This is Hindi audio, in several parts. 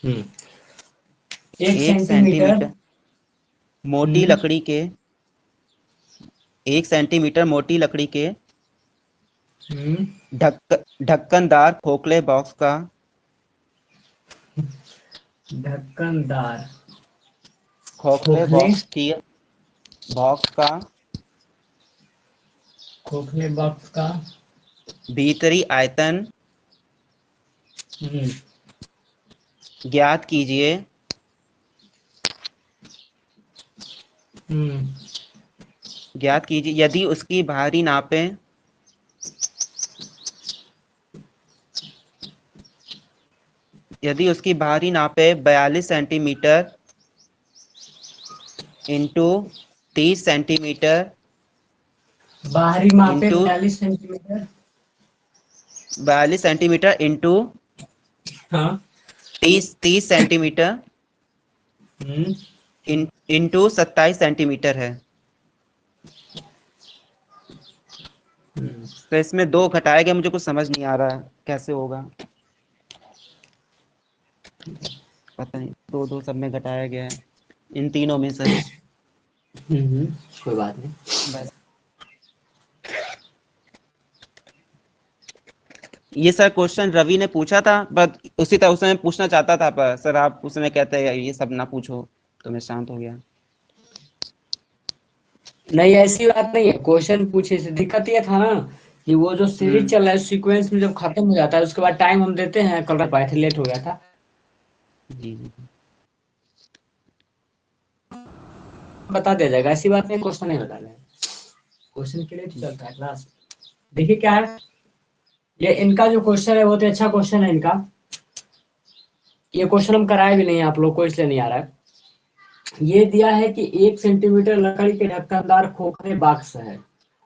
हम्म, एक एक सेंटीमीटर। सेंटीमीटर मोटी लकड़ी के 1 सेंटीमीटर मोटी लकड़ी के हम्म, ढक्कनदार खोखले बॉक्स का ढक्कनदार खोखले खोखले बॉक्स की बॉक्स का खोखले बॉक्स का भीतरी आयतन हम्म, ज्ञात कीजिए। हम्म, ज्ञात कीजिए यदि उसकी बाहरी नापें यदि उसकी बाहरी नापें 42 सेंटीमीटर इंटू 30 सेंटीमीटर बाहरी मापे इंटू 42 सेंटीमीटर। 42 सेंटीमीटर इंटू हाँ। 30 सेंटीमीटर हम्म, इंटू 27 सेंटीमीटर है। हम्म, तो इसमें दो घटाया गया, मुझे कुछ समझ नहीं आ रहा है कैसे होगा। पता नहीं, दो दो सब में घटाया गया है इन तीनों में से। कोई बात नहीं। बस ये सर क्वेश्चन रवि ने पूछा था, बट उसी तरह उसमें पूछना चाहता था, पर सर आप उस समय कहते हैं ये सब ना पूछो, तो मैं शांत हो गया। नहीं, ऐसी बात नहीं है, क्वेश्चन पूछे से दिक्कत ये था ना कि वो जो सीरीज हम्म। चल रहा है सीक्वेंस में जब खत्म हो जाता है उसके बाद टाइम हम देते हैं, कल पाए थे, लेट हो गया था। जी जी। बता दिया जाएगा, ऐसी बात नहीं, क्वेश्चन नहीं बता देगा। क्वेश्चन के लिए तो चलता है क्लास। देखिए क्या है, ये इनका जो क्वेश्चन है बहुत ही अच्छा क्वेश्चन है इनका। ये क्वेश्चन हम कराए भी नहीं है आप लोग को, इसलिए नहीं आ रहा है। ये दिया है कि 1 सेंटीमीटर लकड़ी के ढक्कनदार खोखले बॉक्स है,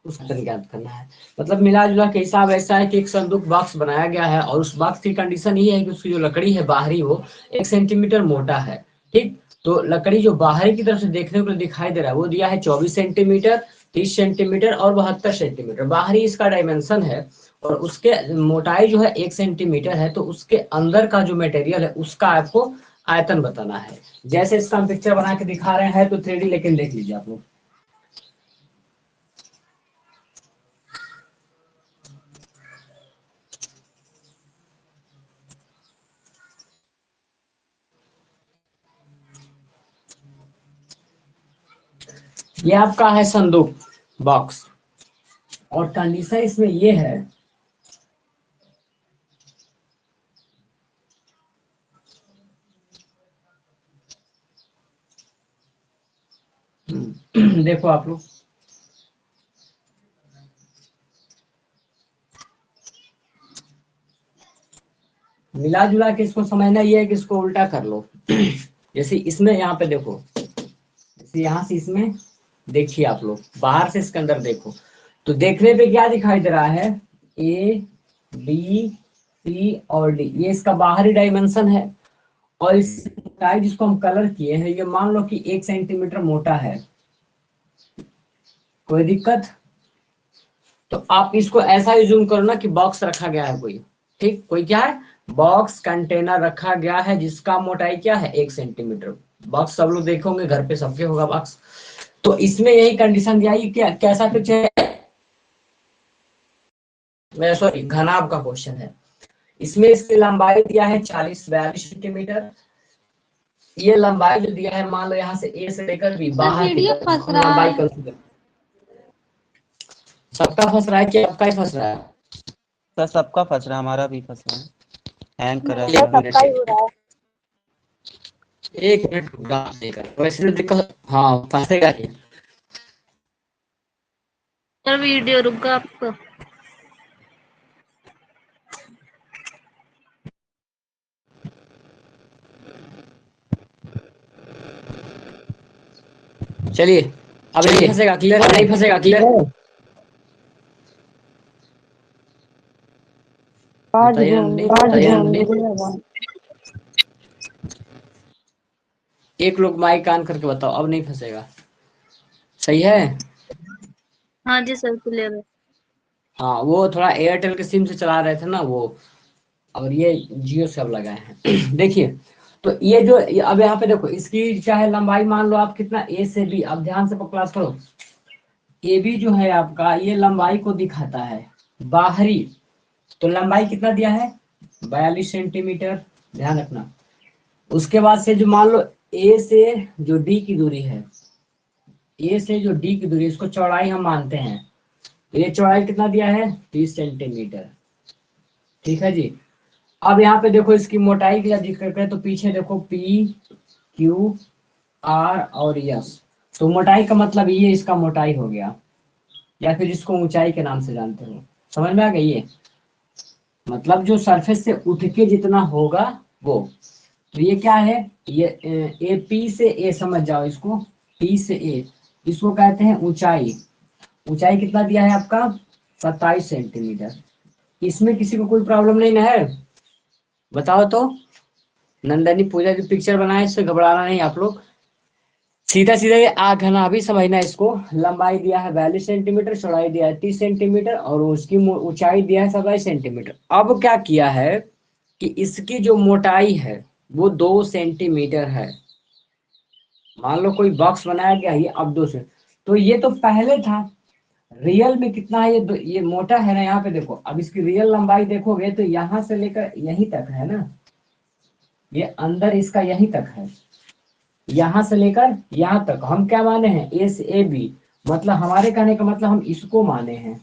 उसका वजन ज्ञात करना है। मतलब मिला जुला के हिसाब ऐसा है कि एक संदूक बॉक्स बनाया गया है और उस बॉक्स की कंडीशन ये है कि उसकी जो लकड़ी है बाहरी वो 1 सेंटीमीटर मोटा है। ठीक, तो लकड़ी जो बाहरी की तरफ से देखने को दिखाई दे रहा है वो दिया है 24 सेंटीमीटर, 30 सेंटीमीटर और 72 सेंटीमीटर बाहरी इसका डायमेंशन है। और उसके मोटाई जो है 1 सेंटीमीटर है, तो उसके अंदर का जो मटेरियल है उसका आपको आयतन बताना है। जैसे इसका हम पिक्चर बना के दिखा रहे हैं तो 3D, लेकिन देख लीजिए आप लोग। ये आपका है संदूक बॉक्स, और कंडीशन इसमें ये है देखो आप लोग, मिला जुला के इसको समझना ये है कि इसको उल्टा कर लो। जैसे इसमें यहाँ पे देखो, जैसे यहाँ से इसमें देखिए आप लोग, बाहर से इसके अंदर देखो, तो देखने पे क्या दिखाई दे रहा है, ए बी सी और डी, ये इसका बाहरी डायमेंशन है। और इस टाइप जिसको हम कलर किए हैं ये मान लो कि 1 सेंटीमीटर मोटा है। कोई दिक्कत? तो आप इसको ऐसा यूज करो ना कि बॉक्स रखा गया है कोई, ठीक, कोई क्या है, बॉक्स कंटेनर रखा गया है जिसका मोटाई क्या है 1 सेंटीमीटर। बॉक्स सब लोग देखोगे घर पे सबके होगा बॉक्स। तो इसमें यही कंडीशन दिया है, क्या कैसा पिक्चर है, सॉरी घनाभ का क्वेश्चन है। इसमें इसकी लंबाई दिया है 40-42 सेंटीमीटर। ये लंबाई जो दिया है मान लो यहाँ से ए से लेकर बी सर बाहर की वीडियो फंस तरफ रहा लंबाई है। कंसीडर। सबका फंस रहा है कि आपका ही फंस रहा है? सर सबका फंस रहा है, हमारा भी फंस रहा है, हैंग कर रहा है एक सारा। मिनट, एक मिनट रुकना देकर, वैसे तो देखो, हाँ फंसेगा ही। सर वीडियो रुका आपको। चलिए, अब नहीं फंसेगा, क्लियर है? नहीं फंसेगा, क्लियर है? बताइए नंदी, बताइए नंदी। एक लोग माइक कान करके बताओ, अब नहीं फंसेगा, सही है? हाँ जी सर क्लियर है। हाँ, वो थोड़ा एयरटेल के सिम से चला रहे थे ना वो, और ये जियो से अब लगाए हैं। देखिए, तो ये जो अब यहाँ पे देखो इसकी चाहे लंबाई मान लो आप कितना ए से बी, अब ध्यान से क्लास करो, ए बी जो है आपका ये लंबाई को दिखाता है बाहरी, तो लंबाई कितना दिया है 42 सेंटीमीटर, ध्यान रखना। उसके बाद से जो मान लो ए से जो डी की दूरी है, ए से जो डी की दूरी इसको चौड़ाई हम मानते हैं, तो ये चौड़ाई कितना दिया है 30 सेंटीमीटर, ठीक है जी। अब यहाँ पे देखो इसकी मोटाई की जिक्र करें तो पीछे देखो पी क्यू आर और एस, तो मोटाई का मतलब ये इसका मोटाई हो गया, या फिर इसको ऊंचाई के नाम से जानते हो, समझ में आ गई ये, मतलब जो सरफेस से उठ के जितना होगा वो, तो ये क्या है, ये ए पी से ए समझ जाओ इसको, पी से ए, इसको कहते हैं ऊंचाई। ऊंचाई कितना दिया है आपका 27 सेंटीमीटर। इसमें किसी को कोई प्रॉब्लम नहीं ना है, बताओ तो। नंदनी पूजा जो पिक्चर बनाए इससे घबराना नहीं आप लोग, सीधा सीधा ये आघना भी समझना इसको। लंबाई दिया है 42 सेंटीमीटर, चौड़ाई दिया है 30 सेंटीमीटर और उसकी ऊंचाई दिया है 27 सेंटीमीटर। अब क्या किया है कि इसकी जो मोटाई है वो 2 सेंटीमीटर है। मान लो कोई बॉक्स बनाया गया ये अब 2 से, तो ये तो पहले था, रियल में कितना है ये मोटा है ना, यहाँ पे देखो अब इसकी रियल लंबाई देखोगे तो यहाँ से लेकर यहीं तक है ना, ये अंदर इसका यहीं तक है, यहाँ से लेकर यहाँ तक हम क्या माने हैं ए से ए बी, मतलब हमारे कहने का मतलब हम इसको माने हैं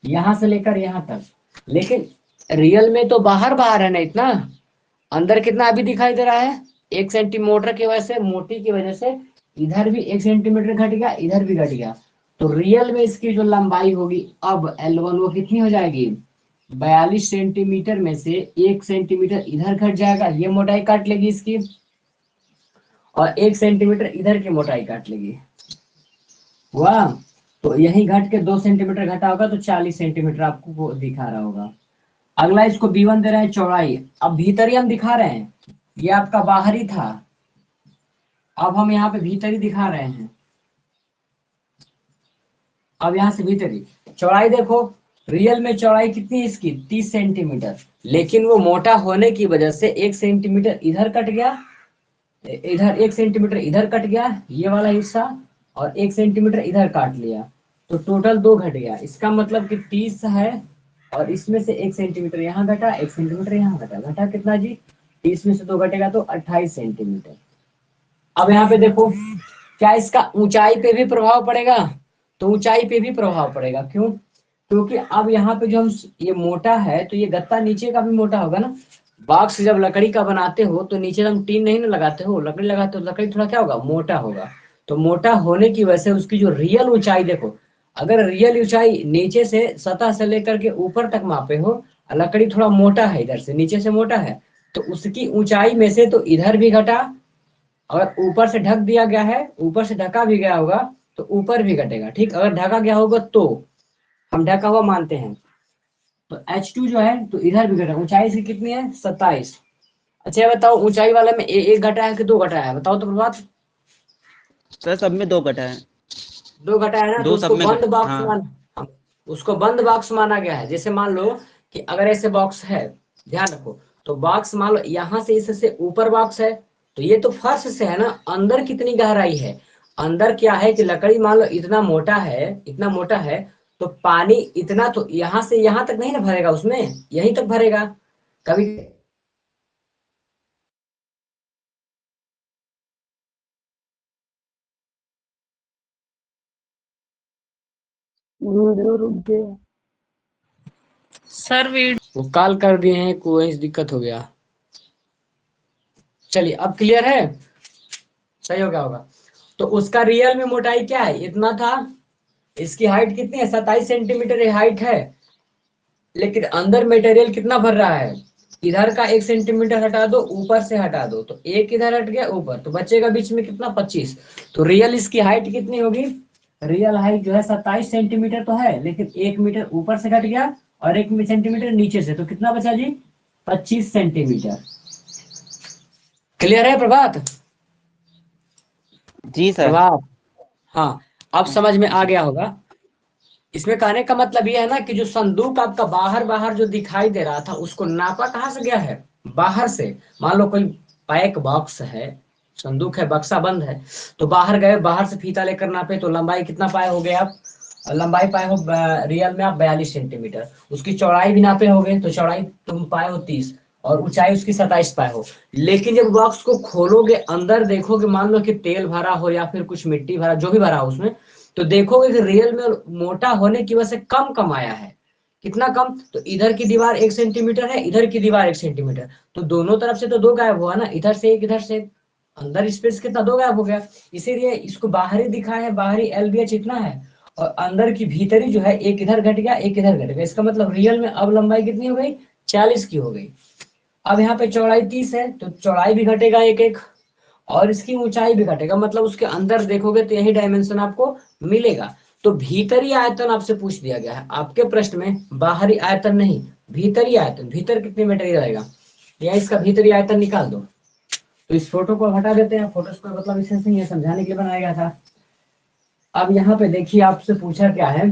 यहाँ से लेकर यहाँ तक, लेकिन रियल में तो बाहर बाहर है ना इतना, अंदर कितना अभी दिखाई दे रहा है 1 सेंटीमीटर की वजह से, मोटी की वजह से इधर भी 1 सेंटीमीटर घट गया, इधर भी घट गया, तो रियल में इसकी जो लंबाई होगी अब L1 वो कितनी हो जाएगी 42 सेंटीमीटर में से 1 सेंटीमीटर इधर घट जाएगा, ये मोटाई काट लेगी इसकी, और 1 सेंटीमीटर इधर की मोटाई काट लेगी, वाह। तो यही घट के 2 सेंटीमीटर घटा होगा तो 40 सेंटीमीटर आपको वो दिखा रहा होगा। अगला इसको B1 दे रहे हैं चौड़ाई, अब भीतरी हम दिखा रहे हैं, ये आपका बाहरी था, अब हम यहाँ पे भीतरी दिखा रहे हैं, अब यहाँ से भीतरी चौड़ाई देखो, रियल में चौड़ाई कितनी है इसकी 30 सेंटीमीटर, लेकिन वो मोटा होने की वजह से 1 सेंटीमीटर इधर कट गया, इधर 1 सेंटीमीटर इधर कट गया ये वाला हिस्सा, और 1 सेंटीमीटर इधर काट लिया, तो टोटल 2 घट गया। इसका मतलब कि 30 है और इसमें से 1 सेंटीमीटर यहाँ घटा, 1 सेंटीमीटर यहाँ घटा, घटा कितना जी 30 में से 2 घटेगा तो 28 सेंटीमीटर। अब यहाँ पे देखो क्या इसका ऊंचाई पे भी प्रभाव पड़ेगा, तो ऊंचाई पे भी प्रभाव पड़ेगा, क्यों, क्योंकि अब यहाँ पे जो हम ये मोटा है तो ये गत्ता नीचे का भी मोटा होगा ना, बॉक्स जब लकड़ी का बनाते हो तो नीचे हम टीन नहीं ना लगाते हो, लकड़ी लगाते हो, लकड़ी थोड़ा क्या होगा मोटा होगा, तो मोटा होने की वजह से उसकी जो रियल ऊंचाई देखो, अगर रियल ऊंचाई नीचे से सतह से लेकर के ऊपर तक मापे हो, लकड़ी थोड़ा मोटा है इधर से नीचे से मोटा है, तो उसकी ऊंचाई में से तो इधर भी घटा, अगर ऊपर से ढक दिया गया है, ऊपर से ढका भी गया होगा तो ऊपर भी घटेगा, ठीक, अगर ढका गया होगा तो हम ढका हुआ मानते हैं, तो H2 जो है तो इधर भी घटा, ऊंचाई इसकी कितनी है 27। अच्छा बताओ ऊंचाई वाले में एक घटा है कि 2 घटा है, बताओ तो प्रभात। सर सब में 2 घटा है, 2 घटा है ना, तो 2 उसको सब में बंद बॉक्स हाँ। मान, उसको बंद बॉक्स माना गया है। जैसे मान लो कि अगर ऐसे बॉक्स है, ध्यान रखो, तो बॉक्स मान लो यहाँ से इससे ऊपर बॉक्स है, तो ये तो फर्श से है ना, अंदर कितनी गहराई है, अंदर क्या है कि लकड़ी मान लो इतना मोटा है, इतना मोटा है, तो पानी इतना तो यहाँ से यहाँ तक नहीं ना भरेगा, उसमें यहीं तक भरेगा, कभी वीडियो रुक गया सर, वीडियो वो कॉल कर दिए हैं, कोई दिक्कत हो गया। चलिए अब क्लियर है, सही हो गया होगा। तो उसका रियल में मोटाई क्या है इतना था, इसकी हाइट कितनी है 27 सेंटीमीटर हाइट है, लेकिन अंदर मटेरियल कितना भर रहा है, इधर का 1 सेंटीमीटर हटा दो, ऊपर से हटा दो, तो एक इधर हट गया ऊपर, तो बचेगा बीच में कितना 25, तो रियल इसकी हाइट कितनी होगी, रियल हाइट जो है 27 सेंटीमीटर तो है, लेकिन 1 मीटर ऊपर से घट गया और 1 सेंटीमीटर नीचे से, तो कितना बचा जी 25 सेंटीमीटर। क्लियर है प्रभात? जी सर। प्रभात, हाँ अब समझ में आ गया होगा। इसमें कहने का मतलब ये है ना कि जो संदूक आपका बाहर बाहर जो दिखाई दे रहा था उसको नापा कहाँ से गया है, बाहर से मान लो कोई पैक बॉक्स है, संदूक है, बक्सा बंद है, तो बाहर गए, बाहर से फीता लेकर नापे तो लंबाई कितना पाए होगे आप, लंबाई पाए हो रियल में आप 42 सेंटीमीटर। उसकी चौड़ाई भी नापे होगे तो चौड़ाई तुम पाए हो 30 और ऊंचाई उसकी 27 पाए हो। लेकिन जब बॉक्स को खोलोगे, अंदर देखोगे, मान लो कि तेल भरा हो या फिर कुछ मिट्टी भरा, जो भी भरा हो उसमें, तो देखोगे कि रियल में मोटा होने की वजह से कम कम आया है। कितना कम, तो इधर की दीवार 1 सेंटीमीटर है, इधर की दीवार 1 सेंटीमीटर, तो दोनों तरफ से तो 2 गायब हुआ ना, इधर से 1 इधर से 1, अंदर स्पेस कितना 2 गायब हो गया। इसीलिए इसको बाहरी दिखाया है, बाहरी LBH इतना है और अंदर की भीतरी जो है 1 इधर घट गया 1 इधर घट गया। इसका मतलब रियल में अब लंबाई कितनी हो गई, 40 की हो गई। अब यहाँ पे चौड़ाई 30 है तो चौड़ाई भी घटेगा 1 1 और इसकी ऊंचाई भी घटेगा, मतलब उसके अंदर देखोगे तो यही डायमेंशन आपको मिलेगा। तो भीतरी आयतन आपसे पूछ दिया गया है आपके प्रश्न में, बाहरी आयतन नहीं, भीतरी आयतन। भीतर कितनी मटेरियल रहेगा, या इसका भीतरी आयतन निकाल दो। तो इस फोटो को हटा देते हैं, फोटो को मतलब विशेष नहीं है, समझाने के लिए बनाया गया था। अब यहाँ पे देखिए आपसे पूछा क्या है,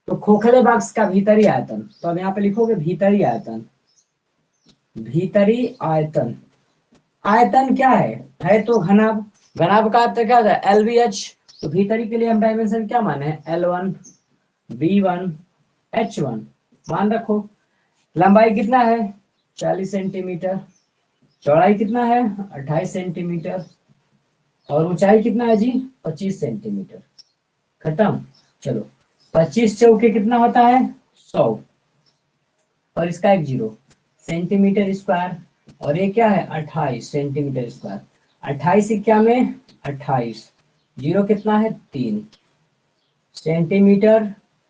तो खोखले बॉक्स का भीतरी आयतन, तो अब यहाँ पे लिखोगे भीतरी आयतन। भीतरी आयतन, आयतन क्या है तो घनाभ। घनाभ का अर्थ क्या होता है, LBH। तो भीतरी के लिए हम डायमेंशन क्या माने हैं, L1 B1 H1 मान रखो। लंबाई कितना है 40 सेंटीमीटर, चौड़ाई कितना है 28 सेंटीमीटर और ऊंचाई कितना है जी 25 सेंटीमीटर। खत्म। चलो 25 चौके कितना होता है 100 और इसका एक 0 सेंटीमीटर स्क्वायर और ये क्या है 28 सेंटीमीटर स्क्वायर। 28 क्या में 28, 0 कितना है 3 सेंटीमीटर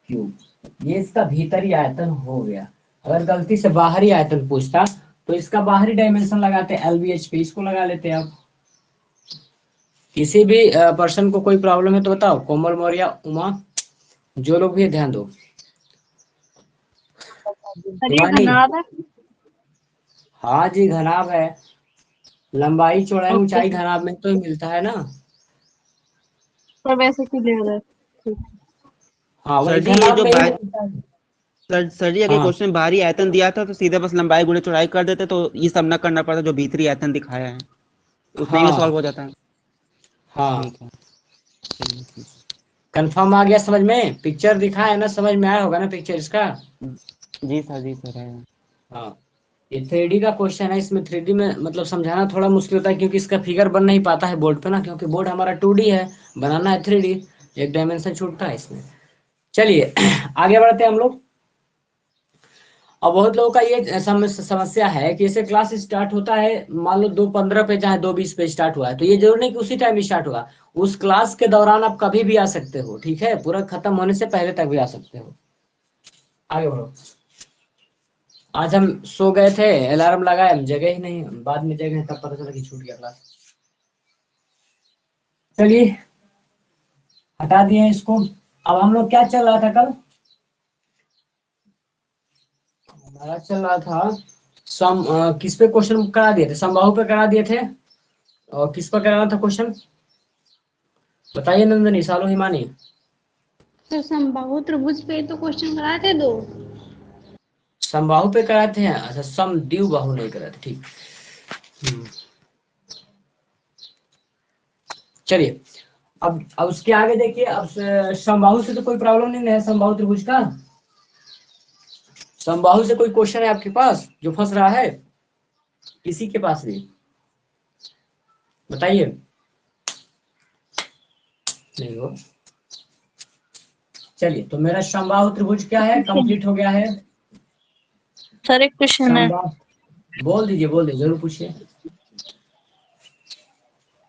क्यूब। ये इसका भीतरी आयतन हो गया। अगर गलती से बाहरी आयतन पूछता तो इसका बाहरी डायमेंशन लगाते LBH पे, इसको लगा लेते आप। किसी भी पर्सन को कोई प्रॉब्लम है तो बताओ, कोमल मौर्य, उमा, जो लोग भी ध्यान दो। सर ये हिमानी, घनाभ है। हाँ जी घनाभ है, लंबाई चौड़ाई ओके ऊंचाई घनाभ में तो ही मिलता है ना। सर, वैसे क्लियर है। ठीक है। हाँ सर वही जी ये घनाभ जो में ही बाहर, मिलता है। सर जी अगर हाँ क्वेश्चन बाहरी आयतन दिया था तो सीधे बस लंबाई गुणे चौड़ाई कर देते तो ये सब ना करना पड़ता जो भीतरी आयतन दिखाया है, उतने में सॉल्व हाँ हो जाता। हाँ, ठीक है, चलिए ठीक कंफर्म आ गया समझ में, पिक्चर दिखा है ना, समझ में आया होगा ना पिक्चर इसका। है। जी सर है। हाँ, ये 3D का क्वेश्चन है, इसमें 3D में मतलब समझाना थोड़ा मुश्किल होता है क्योंकि इसका फिगर बन नहीं पाता है बोर्ड पे ना, क्योंकि बोर्ड हमारा 2D है, बनाना है 3D, एक डायमेंशन छूटता है इसमें। चलिए आगे बढ़ते हैं हम लोग। अब बहुत लोगों का ये समस्या है कि जैसे क्लास स्टार्ट होता है, मान लो 2:15 पे चाहे 2:20 पे स्टार्ट हुआ है, तो ये जरूरी नहीं कि उसी टाइम स्टार्ट हुआ, उस क्लास के दौरान आप कभी भी आ सकते हो, ठीक है, पूरा खत्म होने से पहले तक भी आ सकते हो। आगे बढ़ो। आज हम सो गए थे, अलार्म लगाए, हम जगह ही नहीं, बाद में जगह तब पता चला कि छूट गया क्लास। चलिए हटा दिए इसको। अब हम लोग क्या चल रहा था कल, हमारा चल रहा था किस पे क्वेश्चन करा दिए थे, समबाहु पे करा दिए थे, और किस पर कराना था क्वेश्चन बताइए नंदनी, सालो, हिमानी। सर समबाहु त्रिभुज पे तो क्वेश्चन कराए थे 2। समबाहु पे कराते हैं, अच्छा समद्विबाहु बाहु नहीं कराते, ठीक। चलिए अब उसके आगे देखिए, अब समबाहु से तो कोई प्रॉब्लम नहीं है, समबाहु त्रिभुज का, समबाहु से कोई क्वेश्चन है आपके पास जो फंस रहा है, किसी के पास भी बताइए। नहीं हो, चलिए तो मेरा समबाहु त्रिभुज क्या है, कंप्लीट हो गया है। सर एक क्वेश्चन है, समबाहु बोल दीजिए जरूर पूछिए, एक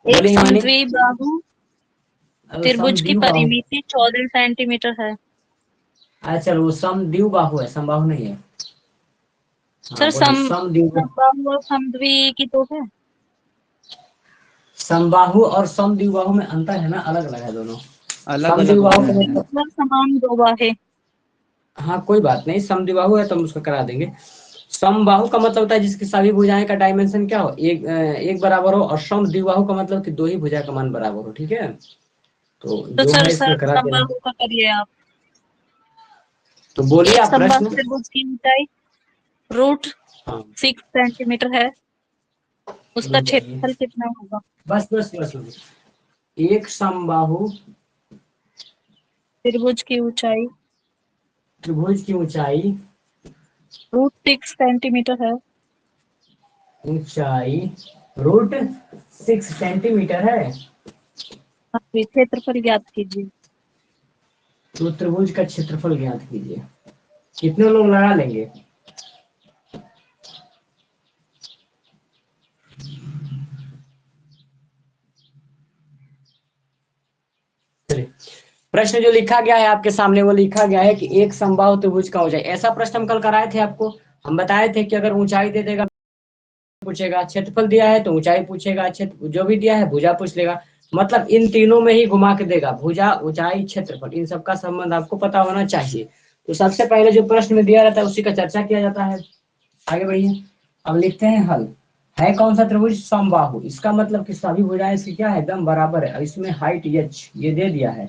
बोलिए हिमानी। समद्विबाहु त्रिभुज की समद्विबाहु, परिमिति 14 सेंटीमीटर है। अच्छा वो समद्विबाहु है, समबाहु नहीं है। हाँ सर बोलिए, समद्विबाहु। समबाहु और समद्वि की तो है। समबाहु और समद्विबाहु में अंतर है ना, अलग अलग है दोनों। अलग अलग समद्विबाहु होता का है। मतलब, सर समान दो बाहे। हाँ कोई बात नहीं, समद्विबाहु है तो हम उसको करा देंगे। समबाहु का मतलब होता है जिसकी सभी भुजाएं का डायमेंशन क्या हो, एक बराबर हो, और समद्विबाहु का मतलब कि 2 ही भुजा का मान बराबर हो, ठीक है। तो तो जो सर है इसमें करा देना। समबाहु का करिए आप। तो बोलिए एक आप समबाहु प्रश्न। त्रिभुज की ऊंचाई रूट हाँ 6 सेंटीमीटर है, उसका बताइए। क्षेत्रफल कितना होगा? बस बस बस बस। एक समबाहु त्रिभुज की ऊंचाई त्रिभुज की ऊंचाई √6 सेंटीमीटर है। ऊंचाई √6 सेंटीमीटर है। अभी क्षेत्रफल ज्ञात कीजिए। तो त्रिभुज का क्षेत्रफल ज्ञात कीजिए। कितने लोग लगा लेंगे? चलिए, प्रश्न जो लिखा गया है आपके सामने वो लिखा गया है कि एक समबाहु त्रिभुज का ऊंचाई, ऐसा प्रश्न हम कल कराए थे आपको। हम बताए थे कि अगर ऊंचाई दे देगा पूछेगा, क्षेत्रफल दिया है तो ऊंचाई पूछेगा, क्षेत्र जो भी दिया है भुजा पूछ लेगा। मतलब इन तीनों में ही घुमा के देगा, भुजा ऊंचाई क्षेत्रफल, इन सबका संबंध आपको पता होना चाहिए। तो सबसे पहले जो प्रश्न में दिया रहता है उसी का चर्चा किया जाता है। आगे बढ़िए, अब लिखते हैं हल। है कौन सा त्रिभुज? समबाहु। इसका मतलब कि सभी भुजाएं इसकी क्या है? एकदम बराबर है। इसमें हाइट h ये दे दिया है।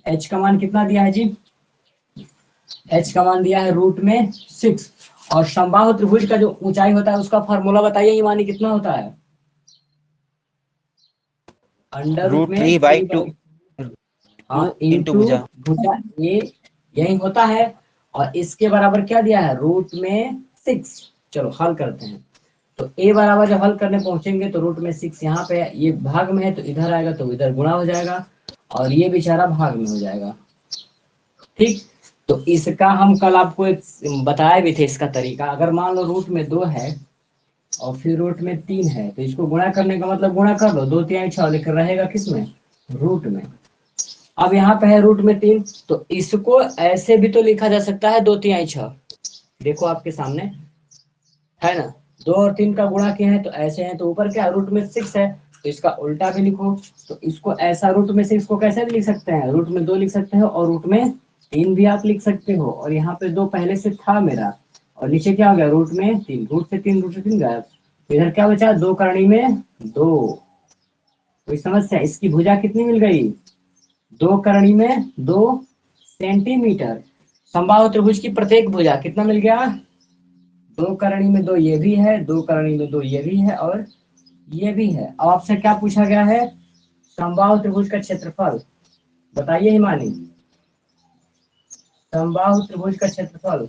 h का मान कितना दिया है जी? h का मान दिया है √6। और समबाहु त्रिभुज का जो ऊंचाई होता है उसका फार्मूला बताइए ही मानी कितना होता है? अंडर रूट में √3/2 हाँ 2 इंटू इंटू भुजा। भुजा ये यही होता है। और इसके बराबर क्या दिया है? √6। चलो हल करते हैं। तो a बराबर जब हल करने पहुंचेंगे तो √6 यहाँ पे ये भाग में है तो इधर आएगा तो इधर गुणा हो जाएगा और ये बेचारा भाग में हो जाएगा। ठीक, तो इसका हम कल आपको एक बताए भी थे इसका तरीका। अगर मान लो रूट में 2 है और फिर रूट में 3 है तो इसको गुणा करने का मतलब गुणा कर लो, 2 3 6 लेकर रहेगा किसमें? रूट में। अब यहाँ पे है √3 तो इसको ऐसे भी तो लिखा जा सकता है 2 3 6। देखो आपके सामने है ना, 2 और 3 का गुणा किया है तो ऐसे है, तो ऊपर क्या √6 है तो इसका उल्टा भी लिखो। तो इसको ऐसा √6 को कैसे भी लिख सकते हैं? √2 लिख सकते हो और √3 भी आप लिख सकते हो। और यहाँ पे 2 पहले से था मेरा और नीचे क्या हो गया? √3, √3 गया। इधर क्या बचा? 2 करनी में 2। कोई समस्या? इसकी भुजा कितनी मिल गई? 2 करनी में 2 सेंटीमीटर। समबाहु त्रिभुज की प्रत्येक भुजा कितना मिल गया? 2 करनी में 2 ये भी है, 2 करनी में 2 ये भी है और ये भी है। अब आपसे क्या पूछा गया है? समबाहु त्रिभुज का क्षेत्रफल बताइए हिमानी। समबाहु त्रिभुज का क्षेत्रफल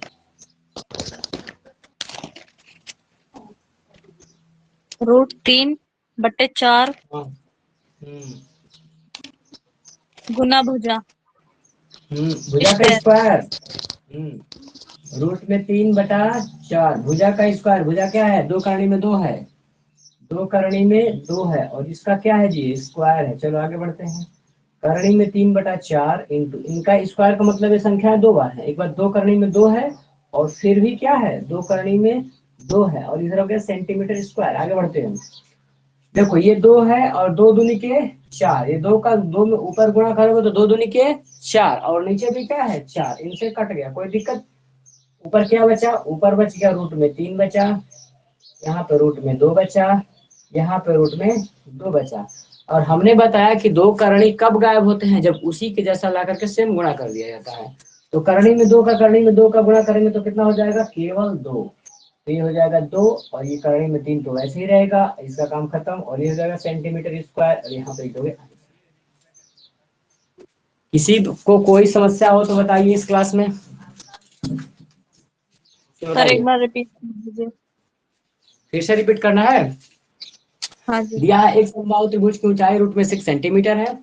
√3/4 हाँ। गुना भुजा भुजा का स्क्वायर। स्क्वायर। रूट में 3/4 भुजा का स्क्वायर। भुजा क्या है? 2 करनी में 2 है, 2 करनी में 2 है और इसका क्या है जी? स्क्वायर है। चलो आगे बढ़ते हैं। करनी में 3/4 इंटू इनका स्क्वायर का मतलब ये संख्या 2 बार है। एक बार 2 करनी में 2 है और फिर भी क्या है? 2 करनी में 2 है और इधर हो गया सेंटीमीटर स्क्वायर। आगे बढ़ते हैं। देखो ये 2 है और 2 दूनी के 4, ये 2 का 2 में ऊपर गुणा करोगे तो 2 दूनी के 4 और नीचे भी क्या है? 4। इनसे कट गया, कोई दिक्कत? ऊपर क्या बचा? ऊपर बच गया √3 बचा, यहाँ पे √2 बचा, यहाँ पे √2 बचा। और हमने बताया कि 2 करनी कब गायब होते हैं? जब उसी के जैसा ला करके सेम गुणा कर दिया जाता है। तो करनी में 2 का करनी में 2 का गुणा करेंगे तो कितना हो जाएगा? केवल 2। तो ये हो जाएगा 2 और ये करनी में 3 तो वैसे ही रहेगा, इसका काम खत्म। और ये हो जाएगा सेंटीमीटर स्क्वायर और यहाँ पे दोगे। किसी को कोई समस्या हो तो बताइए इस क्लास में। सर एक बताइए, बार रिपीट कर दीजिए। फिर से रिपीट करना है। हाँ जी। दिया है एक समबाहु त्रिभुज की ऊंचाई √6 सेंटीमीटर है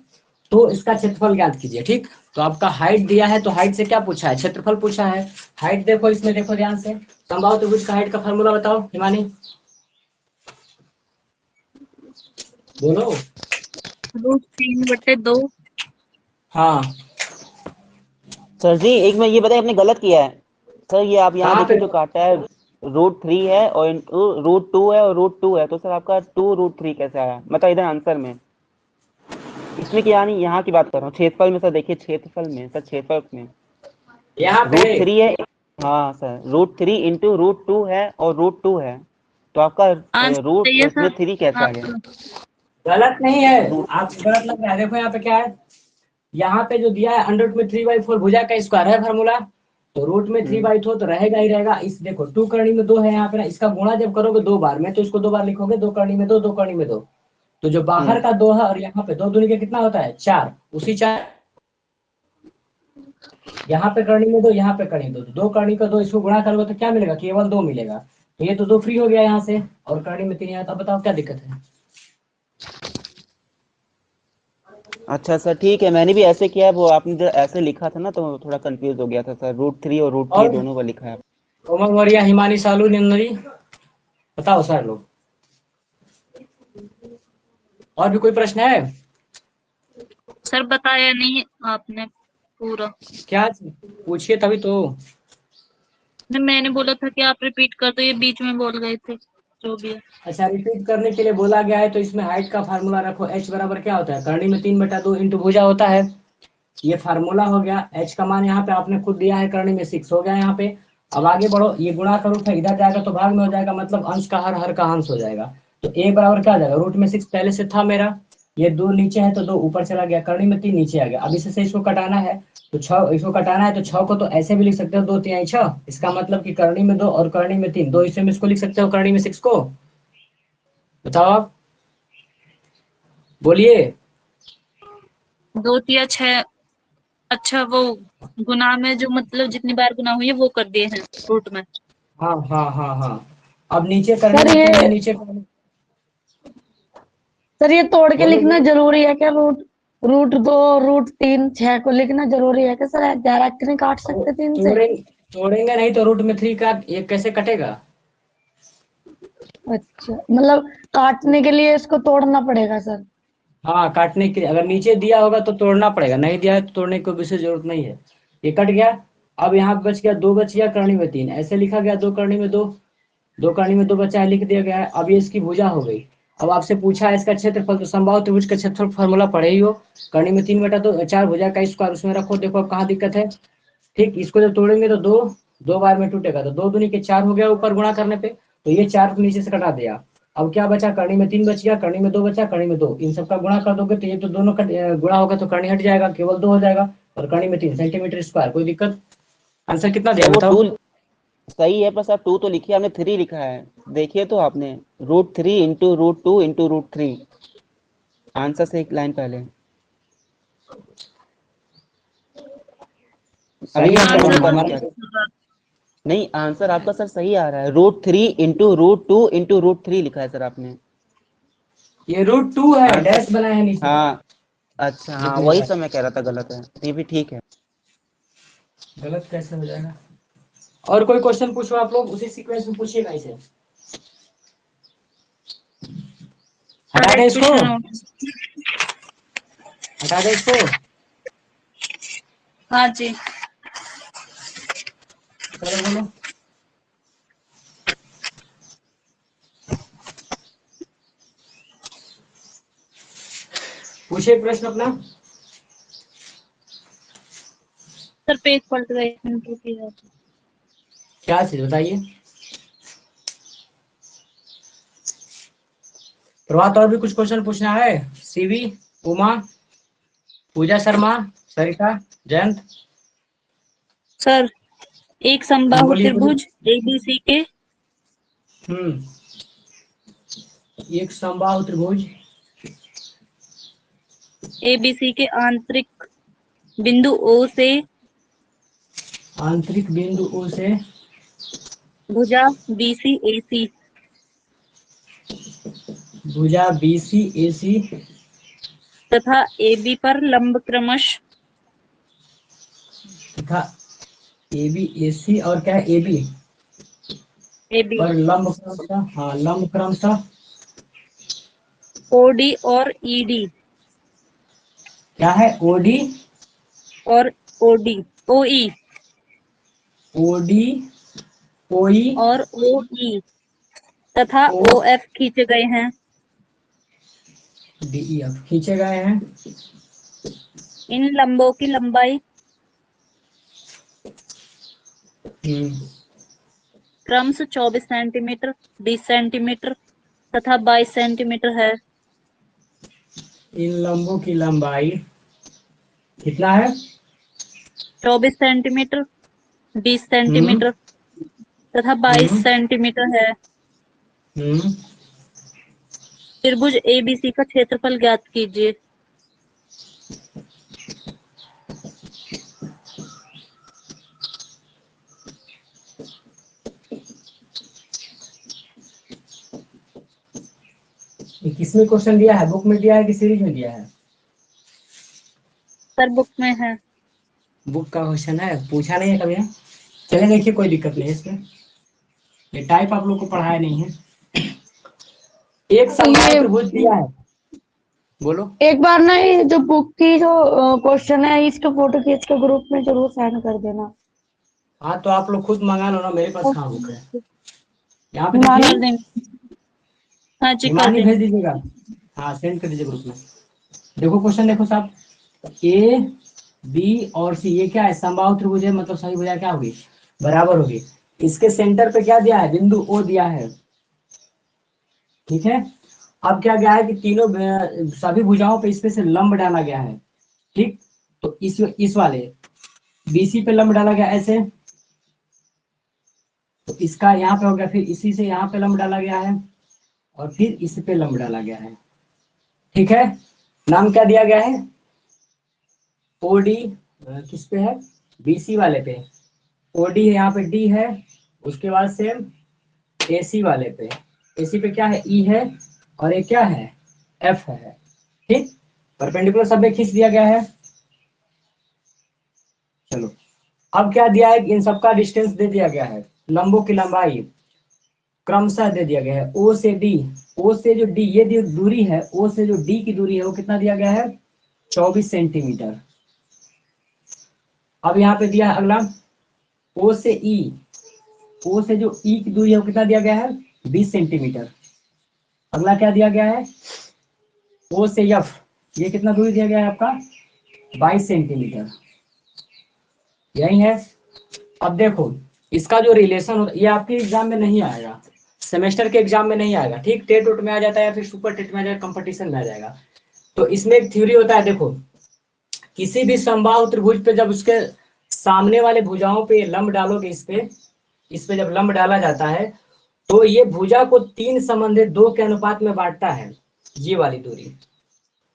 तो इसका क्षेत्रफल ज्ञात कीजिए। ठीक, तो आपका हाइट दिया है तो हाइट से क्या पूछा है? क्षेत्रफल पूछा है। हाइट देखो, इसमें देखो ध्यान से, समबाहु त्रिभुज का हाइट का फार्मूला बताओ हिमानी, बोलो। √3/2। हाँ सर जी एक मैं ये बताइए, आपने गलत किया है सर। ये आप यहाँ कहाँ पे? देखिए जो काटा है √3 है और √2 है और √2 है, तो सर आपका 2√3 कैसे आया? मतलब इधर आंसर में इसमें क्या, नहीं यहाँ की बात कर रहा हूँ। क्षेत्रफल में सर देखिए, क्षेत्रफल में सर, क्षेत्रफल में यहाँ पे √3 है। हाँ सर, √3 इंटू √2 है और √2 है, तो आपका आंसर रूट चाहिए उसमें सर। 3 कैसे आ गया? आंसर। गलत नहीं है, रूट आप गलत लग रहा है। देखो यहाँ पे क्या है? यहाँ पे जो दिया है अंडर रूट में 3/4 भुजा का स्क्वायर है फार्मूला। तो रूट में 3/4 तो रहेगा ही रहेगा। इस देखो 2 करनी में 2 है यहाँ पे ना, इसका गुणा जब करोगे 2 बार में तो इसको 2 बार लिखोगे, 2 करनी में 2, 2 करनी में 2। तो जो बाहर का 2 है और यहाँ पे 2 दूनी के कितना होता है 4, उसी 4 यहाँ पे करनी में 2, यहाँ पे करनी 2, 2 करनी का 2 इसको गुणा करोगे तो क्या मिलेगा, केवल 2 मिलेगा। तो ये तो 2 फ्री हो गया यहाँ से, और करनी में 3 आया। तो बताओ क्या दिक्कत है। अच्छा सर ठीक है, मैंने भी ऐसे किया है, वो आपने जो ऐसे लिखा था ना तो थोड़ा कंफ्यूज हो गया था सर। √3 और √3 और दोनों का लिखा है। कोमल मौर्य, हिमानी सालू, निंदरी, बताओ सर लोग। और भी कोई प्रश्न है। सर बताया नहीं आपने पूरा। क्या पूछिए तभी तो। मैंने बोला था कि आप रिपीट कर दो, ये बीच में बोल गए थे जो भी है। अच्छा, रिपीट करने के लिए बोला गया है तो इसमें हाइट का फार्मूला रखो। h बराबर क्या होता है, करनी में 3/2 इंटू भुजा होता है। ये फार्मूला हो गया। h का मान यहाँ पे आपने खुद दिया है, करनी में 6 हो गया यहाँ पे। अब आगे बढ़ो, ये गुणा का रूट है, इधर जाएगा तो भाग में हो जाएगा, मतलब अंश का हर का अंश हो जाएगा। तो a बराबर क्या हो जाएगा, √6 पहले से था मेरा, ये 2 नीचे है तो 2 ऊपर चला गया, करनी में 3 नीचे आ गया। अब इससे इसको कटाना है तो 6, इसको कटाना है तो 6 को तो ऐसे भी लिख सकते हो, 2 3 6। इसका मतलब कि करनी में 2 और करनी में 3, 2 हिस्से में इसको लिख सकते हो, करनी में 6 को। बताओ आप, बोलिए। 2 या 6। अच्छा, वो गुना में जो मतलब जितनी बार गुना हुई है वो कर दिए हैं रूट में। हाँ हाँ हाँ हाँ। अब नीचे करनी सर में 3 है, ये नीचे सर ये तोड़ के बोलो लिखना बोलो। जरूरी है क्या, √2 √3 6 को लिखना जरूरी है क्या सर, डायरेक्ट नहीं काट सकते 3 से? तोड़ेंगे नहीं तो √3 का ये कैसे कटेगा। अच्छा, मतलब काटने के लिए इसको तोड़ना पड़ेगा सर? हाँ, काटने के लिए अगर नीचे दिया होगा तो तोड़ना पड़ेगा, नहीं दिया है तो तोड़ने की कोई विशेष जरूरत नहीं है। ये कट गया। अब यहाँ बच गया 2, बच गया करनी में 3, ऐसे लिखा गया 2 करनी में 2, 2 करनी में 2 बचा है, लिख दिया गया है। अब ये इसकी भुजा हो गई। अब आपसे पूछा है इसका क्षेत्रफल, तो समबाहु त्रिभुज का क्षेत्रफल फार्मूला पढ़े ही हो। करनी में 3/2 4 भुजा का स्क्वायर उसमें रखो, देखो अब कहाँ दिक्कत है। ठीक, इसको जब तोड़ेंगे तो 2 2 बार में टूटेगा, तो 2 दूनी के 4 हो गया ऊपर गुणा करने पे। तो ये 4 को नीचे से कटा दिया। अब क्या बचा, करनी में 3 बच गया, करनी में 2 बचा, करनी में 2, इन सबका गुणा कर दोगे तो ये तो दोनों का गुणा होगा तो करनी हट जाएगा, केवल 2 हो जाएगा। और करनी में 3 सेंटीमीटर स्क्वायर, कोई दिक्कत। आंसर कितना दिया सर वो बताओ। 2 सही है, पर सर 2 तो लिखिए आपने, 3 लिखा है। देखिए तो आपने √3 इंटू √2 इंटू √3, आंसर से एक लाइन पहले। सही अभी है हम सर, लोगों ने आंसर बात हमारा किया। नहीं, आंसर आपका सर सही आ रहा है। √3 इंटू √2 इंटू √3 लिखा है सर आपने। ये √2 है, आंसर, डैश बनाए हैं नीचे। हाँ अच्छा, हाँ रुकिए वही जरा। सब मैं कह रहा था, गलत है। ये भी ठीक है। गलत कैसे हो जाएगा। और कोई क्वेश्चन पूछो आप लोग, उसी सीक्वेंस में पूछिएगा इसे। हटा सर दे एक इसको, क्वेश्चन और। हटा दे इसको। हाँ जी। चलो बोलो। पूछिए प्रश्न अपना। सर पेज पलट गए, रुकिए। क्या चीज बताइए। प्रभात, और भी कुछ क्वेश्चन पूछना है। सीवी, उमा, पूजा शर्मा, सरिता, जयंत। सर एक समबाहु बोलिए बोलिए। त्रिभुज एबीसी के एक समबाहु त्रिभुज एबीसी के आंतरिक बिंदु O से आंतरिक बिंदु O से भुजा BC AC भुजा BC AC तथा AB पर लंब क्रमश तथा AB AC और क्या है AB AB पर लंब क्रमशः, हाँ लंब क्रमशः OD और ED क्या है OD और OD OE OD OE और OE तथा O OF खींचे गए हैं। DEF खींचे गए हैं। इन लंबों की लंबाई क्रमशः 24 सेंटीमीटर, 20 सेंटीमीटर तथा 22 सेंटीमीटर है। इन लंबों की लंबाई कितना है, 24 सेंटीमीटर, 20 सेंटीमीटर तथा 22 सेंटीमीटर है। त्रिभुज एबीसी का क्षेत्रफल ज्ञात कीजिए। ये किसमें क्वेश्चन दिया है, बुक में दिया है कि सीरीज में दिया है? सर बुक में है। बुक का क्वेश्चन है, पूछा नहीं है कभी? चले देखिए, कोई दिक्कत नहीं है इसमें, ये टाइप आप लोग को पढ़ाया नहीं है। एक समबाहु त्रिभुज दिया है, बोलो। एक बार ना ये जो बुक की जो क्वेश्चन है इसको फोटो खींच के ग्रुप में जरूर सेंड कर देना। हाँ तो आप लोग खुद मंगा लो ना, मेरे पास कहाँ बुक है। यहाँ पे हिमानी कर देखिए, देंगे। हाँ जी कर हिमानी भेज देंगे। दीजिएगा। हाँ सेंड कर दीजिए ग्रुप में। देखो क्वेश्चन देखो साहब, ए बी और सी ये क्या है, समबाहु त्रिभुज है, मतलब सही भुजा क्या होगी, बराबर होगी। इसके सेंटर पे क्या दिया है, बिंदु ओ दिया है, ठीक है। अब क्या गया है कि तीनों सभी भुजाओं पे इसमें से लंब डाला गया है, ठीक। तो इस वाले बीसी पे लंब डाला गया ऐसे, तो इसका यहाँ पे हो गया, फिर इसी से यहाँ पे लंब डाला गया है, और फिर इस पे लंब डाला गया है, ठीक है। नाम क्या दिया गया है, ओडी, किस पे है, बीसी वाले पे। ओडी है, यहाँ पे डी है, उसके बाद सेम एसी वाले पे, एसी पे क्या है, ई है, और ये क्या है, एफ है, ठीक। परपेंडिकुलर सब में खींच दिया गया है। चलो, अब क्या दिया है, इन सबका डिस्टेंस दे दिया गया है, लंबों की लंबाई क्रमशः दे दिया गया है, ओ से डी। ओ से जो डी, ये जो दूरी है, ओ से जो डी की दूरी है वो कितना दिया गया है, 24 सेंटीमीटर। अब यहाँ पे दिया है अगला, ओ से ई, ओ से जो ई की दूरी है वो कितना दिया गया है, 20 सेंटीमीटर। अगला क्या दिया गया है, ओ से एफ, ये कितना दूरी दिया गया है आपका, 22 सेंटीमीटर, यही है। अब देखो, इसका जो रिलेशन होता है, ये आपके एग्जाम में नहीं आएगा, सेमेस्टर के एग्जाम में नहीं आएगा, ठीक। टेट उट में आ जाता है, या फिर सुपर टेट में आ जाएगा, कंपटीशन में आ जाएगा। तो इसमें एक थ्योरी होता है, देखो किसी भी समबाहु त्रिभुज पे जब उसके सामने वाले भुजाओं पे लंब डालोगे, इस पे जब लंब डाला जाता है, तो ये भुजा को 3 संबंधित 2 के अनुपात में बांटता है। ये वाली दूरी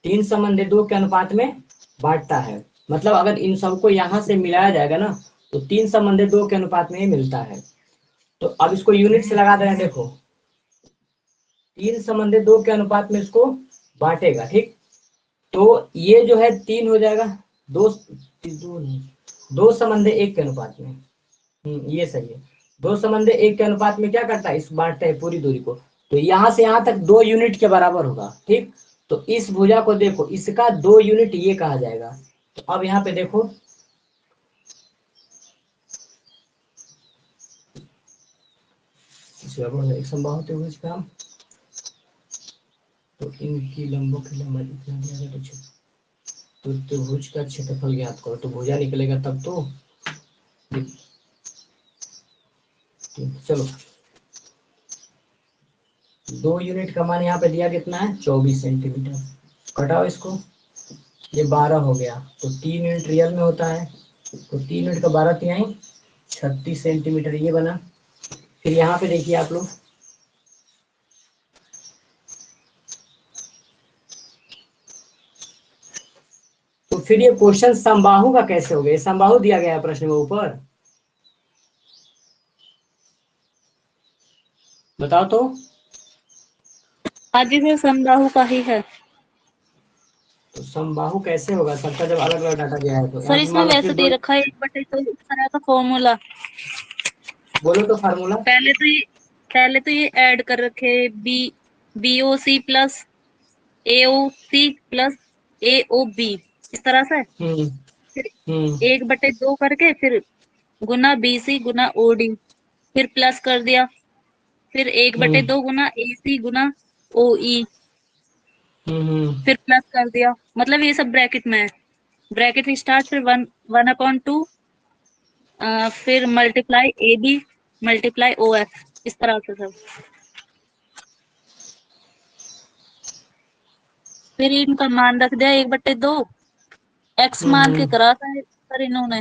3 संबंधित 2 के अनुपात में बांटता है, मतलब अगर इन सबको यहाँ से मिलाया जाएगा ना, तो 3 संबंधित 2 के अनुपात में ही मिलता है। तो अब इसको यूनिट से लगा दे रहे हैं, देखो 3 संबंधित 2 के अनुपात में इसको बांटेगा, ठीक। तो ये जो है 3 हो जाएगा, 2 संबंधित 1 के अनुपात में, ये सही है। 2 संबंधित 1 के अनुपात में क्या करता है, इस बांटता है पूरी दूरी को, तो यहाँ से यहाँ तक 2 यूनिट के बराबर होगा, ठीक। तो इस भुजा को देखो, इसका 2 यूनिट ये कहा जाएगा। तो अब यहाँ पे देखो, एक समबाहु त्रिभुज का, तो इनकी लंबों की लंबाई इतना दिया गया, तो त्रिभुज का क्षेत्रफल ज्ञात करो, तो भुजा निकलेगा तब तो। चलो, 2 यूनिट का मान यहाँ पे दिया कितना है, 24 सेंटीमीटर। कटाओ इसको, ये 12 हो गया, तो 3 यूनिट रियल में होता है, तो 3 यूनिट का 12 तिहाई 36 सेंटीमीटर ये बना। फिर यहाँ पे देखिए आप लोग, तो फिर ये क्वेश्चन समबाहु का कैसे हो गया, समबाहु दिया गया है प्रश्न में ऊपर, बताओ तो। हाँ जी सर समबाहु का ही है। तो समबाहु कैसे होगा, सबका जब अलग अलग डाटा गया है, तो सर यहाँ पे इसमें मान लो वैसे फिर दे रखा है 1/2 इस तरह का फॉर्मूला। बोलो तो फार्मूला। पहले तो ये ऐड कर रखे BOC plus AOC plus AOB इस तरह से, फिर हम्म 1/2 करके फिर गुना BC गुना OD, फिर प्लस कर दिया, फिर 1/2 गुना AC गुना OE, फिर प्लस कर दिया, मतलब ये सब ब्रैकेट में है, ब्रैकेट स्टार्ट, फिर 1/2 फिर मल्टीप्लाई AB मल्टीप्लाई OF इस तरह से सब। फिर इनका मान रख दिया 1/2, एक्स मान के करा था सर इन्होंने।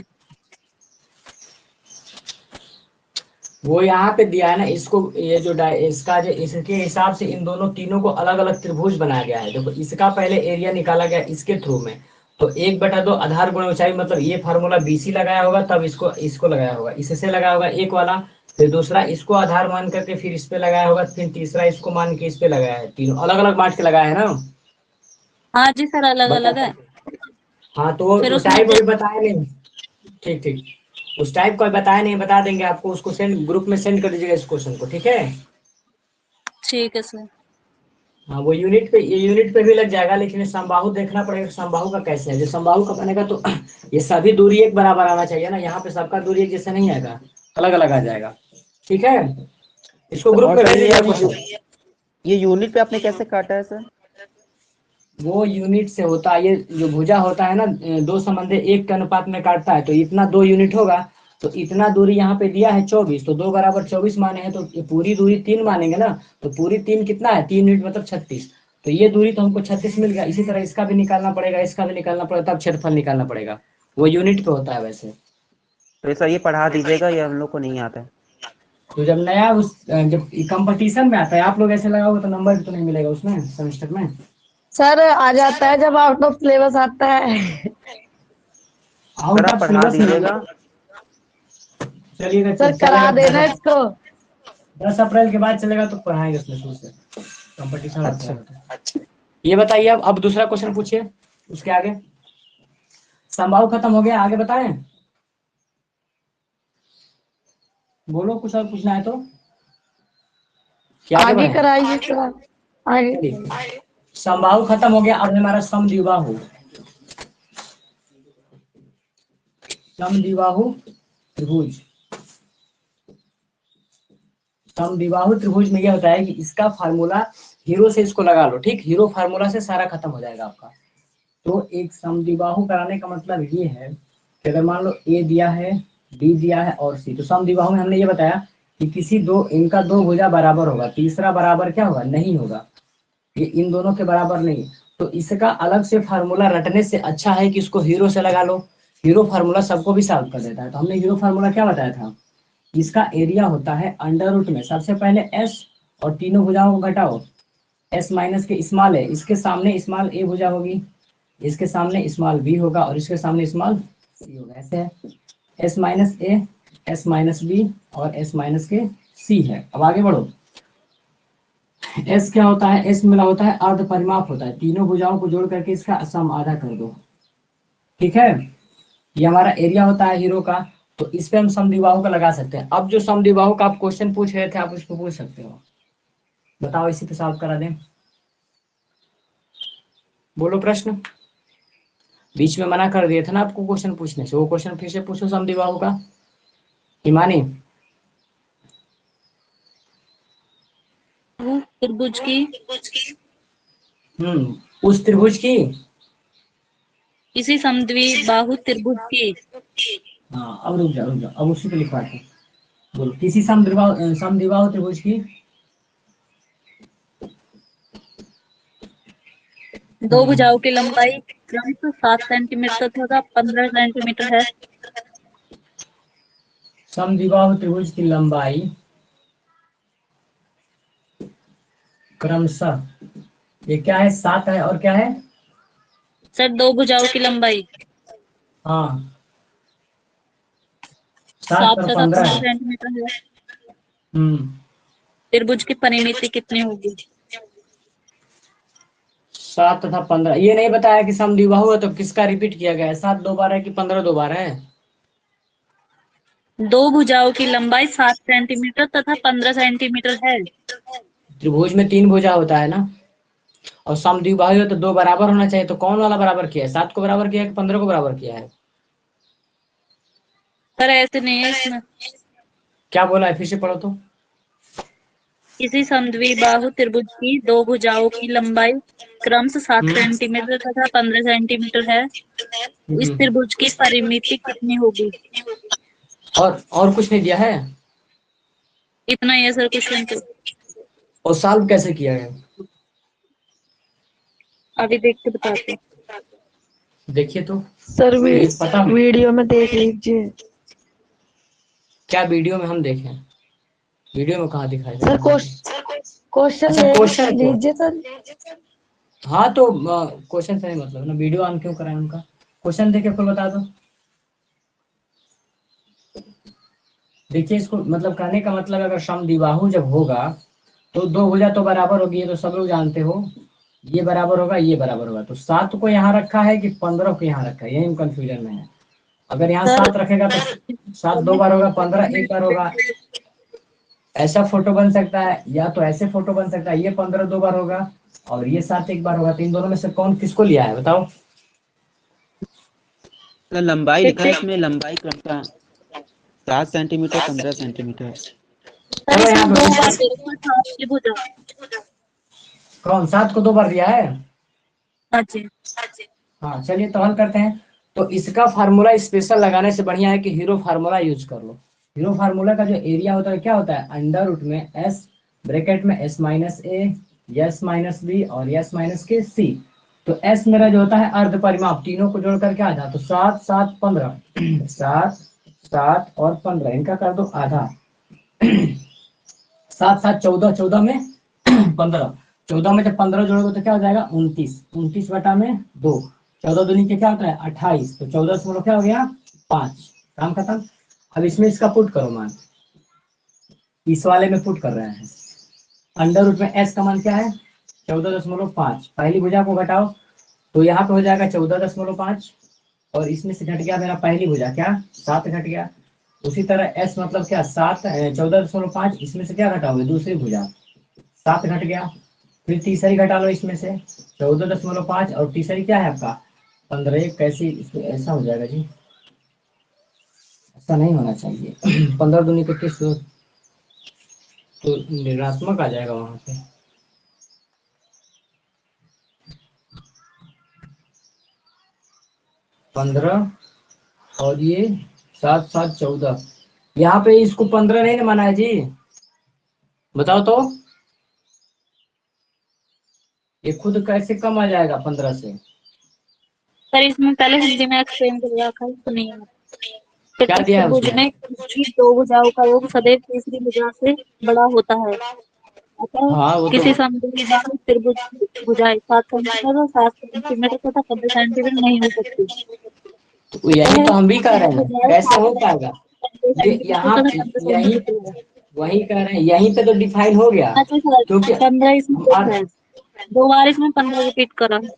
वो यहाँ पे दिया है ना, इसको ये जो इसका जो इसके हिसाब से इन दोनों तीनों को अलग अलग त्रिभुज बनाया गया है। देखो इसका पहले एरिया निकाला गया इसके थ्रू में, तो 1/2 आधार गुणा ऊंचाई, मतलब ये फार्मूला BC लगाया होगा, तब इसको इसको लगाया होगा, इससे लगाया होगा एक वाला, फिर दूसरा इसको आधार मान करके फिर इस पे लगाया होगा, फिर तीसरा इसको मान के इस पे लगाया है। तीनों अलग अलग बांट के लगाया है ना। हाँ जी सर, अलग बता अलग है। हाँ तो फिर उस उसमें टाइप अभी बताया नहीं। ठीक ठीक, उस टाइप को बताया नहीं, बता देंगे आपको, उसको सेंड ग्रुप में सेंड कर दीजिएगा इस क्वेश्चन को, ठीक है। ठीक है सर। हाँ वो यूनिट पे, ये यूनिट पे भी लग जाएगा, लेकिन समबाहु देखना पड़ेगा समबाहु का कैसे है। जो समबाहु का बनेगा तो ये सभी दूरी एक बराबर आना चाहिए ना, यहाँ पे सबका दूरी एक जैसे नहीं आएगा, अलग अलग आ जाएगा, ठीक है। इसको ग्रुप और में सर भेज ये दीजिएगा अभी क्वेश्चन। ये यूनिट पे आपने कैसे काटा है सर? वो यूनिट से होता है, ये जो भुजा होता है ना, दो संबंधी एक के अनुपात में काटता है, तो इतना 2 यूनिट होगा, तो इतना दूरी यहाँ पे दिया है 24, तो 2 बराबर 24 माने हैं, तो ये पूरी दूरी 3 मानेंगे ना, तो पूरी 3 कितना है, 3 यूनिट मतलब 36, तो ये दूरी तो हमको 36 मिल गया। इसी तरह इसका भी निकालना पड़ेगा, इसका भी निकालना पड़ेगा, तब क्षेत्रफल निकालना पड़ेगा, वो यूनिट पे होता है वैसे। तो सर ये पढ़ा दीजिएगा, ये हम लोग को नहीं आता है। तो जब नया जब कंपटीशन में आता है, आप लोग ऐसे लगाओगे तो नंबर भी तो नहीं मिलेगा उसमें सेमेस्टर में। सर आ जाता है जब आउट ऑफ सिलेबस आता है। आउट सर आप ऑफ पढ़ा सिलेबस दीजिएगा। चलिएगा, सर करा देना इसको। 10 अप्रैल के बाद चलेगा तो पढ़ाएंगे उसमें शुरू से, कंपटीशन अच्छा। रहता है तो। ये बताइए, अब दूसरा क्वेश्चन पूछिए उसके आगे। समबाहु खत्म हो गया, आगे बताएं, बोलो कुछ और पूछना है तो, क्या आगे आगे बढ़े। कराइए सर, आगे। चलिए, समबाहु खत्म हो गया, अब हमारा समद्विबाहु। समद्विबाहु त्रिभुज, समद्विबाहु त्रिभुज में यह होता है कि इसका फार्मूला हीरो से इसको लगा लो, ठीक, हीरो फार्मूला से सारा खत्म हो जाएगा आपका। तो एक समद्विबाहु कराने का मतलब ये है कि अगर मान लो ए दिया है, बी दिया है और सी, तो समद्विबाहु में हमने ये बताया कि किसी दो, इनका दो भुजा बराबर होगा, तीसरा बराबर क्या होगा, नहीं होगा, ये इन दोनों के बराबर नहीं। तो इसका अलग से फार्मूला रटने से अच्छा है कि इसको हीरो से लगा लो, हीरो फार्मूला सबको भी सॉल्व कर देता है। तो हमने हीरो फार्मूला क्या बताया था, इसका एरिया होता है अंडर रूट में सबसे पहले एस, और तीनों भुजाओं को घटाओ, एस माइनस के स्मॉल है, इसके सामने स्मॉल ए भुजा होगी, इसके सामने स्मॉल बी होगा, और इसके सामने स्मॉल सी होगा, ऐसे है। S minus A, S minus B और एस माइनस के सी है। अब आगे बढ़ो, एस क्या होता है, एस मिला होता है अर्ध परिमाप होता है, तीनों भुजाओं को जोड़ करके इसका सम आधा कर दो, ठीक है। ये हमारा एरिया होता है हीरो का, तो इस पे हम समद्विबाहु का लगा सकते हैं। अब जो समद्विबाहु का आप क्वेश्चन पूछ रहे थे, आप उसको पूछ सकते हो, बताओ इसी पे सॉल्व करा दें, बोलो प्रश्न। बीच में मना कर दिए थे ना आपको क्वेश्चन पूछने से, वो क्वेश्चन फिर से पूछो समद्विबाहु का। हिमानी, त्रिभुज की, उस त्रिभुज की, इसी समद्विबाहु त्रिभुज की हाँ अब रुक जाओ, अब उसी पे लिखवाते हैं। बोलो, किसी समद्विबाहु त्रिभुज की दो भुजाओं की लंबाई क्रमशः 7 सेंटीमीटर तथा 15 सेंटीमीटर है। समद्विबाहु त्रिभुज की लंबाई क्रमशः, ये क्या है, 7 है और क्या है, सर दो भुजाओं की लंबाई हाँ 7 7 और तथा 15 15 है। सेंटीमीटर है। हम्म त्रिभुज की परिमिति कितनी होगी? 7 तथा 15, ये नहीं बताया कि समद्विबाहु है तो किसका रिपीट किया गया है, 7 2 बार है कि 15 2 बार है। दो भुजाओं की लंबाई 7 सेंटीमीटर तथा 15 सेंटीमीटर है। त्रिभुज में 3 भुजा होता है ना, और समद्विबाहु है तो 2 बराबर होना चाहिए, तो कौन वाला बराबर किया है, 7 को बराबर किया है कि 15 को बराबर किया है। सर ऐसे नहीं है इसमें। क्या बोला है, फिर से पढ़ो तो। इसी समद्विबाहु त्रिभुज की दो भुजाओं की लंबाई क्रमशः 7 सेंटीमीटर तथा 15 सेंटीमीटर है। इस त्रिभुज की परिमिति कितनी होगी? और कुछ नहीं दिया है, इतना ही है सर क्वेश्चन तो। और सॉल्व कैसे किया है, अभी देख के बताते हैं। देखिए तो, सर पता वीडियो में देख लीजिए। क्या वीडियो में हम देखें, वीडियो में कहाँ दिखाई दे सर रहा है? क्वेश्चन अच्छा, क्वेश्चन को। लीजिए सर। हाँ तो क्वेश्चन से नहीं मतलब ना, वीडियो ऑन क्यों कराएं उनका? क्वेश्चन देखे फिर बता दो। देखिए इसको मतलब कहने का मतलब अगर समद्विबाहु जब होगा तो दो भुजा तो बराबर होगी, ये तो सब लोग जानते हो। ये बराबर होगा, ये बराबर होगा, तो 7 को यहाँ रखा है कि 15 को यहाँ रखा है, यही कंफ्यूजन में है। अगर यहाँ सर 7 रखेगा तो 7 2 बार होगा, 15 एक बार होगा। ऐसा फोटो बन सकता है या तो ऐसे फोटो बन सकता है, ये 15 2 बार होगा और ये 7 एक बार होगा। तो इन दोनों में से कौन किसको लिया है बताओ? सर लंबाई लिखा है इसमें, लंबाई क्रमशः 7 सेंटीमीटर 15 सेंटीमीटर। सर चलो इसमें यहाँ 2 बार पे दे रखा था आपकी भुजा। कौन 7 को 2 बार दिया है? हाँ जी। हाँ चलिए तो हल करते हैं। तो इसका फार्मूला स्पेशल लगाने से बढ़िया है कि हीरो फार्मूला यूज कर लो। हीरो फार्मूला का जो एरिया होता है क्या होता है? अंडर रूट में एस ब्रैकेट में S minus A, S minus B और एस माइनस के सी। तो एस मेरा जो होता है अर्ध परिमाप, तीनों को जोड़ करके आधा, तो 7 7 15 7 7 और 15 इनका कर दो आधा। 7 7 14, 14 में 15, 14 में जब 15 जोड़ोगे तो क्या हो जाएगा? 29, 29 बटा में 2, 14 दूनी के क्या होता है? 28, तो 14 दशमलव क्या हो गया? 5। काम खत्म। अब इसमें इसका पुट करो मान, इस वाले में पुट कर रहे हैं। अंडर रूट में एस का मान क्या है? 14.5। पहली भुजा को घटाओ तो यहाँ पे हो जाएगा 14.5 और इसमें से घट गया मेरा पहली भुजा क्या? 7 घट गया। उसी तरह एस मतलब क्या? 7 14.5, इसमें से क्या घटाओगे? दूसरी भुजा 7 घट गया। फिर तीसरी घटा लो इसमें से 14.5 और तीसरी क्या है आपका? 15। कैसी ऐसा हो जाएगा जी? ऐसा नहीं होना चाहिए। 15 दूनी 21 तो ऋणात्मक आ जाएगा वहां पे। पंद्रह और ये 7 7 14, यहाँ पे इसको 15 नहीं ना माना है जी? बताओ तो ये खुद कैसे कम आ जाएगा 15 से? सर इसमें पहले हिंदी में एक्सप्लेन कर रखा है, सुनिए आप। क्या दिया है चतुर्भुज उसमें? में किसी दो भुजाओं का योग सदैव तीसरी भुजा से बड़ा होता है। अतः हाँ वो तो किसी समद्विबाहु त्रिभुज की भुजाएं 7 सेंटीमीटर और 7 सेंटीमीटर तथा 15 सेंटीमीटर नहीं हो सकती। यही तो हम भी कह रहे हैं, भुजाएं कैसे 7 हो पाएगा? 15 ये सेंटीमीटर यहाँ तथा 15 यही सेंटीमीटर है। वही कह रहे हैं, यहीं पे तो डिफाइन हो गया। अच्छा सर, क्योंकि 15 इसमें हम है, 2 बार इसमें 15 रिपीट करा है।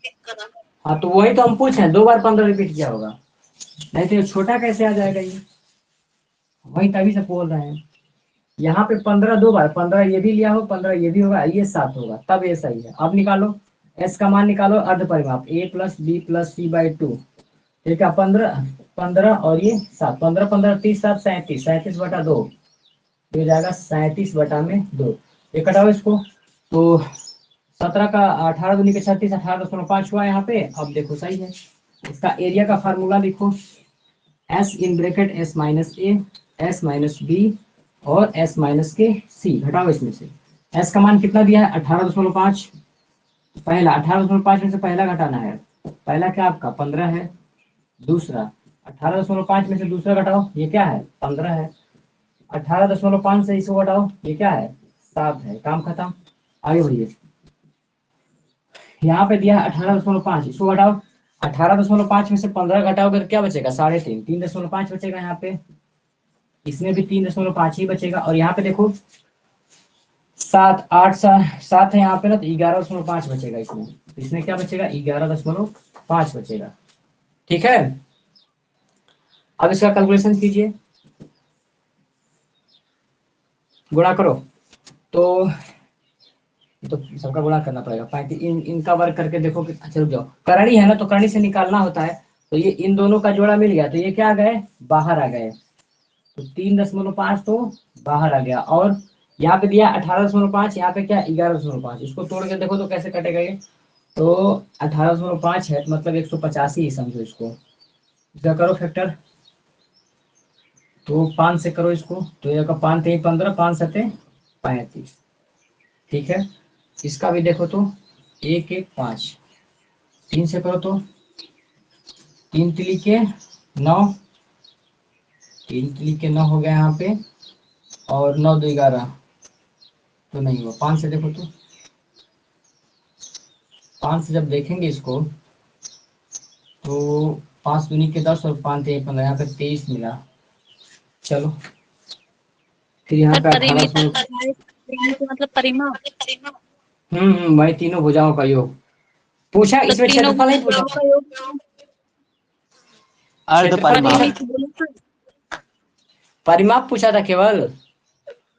हाँ तो वही तो हम पूछ रहे हैं, 2 बार 15 रिपीट किया होगा, नहीं तो ये छोटा कैसे आ जाएगा ये? वही तभी से बोल रहे हैं। यहाँ पे 15 2 बार, 15 ये भी लिया हो, 15 ये भी होगा, ये 7 होगा, तब ये सही है। अब निकालो एस का मान, निकालो अर्ध परिमाप A plus B plus C by 2। ठीक है, 15 15 और ये 7, 15 15 30 7 37, 37 बटा 2 हो जाएगा 37 बटा में 2। ये कटाओ इसको तो 17 का 18 दूनी के 36, 18.5 हुआ यहाँ पे। अब देखो सही है। इसका एरिया का फार्मूला लिखो, S in bracket S minus A, S minus B और एस माइनस के सी। घटाओ इसमें से। एस का मान कितना दिया है? 18.5। पहला 18.5 में से पहला घटाना है। पहला क्या आपका 15 है, दूसरा 18.5 में से दूसरा घटाओ, ये क्या है? 15 है। 18.5 से इसको घटाओ, ये क्या है? 7 है। काम खत्म। आगे बढ़िए। यहाँ पे दिया है 18.5, इसको घटाओ। 18.5 में से 15 घटाओगे तो क्या बचेगा? 3.5, 3.5 बचेगा यहाँ पे। इसमें भी 3.5 ही बचेगा। और यहाँ पे देखो 7 8 7 है यहाँ पे ना, तो 11.5 बचेगा इसमें। तो इसमें क्या बचेगा? 11.5 बचेगा। ठीक है, अब इसका कैलकुलेशन कीजिए, गुणा करो। तो सबका गुणा करना पड़ेगा। 35 इनका वर्ग करके देखो कि अच्छा रुक जाओ, करणी है ना, तो करणी से निकालना होता है। तो ये इन दोनों का जोड़ा मिल गया, तो ये क्या आ गए? बाहर आ गए। तो 3.5 तो बाहर आ गया। और यहाँ पे दिया 18.5, यहाँ पे क्या 11.5। इसको तोड़ के देखो तो कैसे कटेगा ये? तो 18.5 है मतलब 185 ही समझो इसको। इसका करो फैक्टर, तो 5 से करो इसको, तो ये 5 3 15, 5 7 35। ठीक है, इसका भी देखो तो 1 1 5, 3 से करो तो 3 तिली के 9, 3 तिली के 9 हो गया यहाँ पे, और 9 2 11, तो नहीं हुआ। 5 से देखो तो, 5 से जब देखेंगे इसको तो 5 दूनी के 10 और 5 ते 15, यहाँ पे 23 मिला। चलो फिर यहाँ सर पे 18 परिमिति से परिमिति मतलब परिमाप। वही तीनों भुजाओं का योग पूछा, तो इसमें तीनों क्षेत्रफल नहीं भुजाओं पूछा, का योग अर्ध क्षेत्रफल परिमाप। परिमिति बोले सर। परिमाप पूछा था केवल।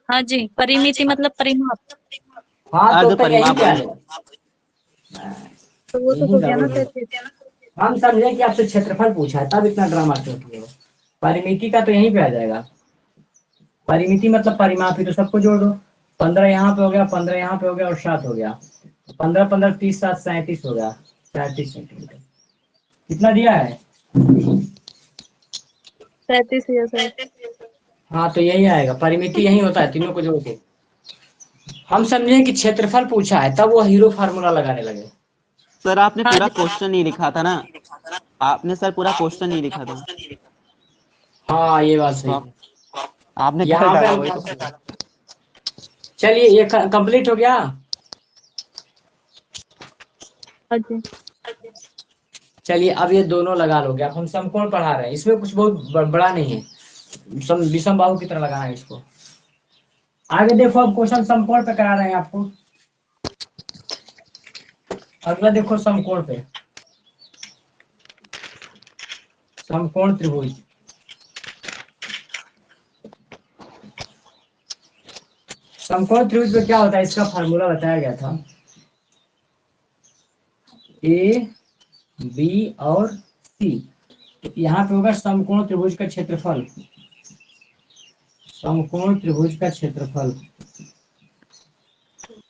हाँ जी, परिमिति मतलब परिमाप। हाँ तो अर्ध उत्तर यही परिमाप पे आ बोले। जाएगा। तो वो तो यही हो गया ना गड़बड़ है। 33। हम समझे कि आपसे क्षेत्रफल पूछा है तब इतना ड्रामा क्यों किए हो। परिमिति का तो यहीं पे आ जाएगा। परिमिति मतलब परिमाप ही, तो सबको जोड़ दो। 15 यहाँ पे हो गया, 15 यहाँ पे हो गया और 7 हो गया। 15 15 30 7 37 हो गया, 37 सेंटीमीटर। कितना दिया है? 33 है सर। हाँ तो यही आएगा, परिमिति यही होता है, तीनों को जोड़ के। हम समझे कि क्षेत्रफल पूछा है तब वो हीरो फार्मूला लगाने लगे। सर आपने हाँ पूरा जी। क्वेश्चन नहीं लिखा था ना, आपने सर पूरा क्वेश्चन नहीं लिखा था, हाँ ये बात तो सही है। आपने कर यहाँ पे डाला वही तो। चलिए ये कंप्लीट हो गया। हाँ जी। चलिए अब ये दोनों लगा लोगे। अब हम समकोण पढ़ा रहे हैं, इसमें कुछ बहुत बड़ा नहीं है, विषम बाहु की तरह लगाना है इसको। आगे देखो, अब क्वेश्चन समकोण पे करा रहे हैं आपको। अगला देखो समकोण पे, समकोण त्रिभुज। समकोण त्रिभुज में क्या होता है, इसका फार्मूला बताया गया था। ए बी और सी, तो यहाँ पे होगा समकोण त्रिभुज का क्षेत्रफल। समकोण त्रिभुज का क्षेत्रफल,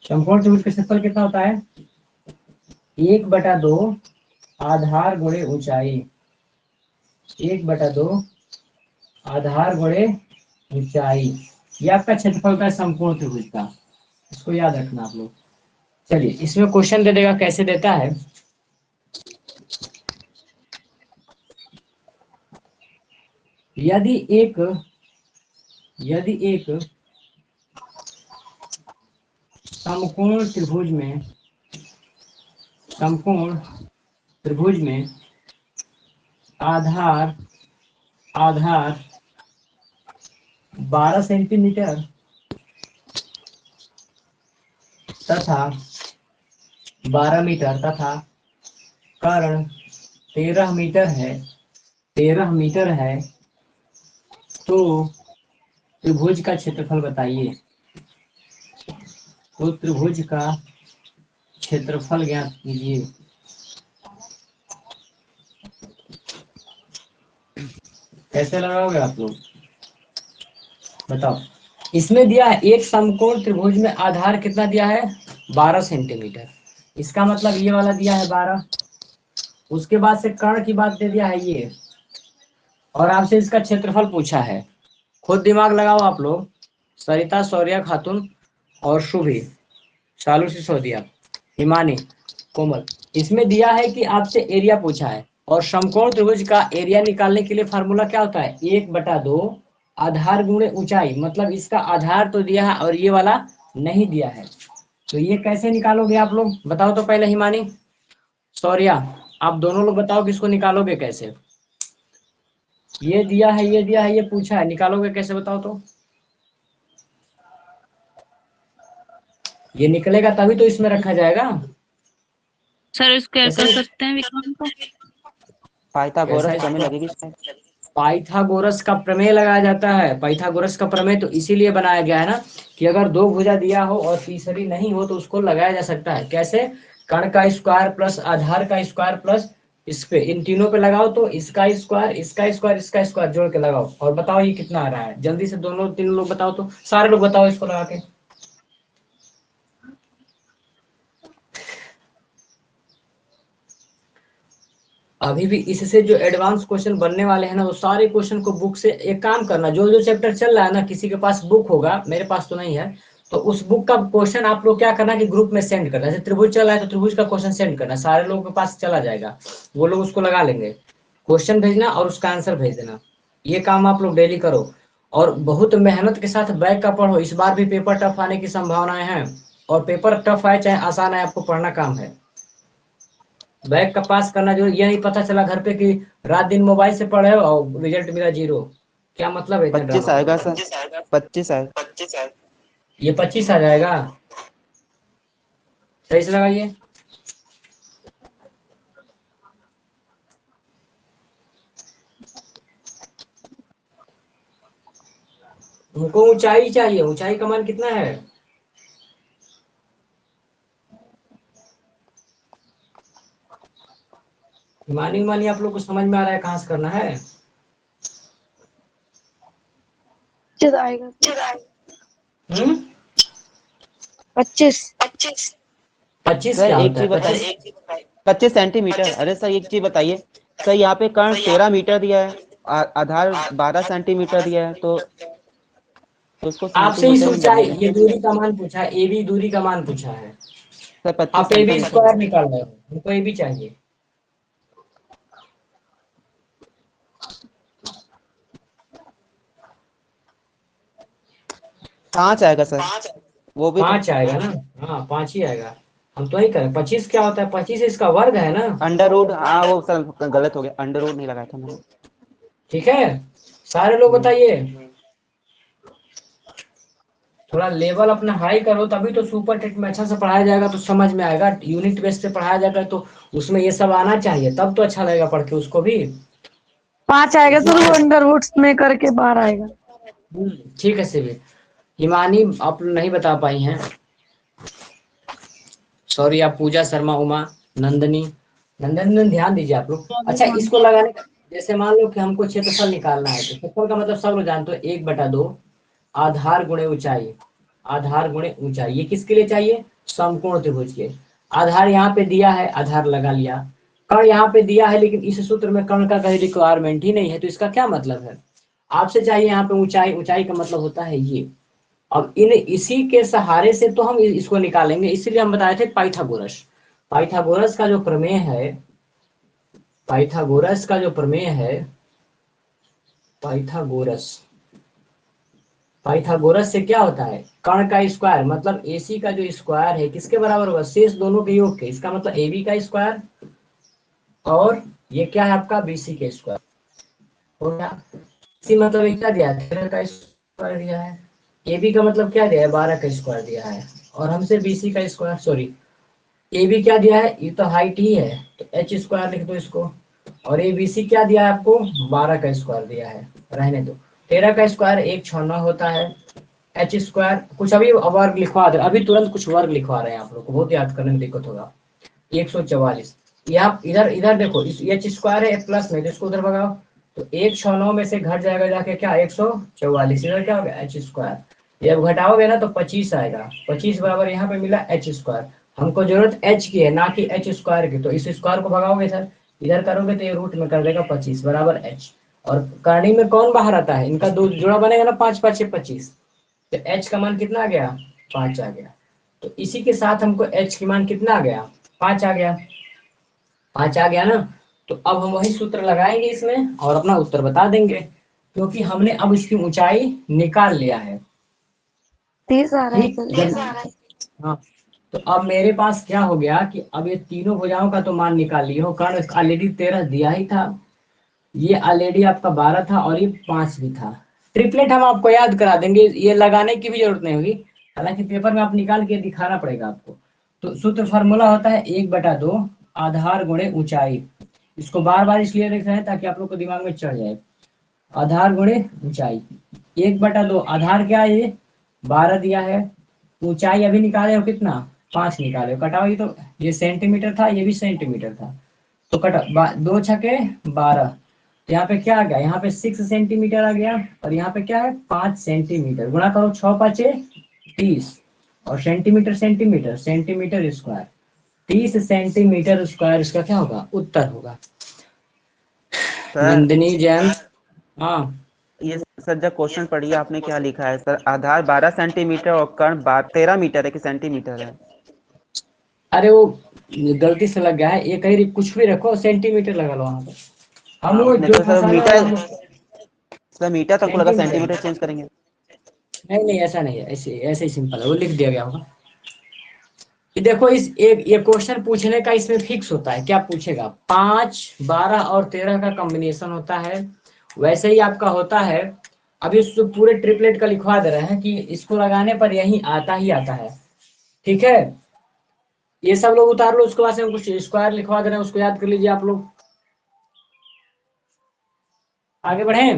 समकोण त्रिभुज का क्षेत्रफल कितना होता है? 1/2 आधार गुणे ऊंचाई, 1/2 आधार गुणे ऊंचाई, ये आपका क्षेत्रफल का समकोण त्रिभुज का। इसको याद रखना आप लोग। चलिए इसमें क्वेश्चन दे देगा, कैसे देता है। यदि एक समकोण त्रिभुज में आधार 12 सेंटीमीटर तथा 12 मीटर तथा कर्ण 13 मीटर है, तो त्रिभुज का क्षेत्रफल बताइए। तो त्रिभुज का क्षेत्रफल ज्ञात कीजिए। कैसे लगाओगे आप लोग बताओ। इसमें दिया है एक समकोण त्रिभुज में आधार कितना दिया है, 12 सेंटीमीटर। इसका मतलब ये वाला दिया है 12, उसके बाद से कर्ण की बात दे दिया है ये, और आपसे इसका क्षेत्रफल पूछा है। खुद दिमाग लगाओ आप लोग। सरिता, शौर्या खातून और शुभी, शालू सिसोदिया, हिमानी, कोमल, इसमें दिया है कि आपसे एरिया पूछा है, और समकोण त्रिभुज का एरिया निकालने के लिए फार्मूला क्या होता है, 1/2 आधार गुणे ऊंचाई। मतलब इसका आधार तो दिया है और ये वाला नहीं दिया है, तो ये कैसे निकालोगे आप लोग बताओ तो। पहले हिमानी, शौर्या, आप दोनों लोग बताओ कि इसको निकालोगे कैसे। ये दिया है, ये पूछा है, निकालोगे कैसे बताओ तो। ये निकलेगा तभी तो इसमें रखा जाएगा। सर स्क्वायर कर कैसे? सकते हैं विकर्ण को। पाइथागोरस कैसा? प्रमेय लगेगी शायद। पाइथागोरस का प्रमेय लगाया जाता है। पाइथागोरस का प्रमेय तो इसीलिए बनाया गया है ना, कि अगर दो भुजा दिया हो और तीसरी नहीं हो तो उसको लगाया जा सकता है। कैसे? कर्ण का स्क्वायर प्लस आधार का स्क्वायर प्लस इस पे, इन तीनों पे लगाओ तो इसका स्क्वायर, इसका स्क्वायर, इसका स्क्वायर जोड़ के लगाओ और बताओ ये कितना आ रहा है। जल्दी से दोनों तीनों लोग बताओ तो, सारे लोग बताओ इसको लगा के। अभी भी इससे जो एडवांस क्वेश्चन बनने वाले हैं ना, वो सारे क्वेश्चन को बुक से, एक काम करना, जो जो चैप्टर चल रहा है ना, किसी के पास बुक होगा, मेरे पास तो नहीं है, तो उस बुक का क्वेश्चन आप लोग क्या करना कि ग्रुप में सेंड करना। जैसे त्रिभुज चल रहा है तो त्रिभुज का क्वेश्चन सेंड करना, सारे लोगों के पास चला जाएगा, वो लोग उसको लगा लेंगे। क्वेश्चन भेजना और उसका आंसर भेज देना, ये काम आप लोग डेली करो। और बहुत मेहनत के साथ बैक का पढ़ो, इस बार भी पेपर टफ आने की संभावनाएं हैं, और पेपर टफ आए चाहे आसान आए, आपको पढ़ना काम है। बैक का पास करना जो, ये नहीं पता चला घर पे कि रात दिन मोबाइल से पढ़े और रिजल्ट मिला 0, क्या मतलब है इतना 25 ड्रामा आएगा करना? सर, 25 आएगा। ये 25 आ जाएगा, सही से लगाइए। हमको ऊंचाई चाहिए, ऊंचाई का मान कितना है? मानी मानी आप लोग को समझ में आ रहा है कहाँ से करना है? 25 आएगा। 25 25 सर क्या एक होता चीज है? बताइए, 25 सेंटीमीटर। अरे सर एक चीज बताइए सर, यहाँ पे कर्ण 13 मीटर दिया है, आधार 12 सेंटीमीटर दिया है, तो उसको आपसे इस सेंटीमीटर में ऊंचाई, बदलिएगा। ये दूरी का मान पूछा है, ए बी दूरी का मान पूछा है। सर 25 आप ए बी सेंटीमीटर। स्क्वायर निकाल रहे हो, हमको ए बी चाहिए। पाँच आएगा सर, वो भी 5 आएगा ना? हाँ 5 ही आएगा। हम तो ही करें। 25 क्या होता है? 25 इसका वर्ग है ना? अंडर रूट, हाँ वो सर गलत हो गया, अंडर रूट नहीं लगाया था मैंने। ठीक है, सारे लोग बताइए। थोड़ा लेवल अपना हाई करो, तभी तो सुपर टेट में अच्छा से पढ़ाया जाएगा, तो समझ में आएगा। यूनिट बेस पे पढ़ाया जाएगा तो उसमें ये सब आना चाहिए, तब तो अच्छा लगेगा पढ़ के उसको भी। 5 आएगा सर, वो अंडर रूट्स में करके 12 आएगा। ठीक है सिविल। हिमानी आप नहीं बता पाई हैं, सॉरी। आप पूजा शर्मा, उमा, नंदनी, नंदन ध्यान दीजिए आप लोग। अच्छा इसको लगाने का, जैसे मान लो कि हमको क्षेत्रफल निकालना है, तो क्षेत्रफल का मतलब सब लोग जानते हो, 1/2 आधार गुणे ऊंचाई। आधार गुणे ऊंचाई ये किसके लिए चाहिए? समकोण त्रिभुज के। आधार यहाँ पे दिया है, आधार लगा लिया। कर्ण यहाँ पे दिया है, लेकिन इस सूत्र में कर्ण का कहीं रिक्वायरमेंट ही नहीं है, तो इसका क्या मतलब है? आपसे चाहिए यहाँ पे ऊंचाई, ऊंचाई का मतलब होता है ये। अब इन इसी के सहारे से तो हम इसको निकालेंगे, इसीलिए हम बताए थे पाइथागोरस। पाइथागोरस का जो प्रमेय है, पाइथागोरस का जो प्रमेय है, पाइथागोरस, पाइथागोरस से क्या होता है? कर्ण का स्क्वायर मतलब एसी का जो स्क्वायर है किसके बराबर होगा? शेष दोनों के योग के। इसका मतलब एबी का स्क्वायर, और ये क्या है आपका? बीसी का स्क्वायर हो गया। सी मतलब ये क्या दिया है? 13 का स्क्वायर दिया है। एबी का मतलब क्या दिया है? 12 का स्क्वायर दिया है। और हमसे बीसी का स्क्वायर, सॉरी ए बी क्या दिया है? ये तो हाइट ही है, तो एच स्क्वायर लिख दो इसको। और ए बी सी क्या दिया है आपको? 12 का स्क्वायर दिया है, रहने दो। 13 का स्क्वायर 196 होता है। एच स्क्वायर कुछ अभी वर्ग लिखवा दे, अभी तुरंत कुछ वर्ग लिखवा रहे हैं आप लोग को, बहुत याद करने में दिक्कत होगा। 144। यहाँ इधर इधर देखो, इस एच स्क्वायर है प्लस में, इसको उधर भगाओ, तो 196 में से घट जाएगा जाके क्या? 144। इधर क्या होगा? H square. जब घटाओगे ना तो 25 आएगा। 25 बराबर यहाँ पे मिला एच स्क्वायर। हमको जरूरत एच की है, ना कि एच स्क्वायर की, तो इस स्क्वायर को भगाओगे सर, इधर करोगे तो ये रूट में कर देगा 25 बराबर एच। और करनी में कौन बाहर आता है? इनका दो जोड़ा बनेगा ना, 5 5 25, तो एच का मान कितना आ गया? 5 आ गया। तो इसी के साथ हमको एच की मान कितना आ गया? 5 आ गया। 5 आ गया ना? तो अब हम वही सूत्र लगाएंगे इसमें और अपना उत्तर बता देंगे, क्योंकि हमने अब इसकी ऊंचाई निकाल लिया है। 30 आ रहा है ठीक, सर। हाँ। तो अब मेरे पास क्या हो गया कि अब ये तीनों भुजाओं का तो मान निकाल लिए हो, कर्ण ऑलरेडी 13 दिया ही था, ये ऑलरेडी आपका 12 था, और ये 5 भी था। ट्रिपलेट हम आपको याद करा देंगे, ये लगाने की भी जरूरत नहीं होगी, हालांकि पेपर में आप निकाल के दिखाना पड़ेगा आपको। तो सूत्र फार्मूला होता है 1/2 आधार गुणे ऊंचाई। इसको बार बार इसलिए लिख रहे हैं ताकि आप लोग को दिमाग में चढ़ जाए। आधार गुणे ऊंचाई, 1/2 आधार क्या है? ये 12 दिया है। ऊंचाई अभी निकाले हो कितना? 5 निकाले हो। कटाओ, ये तो ये सेंटीमीटर था, ये भी सेंटीमीटर था, तो कटा 2 छके 12। तो यहाँ पे क्या आ गया? यहाँ पे 6 सेंटीमीटर आ गया, और यहाँ पे क्या है? 5 सेंटीमीटर। गुणा करो 6 5 30, और centimetre centimetre centimetre square, 30 centimetre square इसका क्या होगा? उत्तर होगा। सर नंदिनी जैन, हाँ। ये सर जब क्वेश्चन पढ़िए आपने क्या लिखा है सर, आधार 12 सेंटीमीटर और कर्ण 13 मीटर है कि सेंटीमीटर है? अरे वो गलती से लग गया है, एक ही कुछ भी रखो, सेंटीमीटर लगा लो वहां पे। हम हाँ वो नहीं जो तो सर फंसाना है मीटर, हम सर मीटर तक बोला था, सेंटीमीटर। सेंटीमीटर चेंज करेंगे। नहीं नहीं ऐसा नहीं है, ऐसे ऐसे ही सिंपल है, वो लिख दिया गया होगा। कि देखो इस एक ये क्वेश्चन पूछने का इसमें फिक्स होता है, क्या पूछेगा, 5, 12 और 13 का कॉम्बिनेशन होता है। वैसे ही आपका होता है, अभी इस पूरे ट्रिपलेट का लिखवा दे रहे हैं कि इसको लगाने पर यही आता ही आता है। ठीक है, ये सब लोग उतार लो, उसके बाद से हम कुछ स्क्वायर लिखवा दे रहे हैं, उसको याद कर लीजिए आप लोग। आगे बढ़े।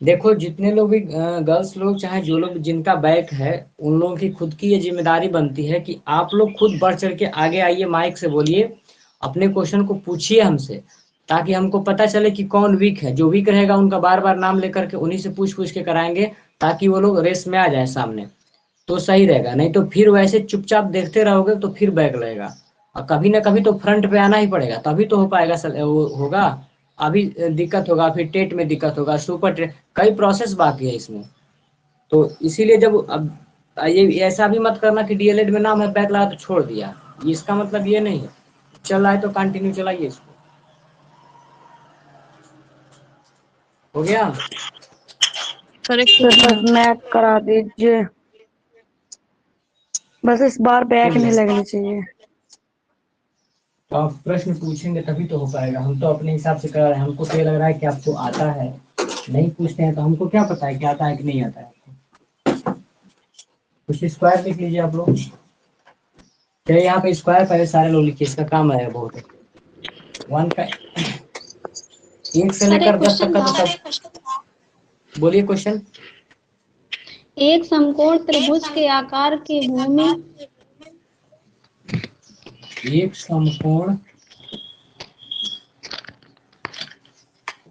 देखो जितने लोग भी गर्ल्स लोग चाहे जो लोग जिनका बैक है, उन लोगों की खुद की ये जिम्मेदारी बनती है कि आप लोग खुद बढ़ चढ़ के आगे आइए, माइक से बोलिए, अपने क्वेश्चन को पूछिए हमसे, ताकि हमको पता चले कि कौन वीक है। जो वीक रहेगा उनका बार बार नाम लेकर के उन्हीं से पूछ पूछ के कराएंगे, ताकि वो लोग रेस में आ जाए सामने, तो सही रहेगा। नहीं तो फिर वैसे चुपचाप देखते रहोगे तो फिर बैक लगेगा, और कभी ना कभी तो फ्रंट पे आना ही पड़ेगा, तभी तो हो पाएगा, वो होगा। अभी दिक्कत होगा, फिर टेट में दिक्कत होगा, सुपर टेट, कई प्रोसेस बाकी है इसमें। तो इसीलिए जब अब ये ऐसा भी मत करना कि डीएलएड में नाम है बैक लगा तो छोड़ दिया, इसका मतलब ये नहीं है। चल रहा है तो कंटिन्यू चलाइए इसको। हो गया। करेक्ट सर बस मैथ करा दीजिए, बस इस बार बैक नहीं लगनी चाहिए। तो आप प्रश्न पूछेंगे तभी तो हो पाएगा, हम तो अपने हिसाब से कर रहे हैं, हमको तो ये लग रहा है कि आपको आता है। नहीं पूछते हैं तो हमको क्या पता है कि आता है कि नहीं आता है आपको। कुछ स्क्वायर लिख लीजिए आप लोग। चलिए यहाँ पे स्क्वायर पहले सारे लोग लिखिए, इसका काम है बहुत। 1 का 1 से सर एक लेकर 10 तक क्वेश्चन का था। तो सब बोलिए क्वेश्चन। एक समकोण त्रिभुज के आकार की भूमि एक समकोण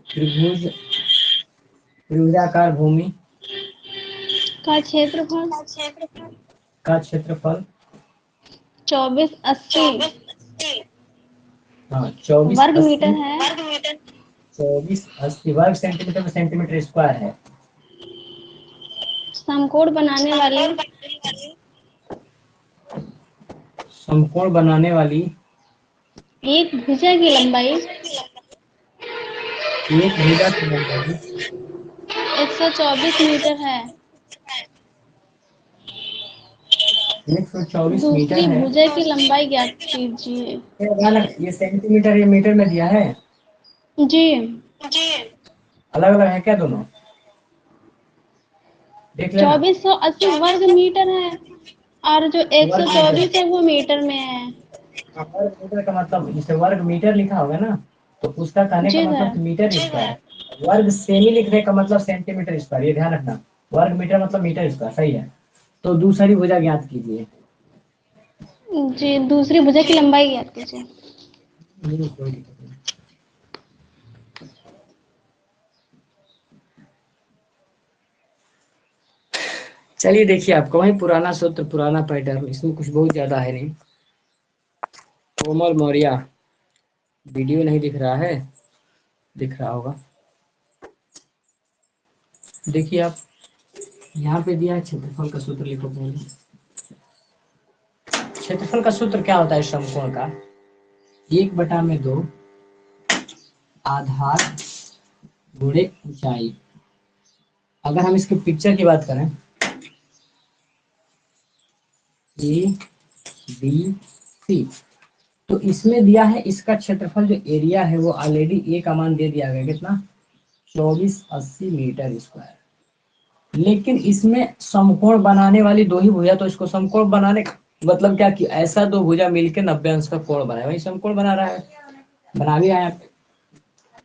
त्रिभुज त्रिभुजाकार भूमि का क्षेत्रफल का क्षेत्रफल 2480 हाँ 24 वर्ग 80 मीटर है। 24 80 वर्ग सेंटीमीटर में सेंटीमीटर स्क्वायर है। समकोण बनाने वाले समकोण बनाने वाली एक भुजा की लंबाई एक भुजा की लंबाई 124 मीटर है। 124 मीटर दूसरी है। भुजा की लंबाई ज्ञात कीजिए। ये सेंटीमीटर ये मीटर में दिया है, जी अलग अलग है क्या दोनों, देख लेना। 2480 वर्ग मीटर है, और जो वर्ग मीटर 124 है वो मीटर में है। वर्ग मीटर का मतलब जैसे वर्ग मीटर लिखा होगा ना, तो उसका कहने का जी मतलब सर। कि मीटर स्क्वायर। वर्ग सेमी लिखने का मतलब सेंटीमीटर स्क्वायर, ये ध्यान रखना। वर्ग मीटर मतलब मीटर स्क्वायर, सही है। तो दूसरी भुजा ज्ञात कीजिए। जी दूसरी भुजा की लंबाई ज्ञात कीजिए। कोई दिक्कत नहीं। चलिए देखिए, आपका वही पुराना सूत्र पुराना पैटर्न, इसमें कुछ बहुत ज्यादा है नहीं। कोमल मौर्य, वीडियो नहीं दिख रहा है, दिख रहा होगा, देखिए आप। यहाँ पे दिया है क्षेत्रफल का सूत्र, लिखो पहले। क्षेत्रफल का सूत्र क्या होता है समकोण का, 1/2 आधार गुणे ऊंचाई। अगर हम इसके पिक्चर की बात करें, ए बी सी, तो इसमें दिया है इसका क्षेत्रफल जो एरिया है वो ऑलरेडी ए का मान दे दिया गया, कितना, 2480 मीटर स्क्वायर। लेकिन इसमें समकोण बनाने वाली दो ही भुजा, तो इसको समकोण बनाने का मतलब क्या कि ऐसा दो भुजा मिलकर 90 अंश का कोण बनाए, वही समकोण बना रहा है, बना भी आया।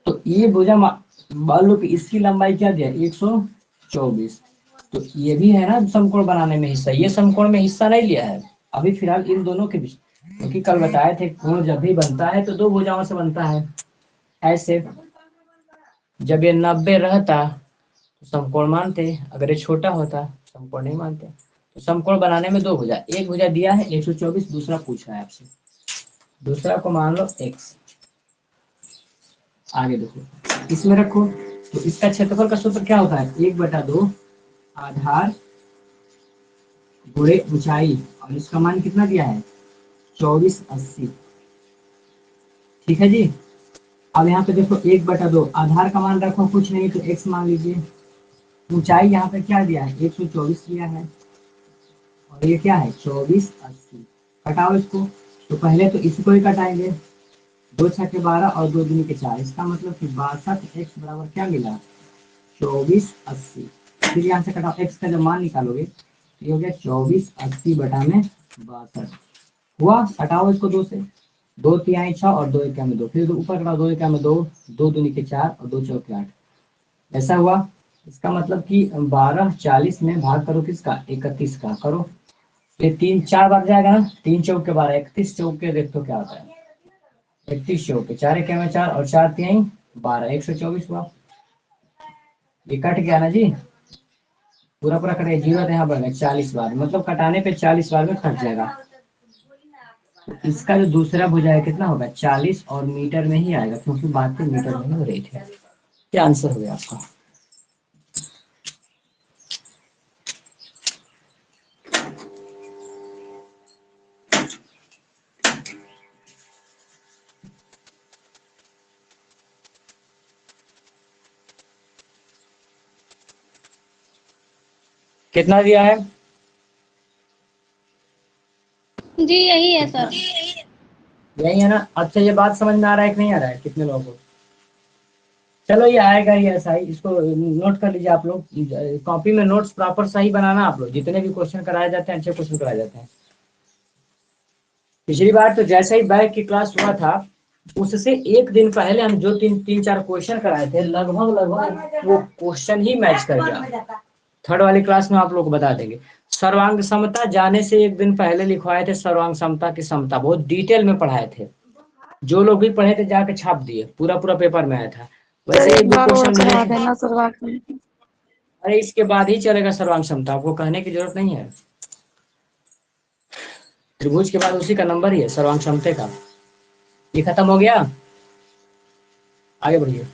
तो ये भुजा मान लो कि इसकी लंबाई क्या दिया, 124, तो ये भी है ना समकोण बनाने में हिस्सा, ये समकोण में हिस्सा नहीं लिया है अभी फिलहाल इन दोनों के बीच, क्योंकि कल बताए थे कोण जब भी बनता है तो दो भुजाओं से बनता है। ऐसे जब ये 90 रहता तो समकोण मानते, अगर ये छोटा होता समकोण नहीं मानते। तो समकोण बनाने में दो भुजा, एक भुजा दिया है 124, दूसरा पूछ रहा है आपसे, दूसरा को मान लो x। आगे देखो इसमें रखो, तो इसका क्षेत्रफल का सूत्र क्या होता है, 1/2 आधार गुणे ऊंचाई, और इसका मान कितना दिया है 2480। ठीक है जी। अब यहाँ पे देखो 1/2, आधार का मान रखो कुछ नहीं तो x मान लीजिए। ऊंचाई यहाँ पे क्या दिया है 124 दिया है, और ये क्या है 24/80। घटाओ इसको, तो पहले तो इसको ही घटाएंगे, 2 छक्के 12 और 2 दूनी के 4, इसका मतलब कि 62x बराबर क्या मिला 24/80। फिर यहाँ से घटाओ x का जब मान निकालोगे तो ये हो गया 24/80/62 हुआ। हटाओ इसको 2 से, 2 तिहाई 6 और 2 एकम में 2, फिर ऊपर घटाओ 2 एकम में 2, 2 दूनी के 4 और 2 चौके 8, ऐसा हुआ। इसका मतलब कि 12 40 में भाग करो किसका 31 का करो, ये 3 4 बार जाएगा ना, 3 चौके 12, 31 चौके देखो क्या होता है 31 चौके 4 एकम में 4 और 4 तिहाई 12, 124 हुआ। ये कट गया ना जी, पूरा पूरा कटे, जीरो तो यहाँ बन 40 बार, मतलब कटाने पे 40 बार में कट जाएगा। इसका जो दूसरा भुजा है कितना होगा 40 और मीटर में ही आएगा, क्योंकि बात तो मीटर में ही हो रही थी। क्या आंसर हो गया आपका? कितना दिया है? जी यही है सर। यही है ना। अच्छा ये बात समझ में आ रहा है कि नहीं आ रहा है कितने लोगों को? चलो ये आएगा ही ऐसा ही, इसको नोट कर लीजिए आप लोग, कॉपी में नोट्स प्रॉपर सही बनाना आप लोग, जितने भी क्वेश्चन कराए जाते हैं अच्छे क्वेश्चन कराए जाते हैं। पिछली बार तो जैसे ही बैक की क्लास हुआ था उससे एक दिन पहले हम जो तीन चार क्वेश्चन कराए थे लगभग वो क्वेश्चन ही मैच कर गया। थर्ड वाली क्लास में आप लोग को बता देंगे। सर्वांग समता जाने से एक दिन पहले लिखवाए थे, सर्वांग समता की समता बहुत डिटेल में पढ़ाए थे, जो लोग भी पढ़े थे जाके छाप दिए, पूरा पूरा पेपर में आया था। सर वैसे एक एक दो बार और क्वेश्चन मिले करा थे। देना सर्वांग। अरे इसके बाद ही चलेगा सर्वांग समता, आपको कहने की जरूरत नहीं है। त्रिभुज के बाद उसी का नंबर ही है सर्वांग समते का। ये खत्म हो गया, आगे बढ़िए।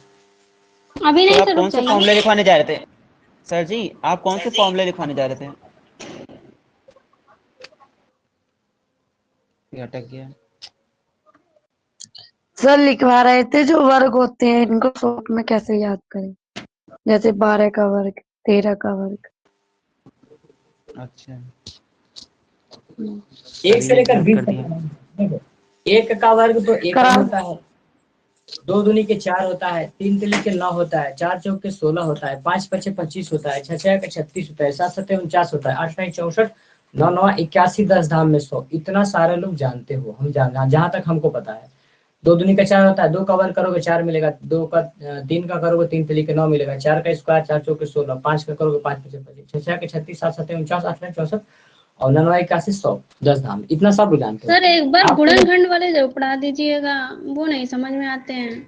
अभी तो नहीं आप सर, रुक कौन से जाइए। फॉर्मूले लिखवाने जा रहे थे सर जी? आप कौन से फॉर्मूले लिखवाने जा रहे थे? ये अटक गया। सर लिखवा रहे थे जो वर्ग होते हैं इनको शॉर्ट में कैसे याद करें, जैसे 12 का वर्ग, 13 का वर्ग। अच्छा, एक से चलिए लेकर नोट 20 कर तक दिया। देखो, एक का वर्ग तो एक करा होता है, 2 दूनी के 4 होता है, 3 तिली के 9 होता है, 4 चौक के 16 होता है, 5 पचे 25 होता है, 6 6 के 36 होता है, 7 7 49 होता है, 8 9 64, 9 9 81, 10 धाम में 100। इतना सारे लोग जानते हो, हम जान जहां तक हमको पता है। 2 दूनी का 4 होता है, 2 का वर्ग करोगे 4 मिलेगा, 2 का 3 का करोगे 3 तिली के 9 मिलेगा, 4 का स्क्वायर 4 चौक के 16, 5 का करोगे 5 पचे 25, 6 6 के 36, 7 7 49, 8 9 64 और 9 9 81, 100, 10 धाम, इतना सब जानते हो। सर एक बार आपको गुणनखंड वाले जो पढ़ा दीजिएगा, वो नहीं समझ में आते हैं।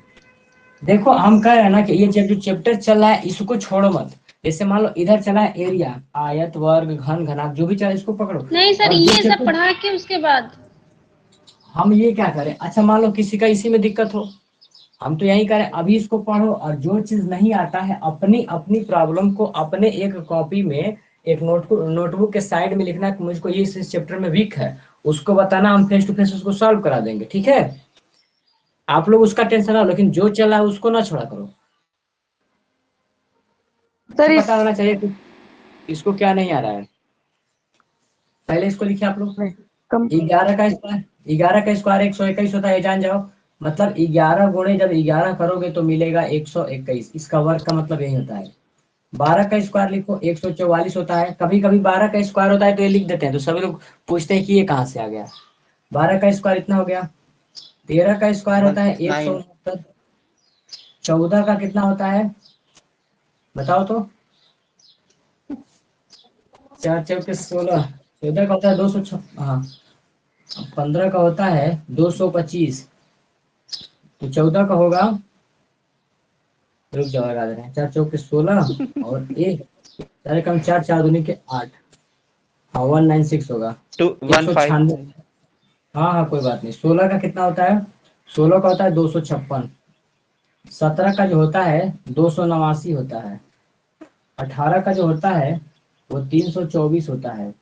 देखो हम कह रहे हैं ना कि ये जो चैप्टर चल रहा है इसको छोड़ो मत। जैसे मान लो इधर चला है एरिया, आयत वर्ग घन घनाभ जो भी चला इसको पकड़ो। नहीं सर, और जो ये सब चैप्टर पढ़ा के उसके बाद। हम ये क्या करें, अच्छा मान लो किसी का इसी में दिक्कत हो, हम तो यही करें अभी इसको पढ़ो, और जो चीज नहीं आता है अपनी अपनी प्रॉब्लम को अपने एक कॉपी में, एक नोटबुक के साइड में लिखना कि मुझको ये इस चैप्टर में वीक है, उसको बताना, हम फेस टू फेस उसको सॉल्व करा देंगे। ठीक है, आप लोग उसका टेंशन ना लो, लेकिन जो चला है उसको ना छोड़ा करो। सर अच्छा इस पता होना चाहिए कि इसको क्या नहीं आ रहा है। पहले इसको लिखिए आप लोग, कम 11 का स्क्वायर 121 होता है, ये जान जाओ। मतलब 11 गुणे जब 11 करोगे तो मिलेगा 121, इसका वर्ग का मतलब यही होता है। 12 का स्क्वायर लिखो 144 होता है, कभी कभी 12 का स्क्वायर होता है तो ये लिख देते हैं, तो सभी लोग पूछते हैं कि ये कहाँ से आ गया। 12 का स्क्वायर इतना हो गया। 13 का स्क्वायर होता है 19। 169। 14 का कितना होता है बताओ तो? 4 चौके 16, 14 का होता है 200, हाँ 15 का होता है 225, तो 14 का होगा, रुक जाओ लगा दे रहे हैं, 4 चौके 16 और एक, चार कम 4 4 दूनी के 8, हाँ 196 होगा, 196। 215। हाँ हाँ कोई बात नहीं। 16 का कितना होता है? 16 का होता है 256। 17 का जो होता है 289 होता है। 18 का जो होता है वो 324 होता है।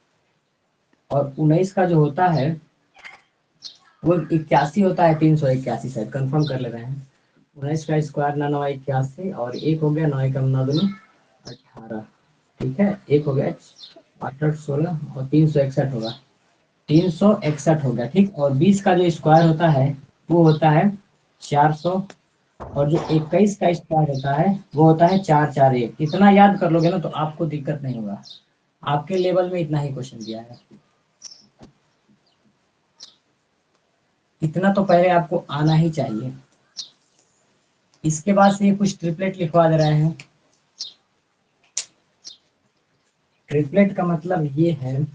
और 19 का जो होता है वो 81 होता है, 381 शायद, कंफर्म कर ले रहे हैं। 19 का स्क्वायर 9 9 81, और एक हो गया 9 एकम 9 दूनी 18, ठीक है। एक हो गया 8 8 16 और 361 होगा, 361 हो गया, ठीक। और 20 का जो स्क्वायर होता है वो होता है 400, और जो 21 का स्क्वायर होता है वो होता है 441। इतना याद कर लोगे ना तो आपको दिक्कत नहीं होगा, आपके लेवल में इतना ही क्वेश्चन दिया है। इतना तो पहले आपको आना ही चाहिए। इसके बाद से ये कुछ ट्रिपलेट लिखवा दे रहे हैं। ट्रिपलेट का मतलब ये है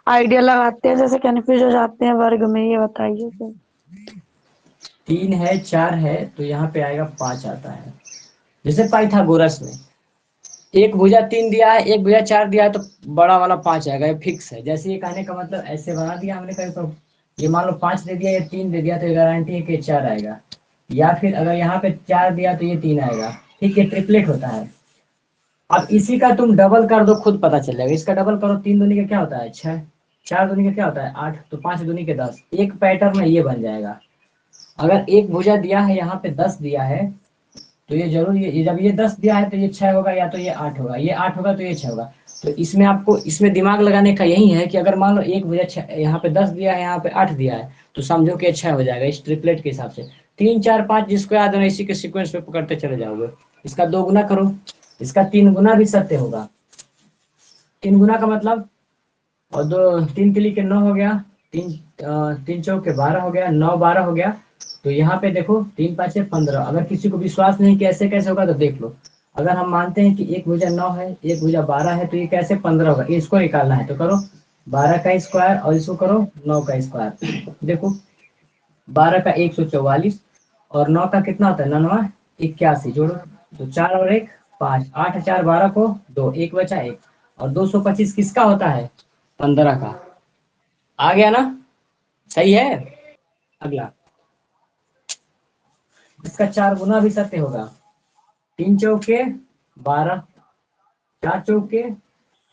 आइडिया लगाते हैं, जैसे कन्फ्यूज हो जाते हैं वर्ग में, ये बताइए सर। 3 है 4 है तो यहाँ पे आएगा 5 आता है। जैसे पाइथागोरस में एक भुजा 3 दिया है, एक भुजा 4 दिया है, तो बड़ा वाला 5 आएगा, ये फिक्स है। जैसे ये कहने का मतलब ऐसे बना दिया हमने कहीं, तो ये मान लो 5 दे दिया या 3 दे दिया तो ये गारंटी है कि 4 आएगा, या फिर अगर यहाँ पे 4 दिया तो ये 3 आएगा, ठीक है। ट्रिपलेट होता है। अब इसी का तुम डबल कर दो, खुद पता चल जाएगा। इसका डबल करो, 3 दूनी का क्या होता है 6, 4 दूनी का क्या होता है 8, तो 5 दूनी के 10। एक पैटर्न में ये बन जाएगा। अगर एक भुजा दिया है यहाँ पे 10 दिया है, तो ये जरूर ये जब ये 10 दिया है तो ये 6 होगा, या तो ये 8 होगा, ये 8 होगा तो ये 6 होगा। तो इसमें आपको इसमें दिमाग लगाने का यही है कि अगर मान लो एक भुजा यहाँ पे 10 दिया है, यहाँ पे 8 दिया है, तो समझो कि 6 हो जाएगा इस ट्रिपलेट के हिसाब से। 3 4 5 जिसको याद है इसी के सीक्वेंस पे पकड़ते चले जाओगे। इसका 2 गुना करो, इसका 3 गुना भी सत्य होगा। 3 गुना का मतलब, और 3 तिली के 9 हो गया, 3 चौक के 12 हो गया, 9 12 हो गया। तो यहाँ पे देखो 3 5 15। अगर किसी को विश्वास नहीं कि ऐसे कैसे होगा तो देख लो। अगर हम मानते हैं कि एक भुजा 9 है, एक भुजा 12 है, तो ये कैसे 15 होगा, इसको निकालना है। तो करो 12 का स्क्वायर और इसको करो 9 का स्क्वायर। देखो 12 का 144, और 9 का कितना होता है 9 81, जोड़ो तो 4 और 1 5, 8 4 12 को 2, 1 बचा 1, और 225 किसका होता है 15 का। आ गया ना, सही है। अगला, इसका 4 गुना भी सत्य होगा। 3 चौके 12, 4 चौके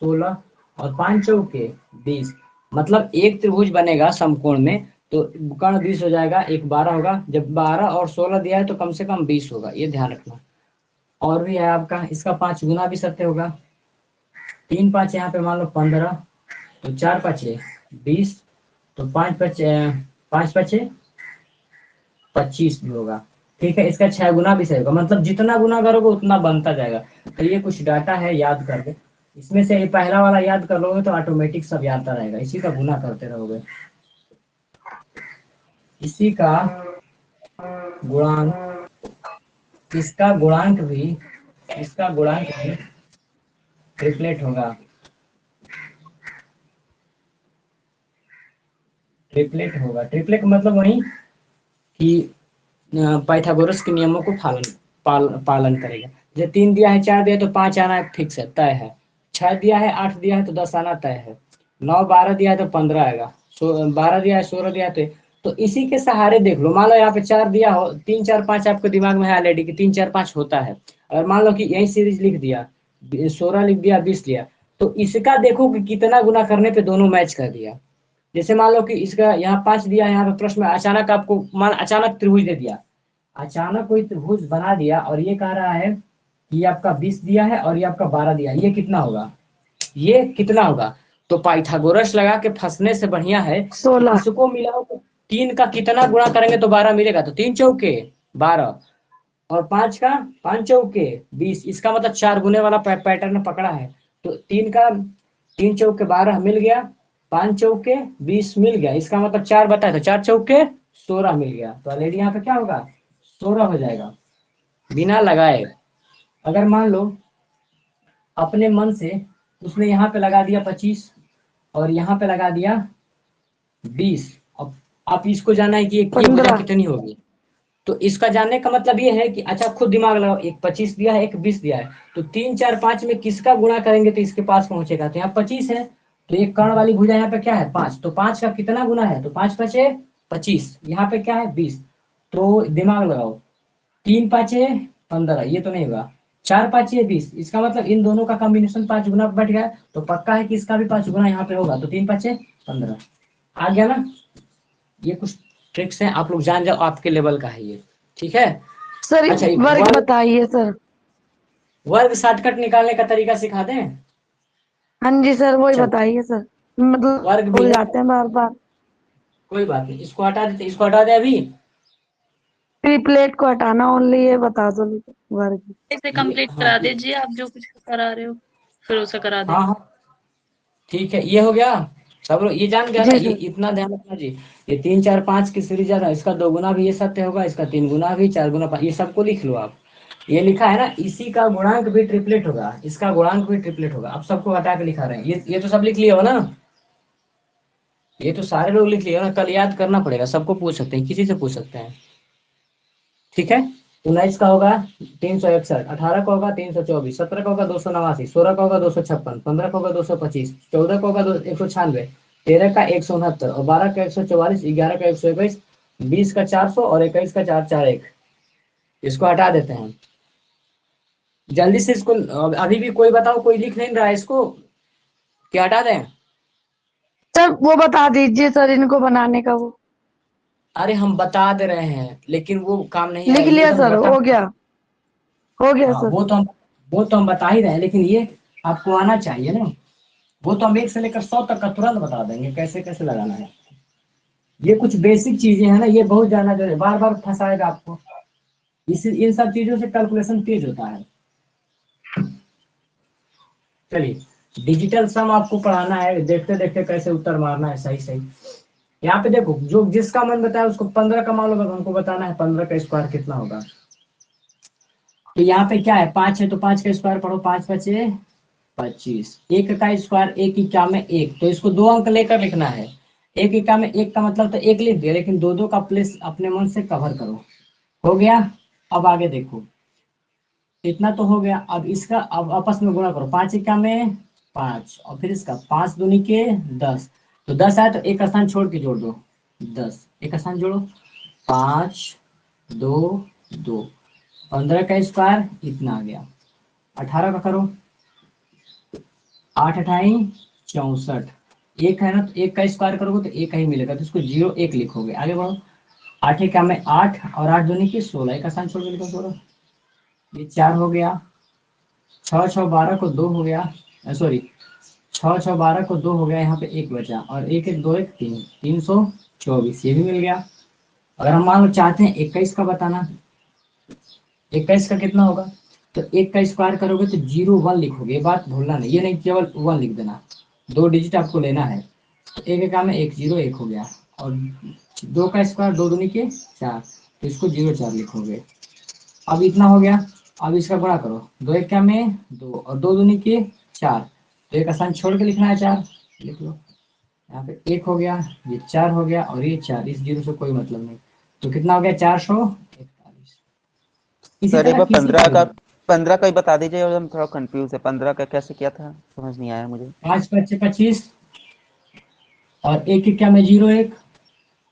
16, और 5 चौके 20। मतलब एक त्रिभुज बनेगा समकोण में तो कर्ण 20 हो जाएगा, एक 12 होगा। जब 12 और 16 दिया है तो कम से कम 20 होगा, ये ध्यान रखना। और भी है आपका, इसका 5 गुना भी सत्य होगा। 3 5 यहाँ पे मान लो 15, तो 4 5 20, तो 5 5 25 भी होगा, ठीक है। इसका 6 गुना भी सही होगा, मतलब जितना गुना करोगे उतना बनता जाएगा। तो ये कुछ डाटा है, याद कर दे। इसमें से ये पहला वाला याद कर लोगे तो ऑटोमेटिक सब याद रहेगा, इसी का गुना करते रहोगे। इसी का गुणांक, इसका गुणांक भी, इसका गुणांक भी ट्रिपलेट होगा। ट्रिपलेट होगा, ट्रिपलेट मतलब वही कि पाइथागोरस के नियमों को पालन करेगा। जब 3 दिया है 4 दिया है तो 5 आना फिक्स है, तय है। 6 दिया है 8 दिया है तो 10 आना तय है। 9 12 दिया है तो 15 आएगा। 12 दिया है 16 दिया है तो इसी के सहारे देख लो। मान लो यहाँ पे 4 दिया हो, 3 4 5 आपके दिमाग में है ऑलरेडी कि 3 4 5 होता है। अगर मान लो कि यही सीरीज लिख दिया, 16 लिख दिया 20 लिया, तो इसका देखो कि कितना गुना करने पे दोनों मैच कर दिया। जैसे मान लो कि इसका यहाँ 5 दिया, यहाँ पे प्रश्न में अचानक आपको अचानक त्रिभुज दे दिया, अचानक कोई त्रिभुज बना दिया, और ये कह रहा है कि ये आपका 20 दिया है और ये आपका 12 दिया है, ये कितना होगा, ये कितना होगा। तो पाइथागोरस लगा के फंसने से बढ़िया है 16। इसको मिलाओ तो 3 का कितना गुणा करेंगे तो 12 मिलेगा, तो 3 चौके 12, और 5 का 5 चौके 20। इसका मतलब 4 गुने वाला पैटर्न पकड़ा है। तो 3 चौके 12 मिल गया, 5 चौके 20 मिल गया, इसका मतलब 4 बताया तो 4 चौके 16 मिल गया। तो ऑलरेडी यहाँ पे क्या होगा 16 हो जाएगा बिना लगाए। अगर मान लो अपने मन से उसने यहाँ पे लगा दिया 25 और यहाँ पे लगा दिया 20, अब आप इसको जाना है कि ये भुजा 15। कितनी होगी। तो इसका जानने का मतलब ये है कि अच्छा खुद दिमाग लगाओ, एक 25 दिया है एक 20 दिया है, तो 3 4 5 में किसका गुणा करेंगे तो इसके पास पहुंचेगा। तो यहाँ 25 है, तो एक कर्ण वाली भुजा यहाँ पे क्या है 5, तो 5 का कितना गुना है तो 5 5 25, यहाँ पे क्या है 20। तो दिमाग लगाओ, 3 5 15, ये तो नहीं होगा, 4 5 ये 20, इसका मतलब इन दोनों का कॉम्बिनेशन 5 गुना बैठ गया, तो पक्का है कि इसका भी 5 गुना यहाँ पे होगा, तो 3 5 15 आ गया ना। ये कुछ ट्रिक्स हैं, आप लोग जान जाओ, आपके लेवल का है ये, ठीक है। सर अच्छा, वर्ग बताइए सर। वर्ग शॉर्टकट निकालने का तरीका सिखा दें। हाँ जी सर, वही चल, बताइए सर, मतलब वर्ग भी भूल है, जाते हैं बार बार। कोई बात नहीं, इसको हटा देते, इसको हटा दे अभी। ट्रिपलेट को हटाना ओनली, ये बता दो वर्ग। इसे ये कंप्लीट हाँ करा दीजिए आप जो कुछ करा रहे हो, फिर उसे करा हाँ देंगे। हाँ ठीक है, ये हो गया। सब लोग ये जान गया ना, जी ये सर। इतना ध्यान रखना जी। ये 3 4 5 की सीरीज ज्यादा, इसका 2 गुना भी ये सत्य होगा, इसका 3 गुना भी, 4 गुना 5, ये सबको लिख लो आप। ये लिखा है ना, इसी का गुणांक भी ट्रिपलेट होगा, इसका गुणांक भी ट्रिपलेट होगा, आप सबको हटा के लिखा रहे हैं, ये तो सब लिख लिया हो ना। ये तो सारे लोग लिख लिया हो ना, कल याद करना पड़ेगा, सबको पूछ सकते हैं, किसी से पूछ सकते हैं, ठीक है। 19 का होगा 361, 18 का होगा 324, 17 का होगा 289, 16 का होगा 256, 15 का होगा 225, 14 का होगा 196, 13 का 169, और 12 का 144, 11 का 121, 20 का 400 और 21 का 441। इसको हटा देते हैं जल्दी से इसको। अभी भी कोई बताओ, कोई लिख नहीं रहा है इसको, क्या हटा दें। सर वो बता दीजिए सर, इनको बनाने का वो। अरे हम बता दे रहे हैं, लेकिन वो काम नहीं लिख आएगा, ये लिया तो हम सर, बता। हो गया, हो गया हाँ सर। वो तो हम बता ही रहे हैं, लेकिन ये आपको आना चाहिए ना। वो तो हम 1 से लेकर 100 तक का तुरंत बता देंगे, कैसे कैसे लगाना है। ये कुछ बेसिक चीजें हैं ना, ये बहुत जानना जरूरी, बार बार फंसाएगा आपको, इस इन सब चीजों से कैलकुलेशन तेज होता है। चलिए, डिजिटल सम आपको पढ़ाना है, देखते देखते कैसे उत्तर मारना है सही सही। यहाँ पे देखो, जो जिसका मन बताया उसको 15 का मान लो, हमको बताना है 15 का स्क्वायर कितना होगा। तो यहाँ पे क्या है, 5 है, तो 5 का स्क्वायर पढ़ो, 5 5 25, एक का स्क्वायर, एक इक्का में एक, तो इसको 2 अंक लेकर लिखना है। एक इक्का में एक का मतलब तो एक लिख दिया, लेकिन दो दो का प्लेस अपने मन से कवर करो। हो गया। अब आगे देखो, इतना तो हो गया, अब इसका अब आपस में गुणा करो, 5 इक्का में 5, और फिर इसका 5 दूनी के 10, तो 10 आए तो एक स्थान छोड़ के जोड़ दो, 10 एक स्थान जोड़ो, 5 2 2, 15 का स्क्वायर इतना आ गया। 18 का करो, 8 अठाई 64, एक है ना, तो एक का स्क्वायर करोगे तो एक का ही मिलेगा, तो इसको 0 1 लिखोगे, आगे बढ़ो। 8 एक में 8, और 8 दूनी की 16, एक आसान छोड़ के लिखो 16, ये 4 हो गया। 6 6 12 को 2 हो गया, सॉरी 6 6 12 को 2 हो गया, यहाँ पे एक बचा, और एक एक 2 1 3, 324, ये भी मिल गया। अगर हम मान लो चाहते हैं 21 का बताना, 21 का कितना होगा, तो एक का स्क्वायर करोगे तो 0 1 लिखोगे, ये बात भूलना नहीं, ये नहीं केवल 1 लिख देना, 2 डिजिट आपको लेना है। तो एक का में 1 0 1 हो गया, और 2 का स्क्वायर 2 दूनी के 4, तो इसको 0 4 लिखोगे। अब इतना हो गया, अब इसका गुणा करो, 2 एक में 2, और 2 दूनी के 4, तो एक आसान छोड़ के लिखना है 4, लिख लो। यहाँ पे 1 हो गया, ये 4 हो गया, और ये 4, इस 0 से कोई मतलब नहीं, तो कितना हो गया 441। इसी सर एक तरह बार किसी का भी 15 का ही बता दीजिए, और हम थोड़ा कंफ्यूज है, 15 का कैसे किया था समझ नहीं आया मुझे। 5 5 25, और एक क्या में 0 1,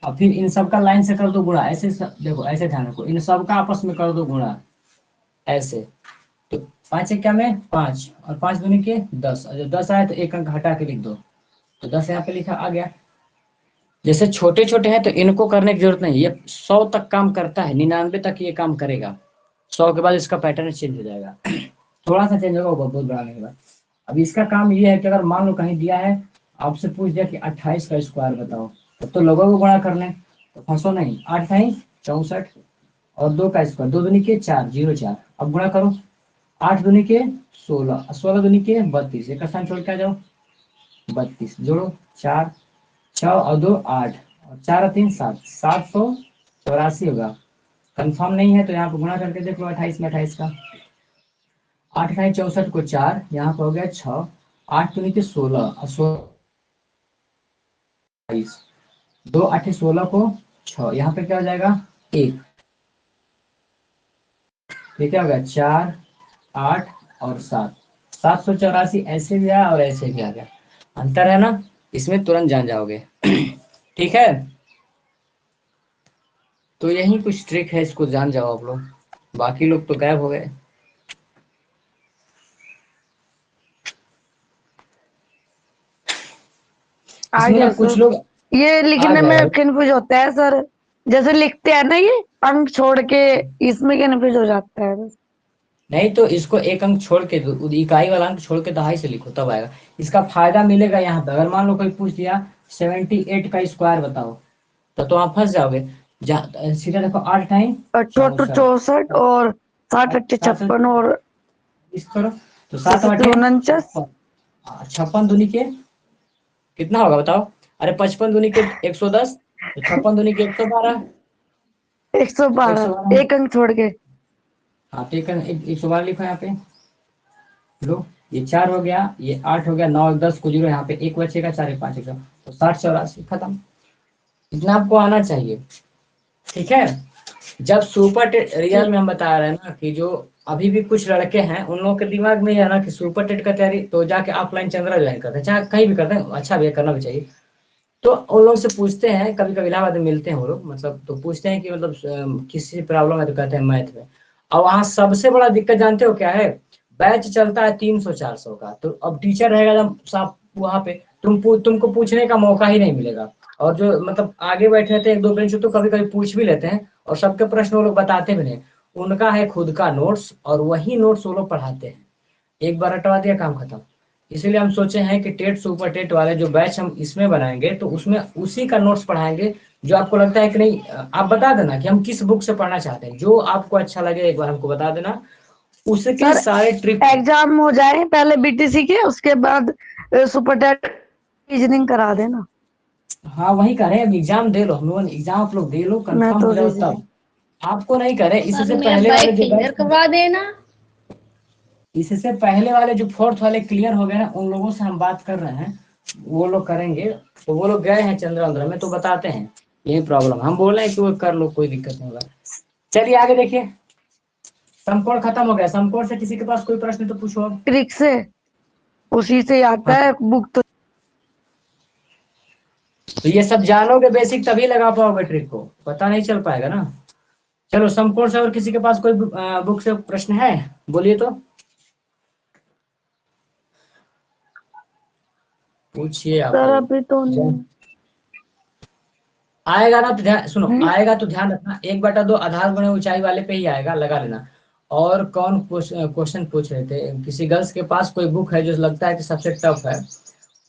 और फिर इन सब का लाइन से कर दो गुणा, ऐसे देखो, ऐसे ध्यान रखो, इन सब का आपस में कर दो गुणा, ऐसे। तो 5 क्या में 5, और 5 दूनी के 10, और जब 10 आए तो एक अंक हटा के लिख दो, तो 10 यहाँ पे लिखा आ गया। जैसे छोटे छोटे हैं तो इनको करने की जरूरत नहीं, ये 100 तक काम करता है, 99 तक ये काम करेगा, 100 के बाद इसका पैटर्न चेंज हो जाएगा, थोड़ा सा चेंज होगा बहुत बढ़ाने के बाद। अब इसका काम ये है कि अगर मान लो कहीं दिया है, आपसे पूछ दिया कि 28 का स्क्वायर बताओ, तब तो लोगों को गुणा कर लें, तो फंसो नहीं, 8 × 64, और 2 का स्क्वायर 2 दूनी के 4 0 4, अब गुणा करो, 8 दूनी के 16, 16 दूनी के 32, एक स्थान छोड़ के आ जाओ, 32 जोड़ो, 4 6 और 2 8, और 4 और 3 7, 784 होगा। कंफर्म नहीं है तो यहाँ पे गुणा करके देख लो, 28 में 28 का, 8 × 64 को 4, यहाँ पर हो गया 6, 8 दूनी के 16, और 22, 2 8 16 को 6, यहाँ पे क्या हो जाएगा 1, ये क्या हो गया 4 8 और 7, 784 ऐसे भी आया और ऐसे भी आ गया, अंतर है ना, इसमें तुरंत जान जाओगे। ठीक है, तो यही कुछ ट्रिक है, इसको जान जाओ आप लोग, बाकी लोग तो गायब हो गए। आ इसमें गया ना कुछ सर। लोग ये आ लिखने में जाएगा। कंफ्यूज होता है सर, जैसे लिखते हैं ना ये अंक छोड़ के, इसमें कंफ्यूज हो जाता है बस। नहीं तो इसको एक अंक छोड़ के इकाई वाला अंक छोड़ के दहाई से लिखो तब आएगा। इसका फायदा मिलेगा यहाँ पे। अगर मान लो कोई पूछ दिया 78 का स्क्वायर बताओ, तो आप फंस जाओगे। सीधा देखो 8 टाइम अठोट 64 और 60 अट्ठे 56 और इस करो तो 7 7 8 49। 56 दूनी के कितना होगा बताओ। अरे 55 दूनी के 110, तो 56 दूनी के 112। 112 एक अंक छोड़ के। हाँ तो 112 लिखो यहाँ पे। लो ये 4 हो गया, ये 8 हो गया, 9 10 को 0 यहाँ पे 1 बचेगा, 4 5 1 तो 60 84 खत्म। इतना आपको आना चाहिए। ठीक है। जब सुपर रियल में हम बता रहे हैं ना कि जो अभी भी कुछ लड़के हैं उन लोगों के दिमाग में ये है ना कि सुपर टेट का तैयारी तो जाके ऑफलाइन चंद्रा ज्वाइन करते हैं, चाहे कहीं भी करते हैं, अच्छा भी है, करना भी चाहिए। तो उन लोग से पूछते हैं, कभी कभी इलाहाबाद में मिलते हैं वो लोग, मतलब तो पूछते हैं कि मतलब किसी से प्रॉब्लम है, तो कहते हैं मैथ में। और वहाँ सबसे बड़ा दिक्कत जानते हो क्या है? बैच चलता है 300 400 का, तो अब टीचर रहेगा एकदम साफ वहाँ पे, तुमको पूछने का मौका ही नहीं मिलेगा। और जो मतलब आगे बैठे रहते हैं एक दो बेंच, तो कभी कभी पूछ भी लेते हैं और सबके प्रश्न वो लोग बताते भी नहीं। उनका है खुद का नोट्स और वही नोट्स वो लोग पढ़ाते हैं। एक बार हटवा दिया काम खत्म। इसीलिए हम सोचे हैं कि टेट सुपर टेट वाले जो बैच हम इसमें बनाएंगे तो उसमें उसी का नोट्स पढ़ाएंगे। जो आपको लगता है कि नहीं, आप बता देना कि हम किस बुक से पढ़ना चाहते हैं, जो आपको अच्छा लगे एक बार हमको बता देना। उसके सर सारे ट्रिक एग्जाम हो जाए पहले बीटीसी के, उसके बाद सुपर टेट रीजनिंग करा देना। हाँ वही कह रहे हैं, एग्जाम दे लो, हम लोग एग्जाम आप लोग दे लो, मैं कंफर्म तो हो जाओ रीजनिंग। तब। आपको नहीं करे सर इससे मेरा पहले वाले बैग जो क्लियर बैच, करवा देना। इससे पहले वाले जो फोर्थ वाले क्लियर हो गए ना, उन लोगों से हम बात कर रहे हैं, वो लोग करेंगे। तो वो लोग गए हैं चंद्रा वंद्रा में, तो बताते हैं यही प्रॉब्लम। हम बोले हैं कि वो कर लो, कोई दिक्कत नहीं होगा। चलिए आगे देखिए। समकोण खत्म हो गया। समकोण से किसी के पास कोई प्रश्न तो पूछो अब। ट्रिक से उसी से आता हाँ है बुक तो। तो ये सब जानोगे बेसिक, तभी लगा पाओगे ट्रिक को, पता नहीं चल पाएगा ना। चलो समकोण से और किसी के पास कोई बुक से प्रश्न है, बोलिए तो, पूछिए आप सर लोग। अभी तो नहीं। आएगा ना तो ध्यान सुनो, हम्म। आएगा तो ध्यान रखना, 1/2 आधार गुणे ऊंचाई वाले पे ही आएगा, लगा लेना। और कौन क्वेश्चन पूछ रहे थे? किसी गर्ल्स के पास कोई बुक है जो लगता है कि सबसे टफ है,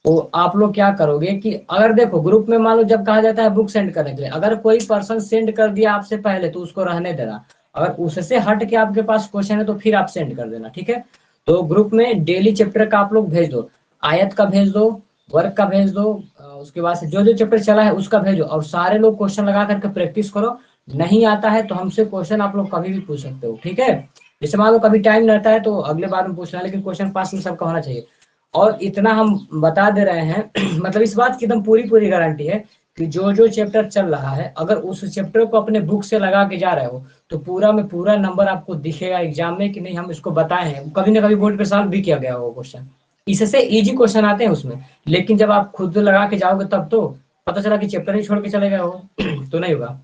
तो आप लोग क्या करोगे कि अगर देखो ग्रुप में मान लो जब कहा जाता है बुक सेंड करने के लिए, अगर कोई पर्सन सेंड कर दिया आपसे पहले तो उसको रहने देना। अगर उससे हट के आपके पास क्वेश्चन है तो फिर आप सेंड कर देना, ठीक है। तो ग्रुप में डेली चैप्टर का आप लोग भेज दो, आयत का भेज दो, वर्क का भेज दो, उसके बाद से जो जो चैप्टर चला है उसका भेजो, और सारे लोग क्वेश्चन लगा करके प्रैक्टिस करो। नहीं आता है तो हमसे क्वेश्चन आप लोग कभी भी पूछ सकते हो, ठीक है। जैसे मान लो कभी टाइम रहता है तो अगले बार में पूछना, लेकिन क्वेश्चन पास में सबका होना चाहिए। और इतना हम बता दे रहे हैं मतलब इस बात की एकदम पूरी पूरी गारंटी है कि जो जो चैप्टर चल रहा है, अगर उस चैप्टर को अपने बुक से लगा के जा रहे हो तो पूरा में पूरा नंबर आपको दिखेगा एग्जाम में कि नहीं हम इसको बताए हैं, कभी ना कभी बोर्ड पे सॉल्व भी किया गया वो क्वेश्चन। इससे इजी क्वेश्चन आते हैं उसमें। लेकिन जब आप खुद लगा के जाओगे तब तो पता चला कि चैप्टर ही छोड़ के चले गए हो तो नहीं होगा।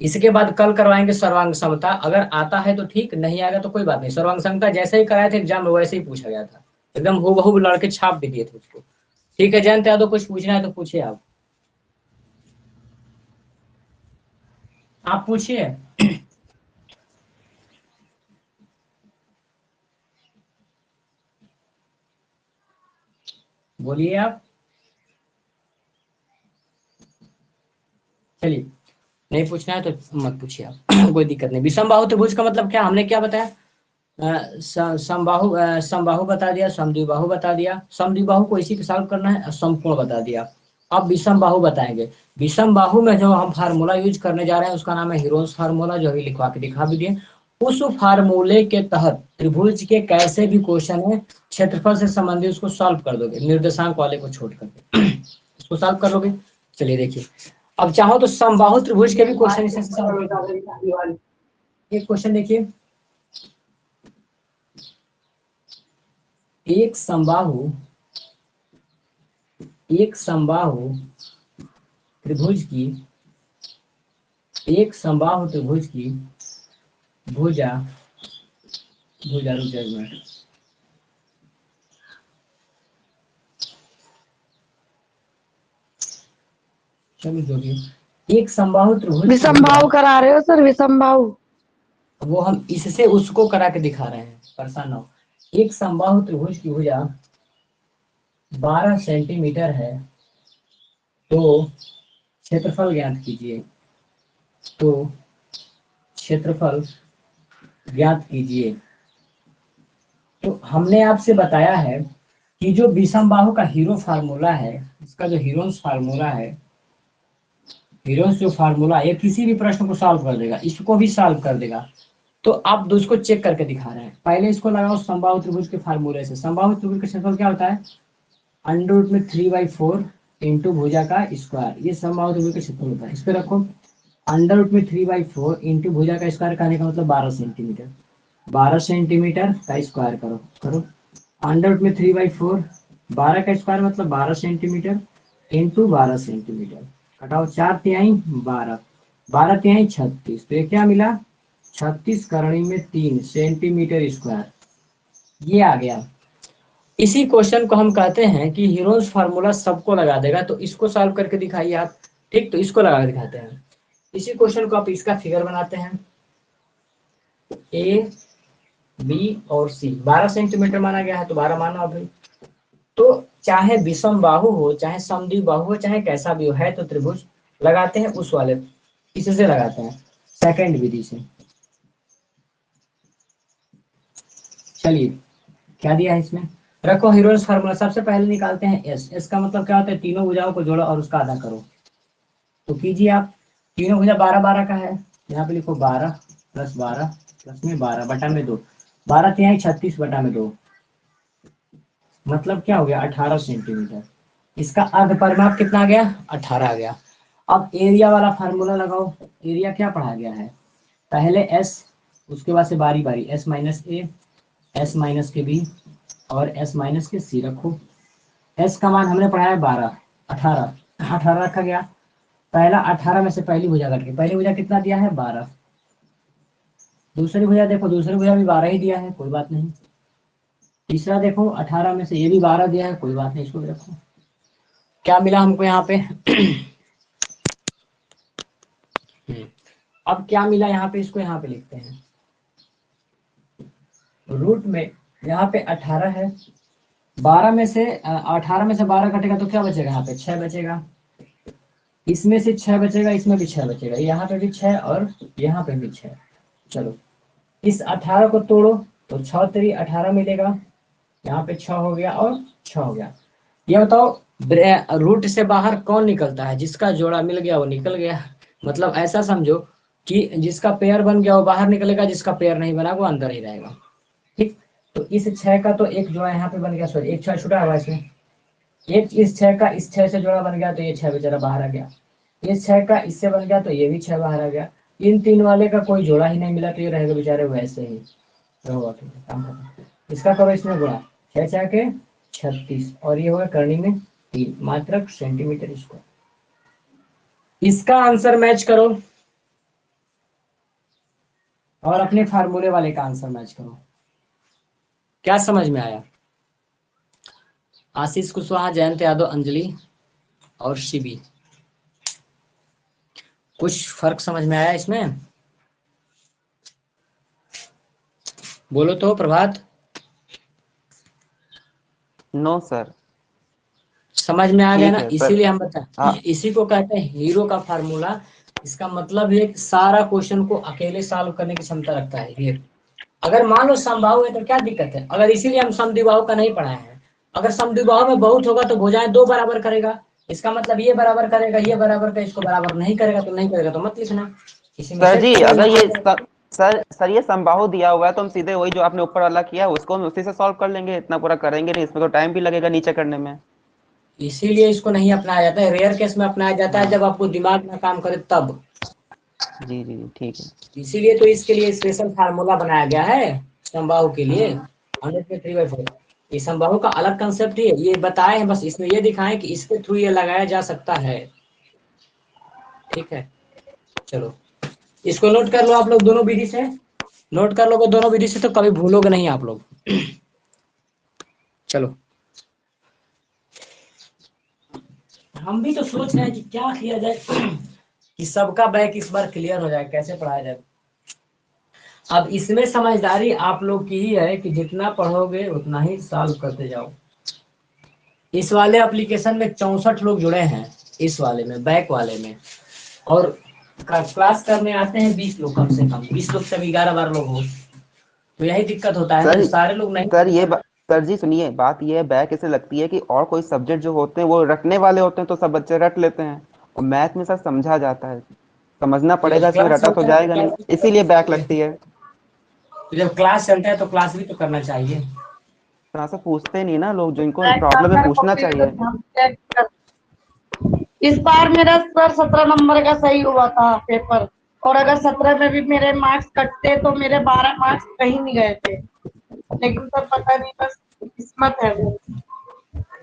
इसके बाद कल करवाएंगे सर्वांग समता, अगर आता है तो ठीक, नहीं आएगा तो कोई बात नहीं। सर्वांग समता जैसे ही कराए थे एग्जाम में वैसे ही पूछा गया था, एकदम हूबहू लड़के छाप भी दिए थे उसको। ठीक है जयंत यादव, कुछ पूछना है तो पूछिए आप पूछिए। बोलिए आप। चलिए नहीं पूछना है तो मत पूछिए आप कोई दिक्कत नहीं। विषम बाहु त्रिभुज का मतलब क्या, हमने क्या बताया? समबाहु समबाहु बता दिया, समद्विबाहु बता दिया, समद्विबाहु को इसी के सॉल्व करना है, समकोण बता दिया। अब विषम बाहु बताएंगे। विषम बाहु में जो हम फार्मूला यूज करने जा रहे हैं उसका नाम है हीरोज फार्मूला, जो अभी लिखवा के दिखा भी दिए। उस फार्मूले के तहत त्रिभुज के कैसे भी क्वेश्चन है क्षेत्रफल से संबंधित उसको सॉल्व कर दोगे, निर्देशांक वाले को छोड़ करके उसको सॉल्व कर लोगे। चलिए देखिए, अब चाहो तो समबाहु त्रिभुज के भी क्वेश्चन इससे सॉल्व कर। एक क्वेश्चन देखिए, एक समबाहु त्रिभुज की एक समबाहु त्रिभुज की भुजा भुजा रुक जाइए एक मिनट। चलो जो भी हो। एक समबाहु त्रिभुज की विषमभाव करा रहे हो सर, विषमभाव? वो हम इससे उसको करा के दिखा रहे हैं, परेशान ना हो। एक समबाहु त्रिभुज की भुजा 12 सेंटीमीटर है, तो क्षेत्रफल ज्ञात कीजिए। तो क्षेत्रफल ज्ञात कीजिए। तो हमने आपसे बताया है कि जो विषमबाहु का हीरो फार्मूला है, इसका जो हीरोन्स फार्मूला है, हीरोन्स जो फार्मूला है, किसी भी प्रश्न को सॉल्व कर देगा, इसको भी सॉल्व कर देगा। तो आप दूसरे को चेक करके दिखा रहे हैं। पहले इसको लगाओ समबाहु त्रिभुज के फार्मूले से। समबाहु त्रिभुज का क्षेत्रफल क्या होता है? अंडर रूट में 3/4 इंटू भुजा का स्क्वायर, ये समबाहु त्रिभुज का क्षेत्रफल होता है। इस पे रखो अंडर रूट में 3/4 इंटू भुजा का स्क्वायर कहने का मतलब 12 सेंटीमीटर। 12 सेंटीमीटर का स्क्वायर करो अंडर रूट में 3/4, 12 का स्क्वायर मतलब 12 सेंटीमीटर इंटू 12 सेंटीमीटर। घटाओ 4 तिहाई 12, 12 तिहाई 36, तो ये क्या मिला? 36 करणी में 3 सेंटीमीटर स्क्वायर, ये आ गया। इसी क्वेश्चन को हम कहते हैं कि हीरोन्स फार्मूला सबको लगा देगा। तो इसको सॉल्व करके दिखाइए आप। ठीक, तो इसको लगा के दिखाते हैं। इसी क्वेश्चन को आप इसका फिगर बनाते हैं। ए बी और सी 12 सेंटीमीटर माना गया है, तो 12 माना अभी। तो चाहे विषम बाहु हो, चाहे समद्विबाहु बाहु हो, चाहे कैसा भी हो, है तो त्रिभुज लगाते हैं उस वाले, इससे लगाते हैं सेकंड विधि से। चलिए क्या दिया है इसमें, रखो हीरोन्स फार्मूला। सबसे पहले निकालते हैं एस। एस का मतलब क्या होता है? तीनों भुजाओं को जोड़ो और उसका आधा करो। तो कीजिए आप। तीनों भुजा 12-12 का है, यहाँ पे लिखो 12 + 12 प्लस में 12 बटा में 2, 12 तिहाई 36 बटा में 2, मतलब क्या हो गया? 18 सेंटीमीटर। इसका अर्ध परिमाप कितना आ गया? 18 आ गया। अब एरिया वाला फार्मूला लगाओ। एरिया क्या पढ़ा गया है? पहले एस, उसके बाद से बारी बारी S minus A, S minus के बी और एस माइनस के सी रखो। एस का मान हमने पढ़ा है 12, 18 रखा गया। पहला 18 में से पहली भुजा कट के, पहली भुजा कितना दिया है? 12। दूसरी भुजा देखो, दूसरी भुजा भी 12 ही दिया है, कोई बात नहीं। तीसरा देखो 18 में से ये भी 12 दिया है, कोई बात नहीं, इसको भी रखो। क्या मिला हमको यहाँ पे? अब क्या मिला यहाँ पे, इसको यहाँ पे लिखते हैं। रूट में यहाँ पे 18 है, 12 में से 18 में से 12 कटेगा तो क्या बचेगा? यहाँ पे 6 बचेगा। इसमें से 6 बचेगा, इसमें भी 6 बचेगा, यहाँ पे भी 6 और यहाँ पे भी 6। चलो इस 18 को तोड़ो तो 6 3 18 मिलेगा, यहाँ पे 6 हो गया और 6 हो गया। ये बताओ रूट से बाहर कौन निकलता है? जिसका जोड़ा मिल गया वो निकल गया। मतलब ऐसा समझो कि जिसका पेयर बन गया वो बाहर निकलेगा, जिसका पेयर नहीं बना वो अंदर ही रहेगा। ठीक, तो इस 6 का तो एक जोड़ा यहाँ पे बन गया, सॉरी एक 6 छुटा हुआ इसमें, एक इस 6 का इस 6 से जोड़ा बन गया तो ये 6 बेचारा बाहर आ गया। इस 6 का इससे बन गया तो ये भी 6 बाहर आ गया। इन तीन वाले का कोई जोड़ा ही नहीं मिला तो ये रहेगा बेचारे वैसे ही रहो। ठीक है, काम खत्म। इसका करो इसमें गुणा, 6 6 के 36 और ये होगा करनी में 3 मात्रक सेंटीमीटर स्क्वायर। इसका आंसर मैच करो और अपने फार्मूले वाले का आंसर मैच करो। क्या समझ में आया? आशीष कुशवाहा, जयंत यादव, अंजलि और शिवी, कुछ फर्क समझ में आया इसमें? बोलो तो प्रभात। No sir. समझ में आ गया ठीक ना? है पर इसीलिए हम बता, हाँ इसी को कहते हैं हीरो का फार्मूला। इसका मतलब है सारा क्वेश्चन को अकेले सॉल्व करने की क्षमता रखता है ये। अगर मान लो समबाहु है तो क्या दिक्कत है? अगर इसीलिए हम समद्विबाहु का नहीं पढ़ाए हैं। अगर समद्विबाहु में बहुत होगा तो भुजाएं 2 बराबर करेगा, इसका मतलब ये बराबर करेगा, ये बराबर का इसको बराबर नहीं करेगा तो नहीं करेगा, तो मत लिखना। इसी में सर सेट जी, कर अगर ये देना। सर ये समबाहु दिया हुआ है तो हम सीधे वही जो आपने ऊपर वाला किया है उसको हम उसी से सॉल्व कर लेंगे, इतना पूरा करेंगे नहीं, इसमें तो टाइम भी लगेगा नीचे करने में। इसीलिए इसको नहीं अपनाया जाता है, रेयर केस में अपनाया जाता है हाँ जब आपको दिमाग में काम करे तब। जी जी जी ठीक है। इसीलिए तो इसके लिए स्पेशल फार्मूला बनाया गया है समबाहु के लिए। हाँ 100/3/4 ये समबाहु का अलग कंसेप्ट ही है, ये बताए हैं बस, इसमें ये दिखाएं कि इसके थ्रू ये लगाया जा सकता है। ठीक है, चलो इसको नोट कर लो आप लोग दोनों विधि से। नोट कर लोगे दोनों विधि से तो कभी भूलोगे नहीं आप लोग। चलो हम भी तो सोच रहे हैं कि क्या किया जाए कि सबका बैक इस बार क्लियर हो जाए, कैसे पढ़ाया जाए। अब इसमें समझदारी आप लोग की ही है कि जितना पढ़ोगे उतना ही सॉल्व करते जाओ। इस वाले एप्लीकेशन में 64 लोग जुड़े हैं, इस वाले में, बैक वाले में, और क्लास करने आते हैं 20 लोग, कम से कम 20 लोग से 11-12 लोग हो, तो यही दिक्कत होता है ना, सर जो सारे लोग नहीं। सर जी सुनिए, बात ये है, बैक ऐसे लगती है कि और कोई सब्जेक्ट जो होते हैं वो रटने वाले होते हैं तो सब बच्चे रट लेते हैं, और मैथ में सर समझा जाता है, समझना तो पड़ेगा, जब इसमें क्लास रटा तो चलता है तो जाएगा नहीं, क्लास भी तो इसीलिए करना बैक चाहिए। लगती है। तो जब क्लास चलता है तो क्लास भी तो करना चाहिए। तरह से पूछते नहीं ना लोग, जो इनको बैक का प्रॉब्लम है मेरे को पूछना फिर चाहिए। हम चेक कर। इस बार मेरा सर 17 नंबर का सही हुआ था पेपर, और अगर 17 में भी मेरे मार्क्स कटते तो मेरे 12 मार्क्स कहीं नहीं गए थे, लेकिन सर पता नहीं, बस किस्मत है वो।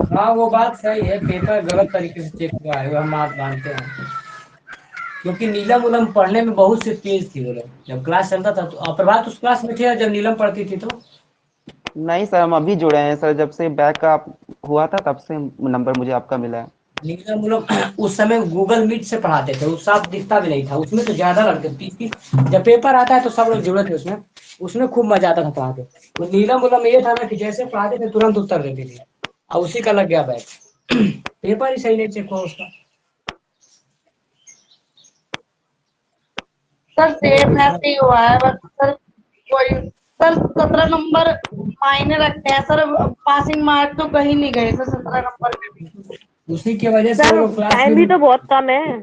हाँ वो बात सही है, पेपर गलत तरीके से चेक हुआ है, हम आप मानते हैं, क्योंकि नीलम उलम पढ़ने में बहुत से तेज थी वो लोग, जब क्लास चलता था तो। प्रभात उस क्लास में थे जब नीलम पढ़ती थी तो? नहीं सर, हम अभी जुड़े हैं सर, जब से बैक का हुआ था तब से नंबर मुझे आपका मिला है। नीलम उलम उस समय गूगल मीट से पढ़ाते थे, उस साफ दिखता भी नहीं था, उसमें तो ज्यादा लड़के 30-30, जब पेपर आता है तो सब लोग जुड़े थे उसमें, उसमें खूब मजा आता था पढ़ाते। तो नीलम उलम ये था ना कि जैसे पढ़ाते थे तुरंत उत्तर देती थी, और उसी का लग गया बैग। पेपर ही सही नहीं चेक हुआ उसका। सर सेम ऐसे ही हुआ है, बस सर कोई, सर 17 नंबर मायने रखते हैं सर, पासिंग मार्क तो कहीं नहीं गए सर 17 नंबर के भी। उसी की वजह से वो सर लोग क्लास टाइम भी भी नहीं। तो बहुत कम है।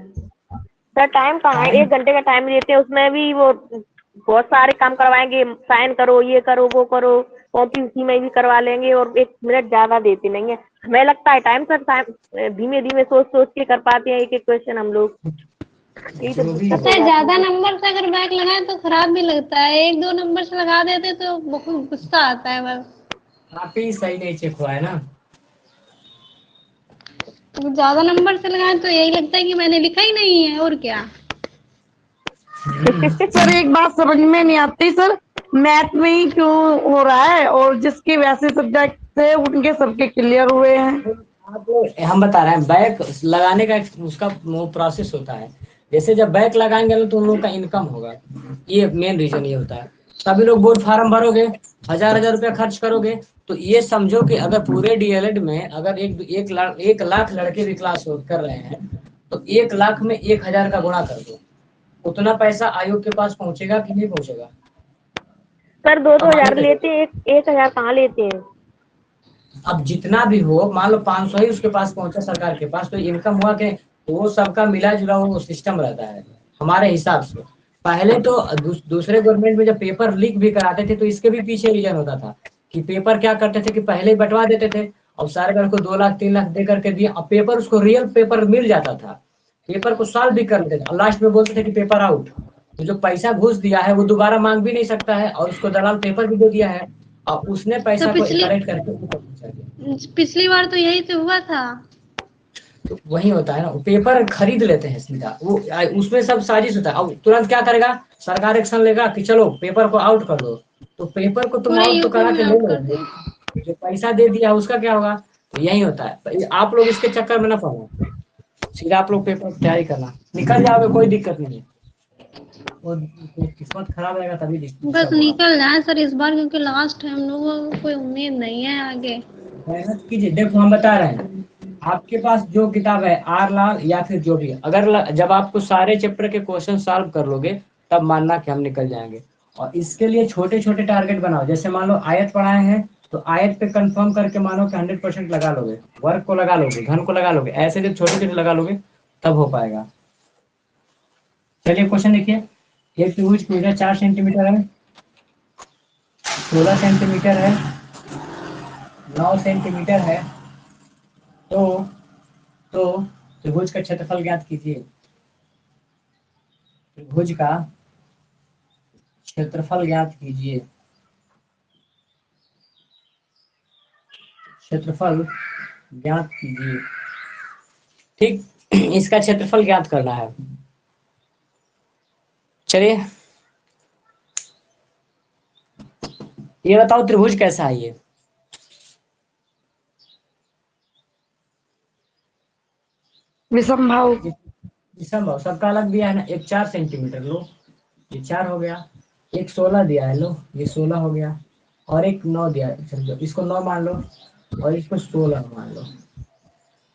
सर टाइम कहाँ है, टाइम 1 घंटे का टाइम देते हैं, उसमें भी वो बहुत सारे काम करवाएंगे, साइन करो, ये करो, वो करो, कॉपी उसी में भी करवा लेंगे, और 1 मिनट ज्यादा देते नहीं है। हमें लगता है टाइम सर, टाइम धीमे धीमे सोच सोच के कर पाते हैं एक एक क्वेश्चन हम लोग। यही तो जो भी दिक्कत पता हो है जाती ज्यादा है। नंबर से अगर बैक लगाए तो खराब भी लगता है, 1-2 नंबर से लगा देते तो बहुत गुस्सा आता है बस। आप ही सही नहीं चेक हुआ है ना। तो ज्यादा नंबर से लगाए तो यही लगता है कि मैंने लिखा ही नहीं है, और क्या। सर एक बात समझ में नहीं आती सर, मैथ में ही क्यों हो रहा है, और जिसके वैसे सब्जेक्ट थे उनके सबके क्लियर हुए हैं। आप हम बता रहे हैं, बैक लगाने का उसका वो प्रोसेस होता है। जैसे जब बैक लगाएंगे ना तो उन लोगों का इनकम होगा, ये मेन रीजन ये होता है। सभी लोग बोर्ड फार्म भरोगे, 1000-1000 रुपया खर्च करोगे, तो ये समझो कि अगर पूरे डीएलएड में अगर 1 लाख लड़के भी क्लास कर रहे हैं, तो 1 लाख में 1000 का गुणा कर दो, उतना पैसा आयोग के पास पहुंचेगा कि नहीं पहुंचेगा? सर दो दो अब मान हजार के लेते चलो, हैं, 1 1000 कहाँ लेते हैं। अब जितना भी हो, मान लो 500 ही उसके पास पहुंचा सरकार के पास, तो इनकम हुआ कि वो सबका मिला जुला वो सिस्टम रहता है हमारे हिसाब से। पहले तो दूसरे गवर्नमेंट में जब पेपर लीक भी कराते थे तो इसके भी पीछे रीजन होता था कि पेपर क्या करते थे कि पहले ही बंटवा देते थे, और सारे घर को 2 लाख 3 लाख दे करके दिए, और पेपर उसको रियल पेपर मिल जाता था, पेपर को सॉल्व भी कर लेते थे, और लास्ट में बोलते थे कि पेपर आउट। तो जो पैसा घुस दिया है वो दोबारा मांग भी नहीं सकता है, और उसको दलाल पेपर भी दे दिया है, और उसने तो पैसा को पिछली कलेक्ट करके ऊपर पहुंचा दिया। पिछली बार तो यही तो हुआ था। तो वही होता है ना, पेपर खरीद लेते हैं सीधा वो, उसमें सब साजिश होता है। अब तुरंत क्या करेगा, सरकार एक्शन लेगा कि चलो पेपर को आउट कर दो, तो पेपर को तुम पूरे आउट तो यूपी करा में के ले आउट कर लोगे, दिया। जो पैसा दे दिया है उसका क्या होगा? तो यही होता है, तो आप लोग इसके चक्कर में ना पड़ो, सीधा आप लोग पेपर की तैयारी करना, निकल जाओगे, कोई दिक्कत नहीं है। और किस्मत खराब रहेगा तभी बस दिक्कत होगा। निकल जाए सर इस बार, क्योंकि लास्ट है, हम लोगों को कोई उम्मीद नहीं है आगे। मेहनत कीजिए, देखो हम बता रहे हैं, आपके पास जो किताब है आर लाल या फिर जो भी, अगर जब आपको सारे चैप्टर के क्वेश्चन सॉल्व कर लोगे, तब मानना कि हम निकल जाएंगे। और इसके लिए छोटे छोटे टारगेट बनाओ, जैसे मान लो आयत पढ़ाए हैं, तो आयत पे कंफर्म करके मानो कि 100% लगा लोगे, वर्ग को लगा लोगे, घन को लगा लोगे, ऐसे जब छोटे छोटे लगा लोगे तब हो पाएगा। चलिए क्वेश्चन देखिए, एक त्रिभुज की भुजा 4 सेंटीमीटर है, 16 सेंटीमीटर है, 9 सेंटीमीटर है, तो तो त्रिभुज का क्षेत्रफल ज्ञात कीजिए। त्रिभुज का क्षेत्रफल ज्ञात कीजिए, क्षेत्रफल ज्ञात कीजिए। ठीक, इसका क्षेत्रफल ज्ञात करना है। चलिए ये बताओ त्रिभुज कैसा है ये? विषमभाव। विषम भाव सबका अलग दिया है ना। एक 4 सेंटीमीटर लो, ये 4 हो गया। एक 16 दिया है, लो ये 16 हो गया। और एक 9 दिया है, समझो इसको 9 मान लो और इसको 16 मान लो।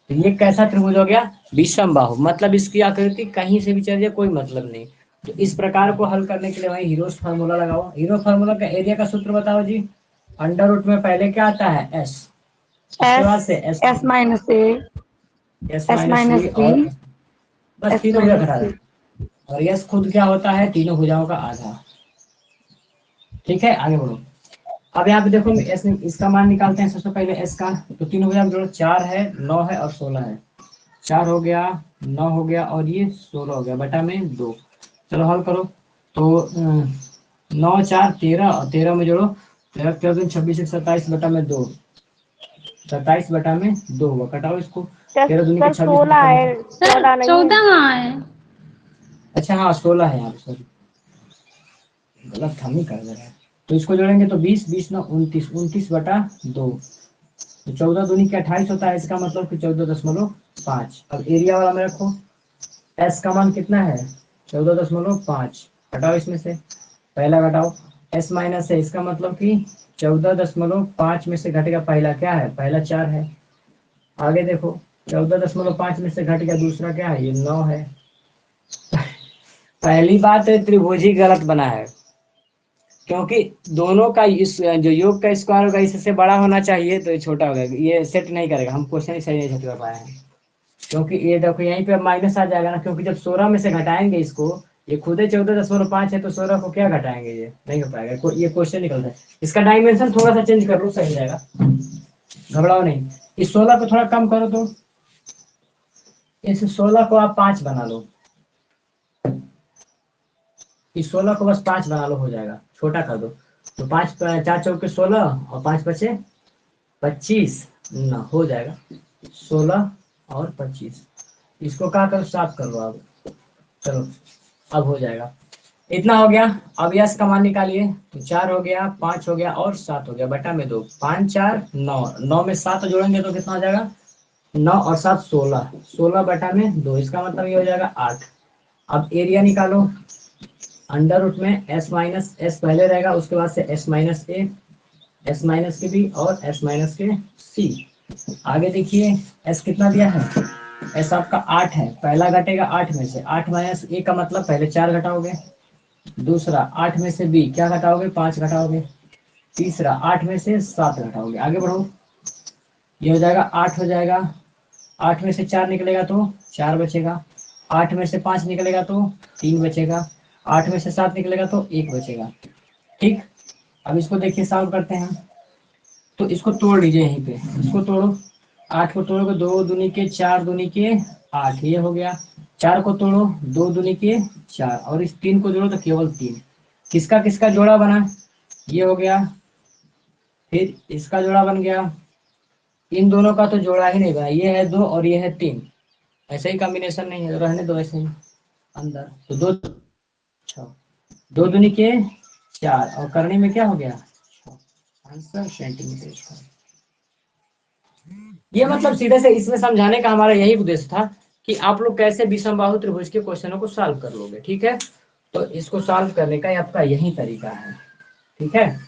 तो ये कैसा त्रिभुज हो गया? विषम बाहु। मतलब इसकी आकृति कहीं से भी चल जाए कोई मतलब नहीं। तो इस प्रकार को हल करने के लिए भाई हीरोज फार्मूला लगाओ। हीरो फार्मूला का एरिया का सूत्र बताओ जी। अंडर रूट में पहले क्या आता है? एस, उसके बाद से S S minus A, S S minus minus B B, और बस एस तीनों भुजा माइनस घटा सी। दें। और यस खुद क्या होता है? तीनों भुजाओं का आधा। ठीक है, आगे बढ़ो। अब यहाँ पे देखो इसका मान निकालते हैं सबसे पहले एस का। तो तीनों भुजा जोड़ो, 4 है, 9 है और 16 है। 4 हो गया, 9 हो गया और ये 16 हो गया, बटा में 2। चलो हल करो। तो 9 4 13 और 13 में जोड़ो, 13 13 26 27 बटा में 2, 27 बटा में 2 हुआ। कटाओ इसको। 13 दूनी के सर 26 16 है, सर 14 नहीं है। 14 कहाँ है? अच्छा हाँ 16 है यहाँ पे, सॉरी गलत हम ही कर दे रहे हैं। तो इसको जोड़ेंगे तो 20 20 9 29, 29 बटा 2। तो 14 दूनी के 28 होता है, इसका मतलब कि 14.5। अब एरिया वाला में रखो। एस का मान कितना है? 14.5। घटाओ इसमें से, पहला घटाओ। एस माइनस है, इसका मतलब कि 14.5 में से घटेगा पहला क्या है? पहला 4 है। आगे देखो 14.5 में से घट गया दूसरा क्या है? ये 9 है। पहली बात है त्रिभुज ही गलत बना है, क्योंकि दोनों का इस जो योग का स्क्वायर होगा इससे बड़ा होना चाहिए, तो ये छोटा होगा। ये सेट नहीं करेगा, हम क्वेश्चन ही सही नहीं सेट कर पाए हैं। क्योंकि ये देखो यहीं पे माइनस आ जाएगा ना, क्योंकि जब 16 में से घटाएंगे इसको, ये खुद ही 14.5 है, तो 16 को क्या घटाएंगे? ये नहीं हो पाएगा। ये क्वेश्चन निकलता है। इसका डायमेंशन थोड़ा सा चेंज कर लो, सही रहेगा, घबराओ नहीं। इस 16 को थोड़ा कम करो, तो इस 16 को आप 5 बना लो। इस 16 को बस 5 बना लो, हो जाएगा। छोटा कर दो। तो 5 4 चौके 16 और 5 बचे 25 ना, हो जाएगा 16 और 25। इसको क्या करो? साफ कर लो अब। चलो अब हो जाएगा। इतना हो गया। अब यस का मान निकालिए। तो 4 हो गया, 5 हो गया और 7 हो गया, बटा में 2। 5 4 9, 9 में 7 जोड़ेंगे तो कितना हो जाएगा? 9 और 7 16, 16 बटा में 2। इसका मतलब ये हो जाएगा 8। अब एरिया निकालो। अंडर रूट में एस माइनस एस पहले रहेगा, उसके बाद से S minus A, S minus के बी और एस माइनस के सी। आगे देखिए एस कितना दिया है? एस आपका 8 है, पहला घटेगा 8 में से। 8 माइनस ए का मतलब पहले 4 घटाओगे। दूसरा 8 में से बी क्या घटाओगे? 5 घटाओगे। तीसरा 8 में से 7 घटाओगे। आगे बढ़ो, ये हो जाएगा 8 हो जाएगा। 8 में से 4 निकलेगा तो 4 बचेगा। 8 में से 5 निकलेगा तो 3 बचेगा। 8 में से 7 निकलेगा तो 1 बचेगा। ठीक, अब इसको देखिए सॉल्व करते हैं। तो इसको तोड़ लीजिए यहीं पे, इसको तोड़ो। 8 को तोड़ोगे, 2 दूनी के 4 दूनी के 8, ये हो गया। 4 को तोड़ो, 2 दूनी के 4 और इस 3 को जोड़ो तो केवल 3। किसका किसका जोड़ा बना? ये हो गया, फिर इसका जोड़ा बन गया। इन दोनों का तो जोड़ा ही नहीं बना, ये है 2 और ये है 3। ऐसे ही कॉम्बिनेशन नहीं है, रहने दो ऐसे ही अंदर। तो 2 2 दूनी के 4 और करने में क्या हो गया? Answer centimetre square. ये मतलब सीधे से इसमें समझाने का हमारा यही उद्देश्य था कि आप लोग कैसे विषमबाहु त्रिभुज के क्वेश्चनों को सॉल्व कर लोगे। ठीक है, तो इसको सॉल्व करने का आपका यही तरीका है। ठीक है,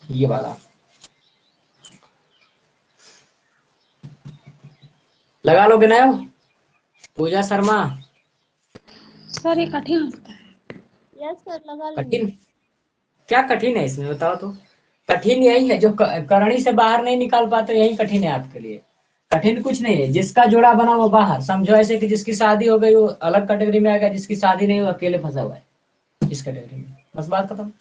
ये वाला लगा लोगे ना पूजा शर्मा? सर ये कठिन होता है। यस सर, लगा लेंगे। कठिन क्या कठिन है इसमें बताओ तो? कठिन यही है जो करणी से बाहर नहीं निकाल पाते, यही कठिन है आपके लिए। कठिन कुछ नहीं है, जिसका जोड़ा बना वो बाहर। समझो ऐसे कि जिसकी शादी हो गई वो अलग कैटेगरी में आएगा, जिसकी शादी नहीं वो अकेले फंसा हुआ है इस कैटेगरी में। बस बात खत्म।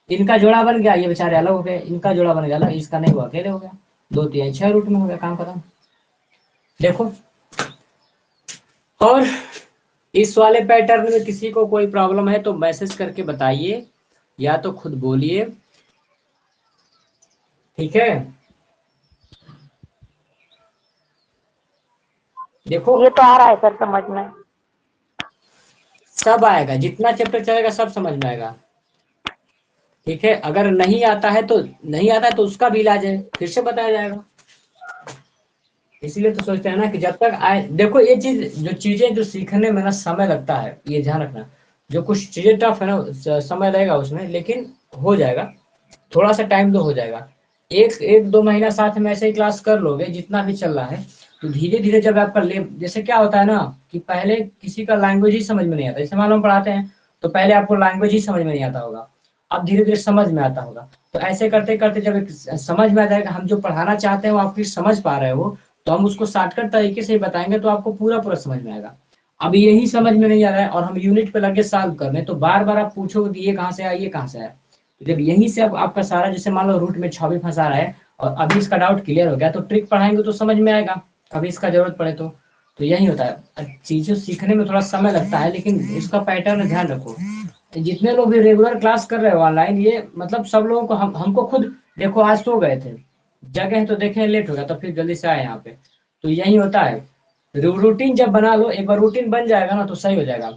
इनका जोड़ा बन गया, ये बेचारे अलग हो गए। इनका जोड़ा बन गया अलग, इसका नहीं हुआ, अकेले हो गया। 2 3 6 रूट में हो गया, काम खत्म। देखो, और इस वाले पैटर्न में किसी को कोई प्रॉब्लम है तो मैसेज करके बताइए, या तो खुद बोलिए। ठीक है, देखो ये तो आ रहा है सर समझ में। सब आएगा, जितना चैप्टर चलेगा सब समझ में आएगा। ठीक है, अगर नहीं आता है तो नहीं आता है तो उसका भी इलाज है, फिर से बताया जाएगा। इसीलिए तो सोचते हैं ना कि जब तक आए, देखो ये चीज जो चीजें जो सीखने में ना समय लगता है, ये ध्यान रखना। जो कुछ चीजें टफ है ना, समय लगेगा उसमें, लेकिन हो जाएगा। थोड़ा सा टाइम तो हो जाएगा। एक एक 2 महीना साथ में ऐसे ही क्लास कर लोगे जितना भी चल रहा है, तो धीरे धीरे जब आपका ले, जैसे क्या होता है ना कि पहले किसी का लैंग्वेज ही समझ में नहीं आता, जैसे मान लो हम पढ़ाते हैं तो पहले आपको लैंग्वेज ही समझ में नहीं आता होगा, अब धीरे धीरे समझ में आता होगा। तो ऐसे करते करते जब एक समझ में आ जाएगा, हम जो पढ़ाना चाहते हैं वो आप फिर समझ पा रहे हो, तो हम उसको शॉर्टकट तरीके से ही बताएंगे तो आपको पूरा पूरा समझ में आएगा। अब यही समझ में नहीं आ रहा है और हम यूनिट पे लगे सॉल्व करने, तो बार बार आप पूछोगे कि ये कहाँ से आया, ये कहाँ से आया। तो जब यहीं से अब आपका सारा, जैसे मान लो रूट में 6 फंसा रहा है और अभी इसका डाउट क्लियर हो गया, तो ट्रिक पढ़ाएंगे तो समझ में आएगा, कभी इसका जरूरत पड़े तो यही होता है। चीजें सीखने में थोड़ा समय लगता है, लेकिन इसका पैटर्न ध्यान रखो। जितने लोग भी रेगुलर क्लास कर रहे हो ऑनलाइन, ये मतलब सब लोगों को, हमको खुद देखो, आज सो गए थे, जगह तो देखे लेट हो गया, तो फिर जल्दी से आए यहाँ पे। तो यही होता है, रूटीन जब बना लो, एक बार रूटीन बन जाएगा ना तो सही हो जाएगा।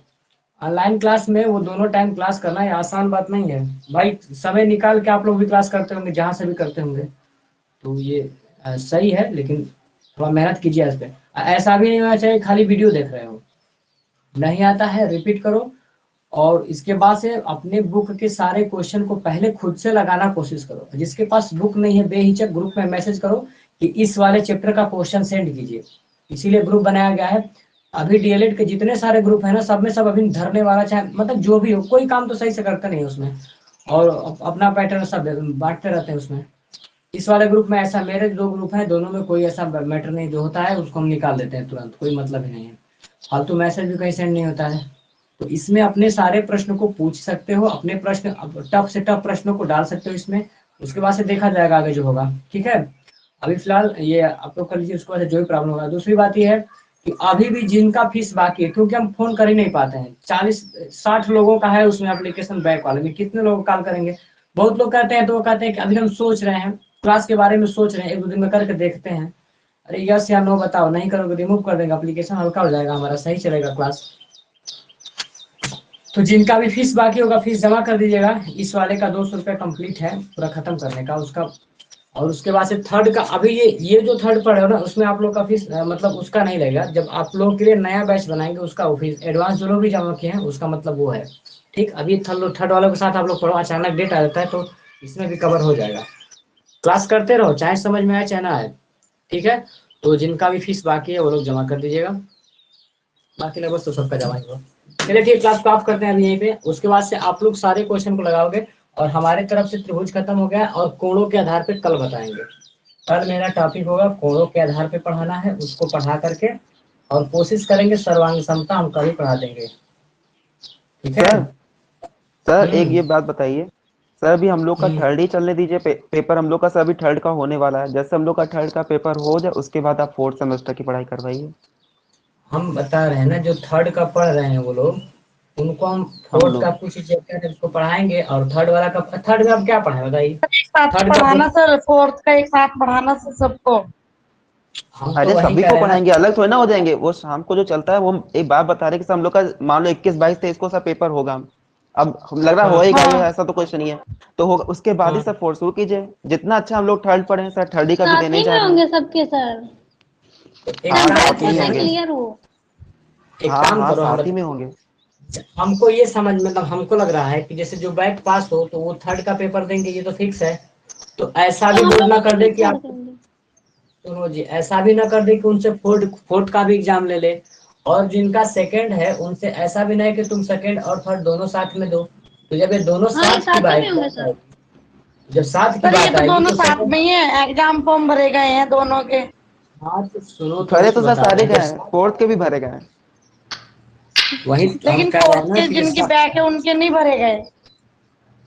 ऑनलाइन क्लास में वो दोनों टाइम क्लास करना ये आसान बात नहीं है भाई। समय निकाल के आप लोग भी क्लास करते होंगे, जहाँ से भी करते होंगे, तो ये सही है, लेकिन थोड़ा मेहनत कीजिए इस पे। ऐसा भी नहीं होना चाहिए खाली वीडियो देख रहे हो, नहीं आता है रिपीट करो, और इसके बाद से अपने बुक के सारे क्वेश्चन को पहले खुद से लगाना कोशिश करो। जिसके पास बुक नहीं है बेहिचक ग्रुप में मैसेज करो कि इस वाले चैप्टर का क्वेश्चन सेंड कीजिए, इसीलिए ग्रुप बनाया गया है। अभी डीएलएड के जितने सारे ग्रुप है ना, सब में सब अभी धरने वाला, चाहे मतलब जो भी हो, कोई काम तो सही से करते नहीं उसमें, और अपना पैटर्न सब बांटते रहते हैं उसमें। इस वाले ग्रुप में ऐसा, मेरे 2 ग्रुप हैं, दोनों में कोई ऐसा मैटर नहीं, जो होता है उसको हम निकाल देते हैं तुरंत, कोई मतलब ही नहीं है, फालतू मैसेज भी कहीं सेंड नहीं होता है। तो इसमें अपने सारे प्रश्न को पूछ सकते हो, अपने प्रश्न टफ से टफ प्रश्नों को डाल सकते हो इसमें, उसके बाद से देखा जाएगा आगे जो होगा, ठीक है। अभी फिलहाल ये आप लोग कर लीजिए, उसके बाद जो भी प्रॉब्लम होगा। दूसरी बात ये है कि अभी भी जिनका फीस बाकी है, क्योंकि हम फोन कर ही नहीं पाते हैं, 40-60 लोगों का है उसमें एप्लीकेशन, बैक वाले में कितने लोग कॉल करेंगे। बहुत लोग कहते हैं, तो वो कहते हैं कि अभी हम सोच रहे हैं, क्लास के बारे में सोच रहे हैं, 1-2 दिन में करके देखते हैं। अरे यस या नो बताओ, नहीं करोगे रिमूव कर देंगे, एप्लीकेशन हल्का हो जाएगा हमारा, सही चलेगा क्लास। तो जिनका भी फीस बाकी होगा फीस जमा कर दीजिएगा। इस वाले का 200 रुपया कम्प्लीट है पूरा खत्म करने का उसका। और उसके बाद से थर्ड का, अभी ये जो थर्ड पढ़े हो ना, उसमें आप लोग का फीस मतलब उसका नहीं लगेगा। जब आप लोग के लिए नया बैच बनाएंगे उसका वो फीस, एडवांस जो लोग भी जमा किए हैं उसका मतलब वो है, ठीक। अभी थर्ड वालों के साथ आप लोग पढ़ो, अचानक डेट आ जाता है तो इसमें भी कवर हो जाएगा। क्लास करते रहो, चाहे समझ में आए चाहे ना आए, ठीक है। तो जिनका भी फीस बाकी है वो लोग जमा कर दीजिएगा, बाकी लगभग तो सबका जमा ही हुआ। चलिए ठीक, क्लास को ऑफ करते हैं अभी यहीं पे। उसके बाद से आप लोग सारे क्वेश्चन को लगाओगे, और हमारे तरफ से त्रिभुज खत्म हो गया, और कोणों के आधार पे कल बताएंगे। कल मेरा टॉपिक होगा कोणों के आधार पे पढ़ाना है, उसको पढ़ा करके और कोशिश करेंगे सर्वांग समता हम कल ही पढ़ा देंगे, ठीक है। सर एक ये बात बताइए सर, अभी हम लोग का थर्ड ही चलने दीजिए, पेपर हम लोग का सर अभी थर्ड का होने वाला है। जैसे हम लोग का थर्ड का पेपर हो जाए उसके बाद आप फोर्थ सेमेस्टर की पढ़ाई करवाइए। हम बता रहे हैं ना, जो थर्ड का पढ़ रहे हैं वो लोग, उनको हम फोर्थ का कुछ चैप्टर है उसको पढ़ाएंगे, और थर्ड वाला का, थर्ड में आप क्या पढ़ाएं बताइए। एक साथ थर्ड का पढ़ाना सर, फोर्थ का एक साथ पढ़ाना सर सबको। हम तो अरे वही सभी कह को रहे हैं पढ़ाएंगे, अलग थोड़ी ना हो जाएंगे। वो शाम को जो चलता है वो हम एक बात बता रहे हैं कि हम लोग का मान लो 21-22 इसको सब पेपर होगा, अब लग रहा होएगा ये, ऐसा तो कुछ नहीं है, तो होगा उसके बाद ही सब फोर्स शुरू कीजिए। जितना अच्छा हम लोग थर्ड पढ़े हैं सर, थर्ड का भी साथ देने ही ही जा में रहे होंगे हैं। सबके सर, एक हाँ काम साथ ही में करो, होंगे। क्लियर हो। एक हाँ काम हाँ करो, साथ ही में होंगे। हमको ये समझ, मतलब हमको लग रहा है कि जैसे जो बैक पास हो तो वो थर्ड का पेपर देंगे, ये तो फिक्स है। तो ऐसा भी हम बोर्ड लोग ना भी कर दे कि थर्ड आप, करेंगे। सुनो जी, ऐसा भी ना कर दे कि उनसे फोर्थ फोर्थ का भी एग्जाम ले ले, और जिनका सेकंड है उनसे ऐसा भी नहीं कि तुम सेकंड और थर्ड दोनों साथ में दो। तो जब ये दोनों हाँ ये साथ की साथ ही में बात होंगे सर। आएगी, जब साथ की सर ये बात तो आएगी दोनों तो साथ सेकंड, में ही है, एग्जाम फॉर्म भरे गए हैं दोनों के। हाँ तो सुनो तो भरे कुछ तो सर बता रहे सारे हैं, गए जब हैं, फोर्थ के भी भरे गए हैं। वही हम लेकिन कह रहे फोर्थ हैं ना के कि जिनकी बैक है उनके नहीं भरे गए।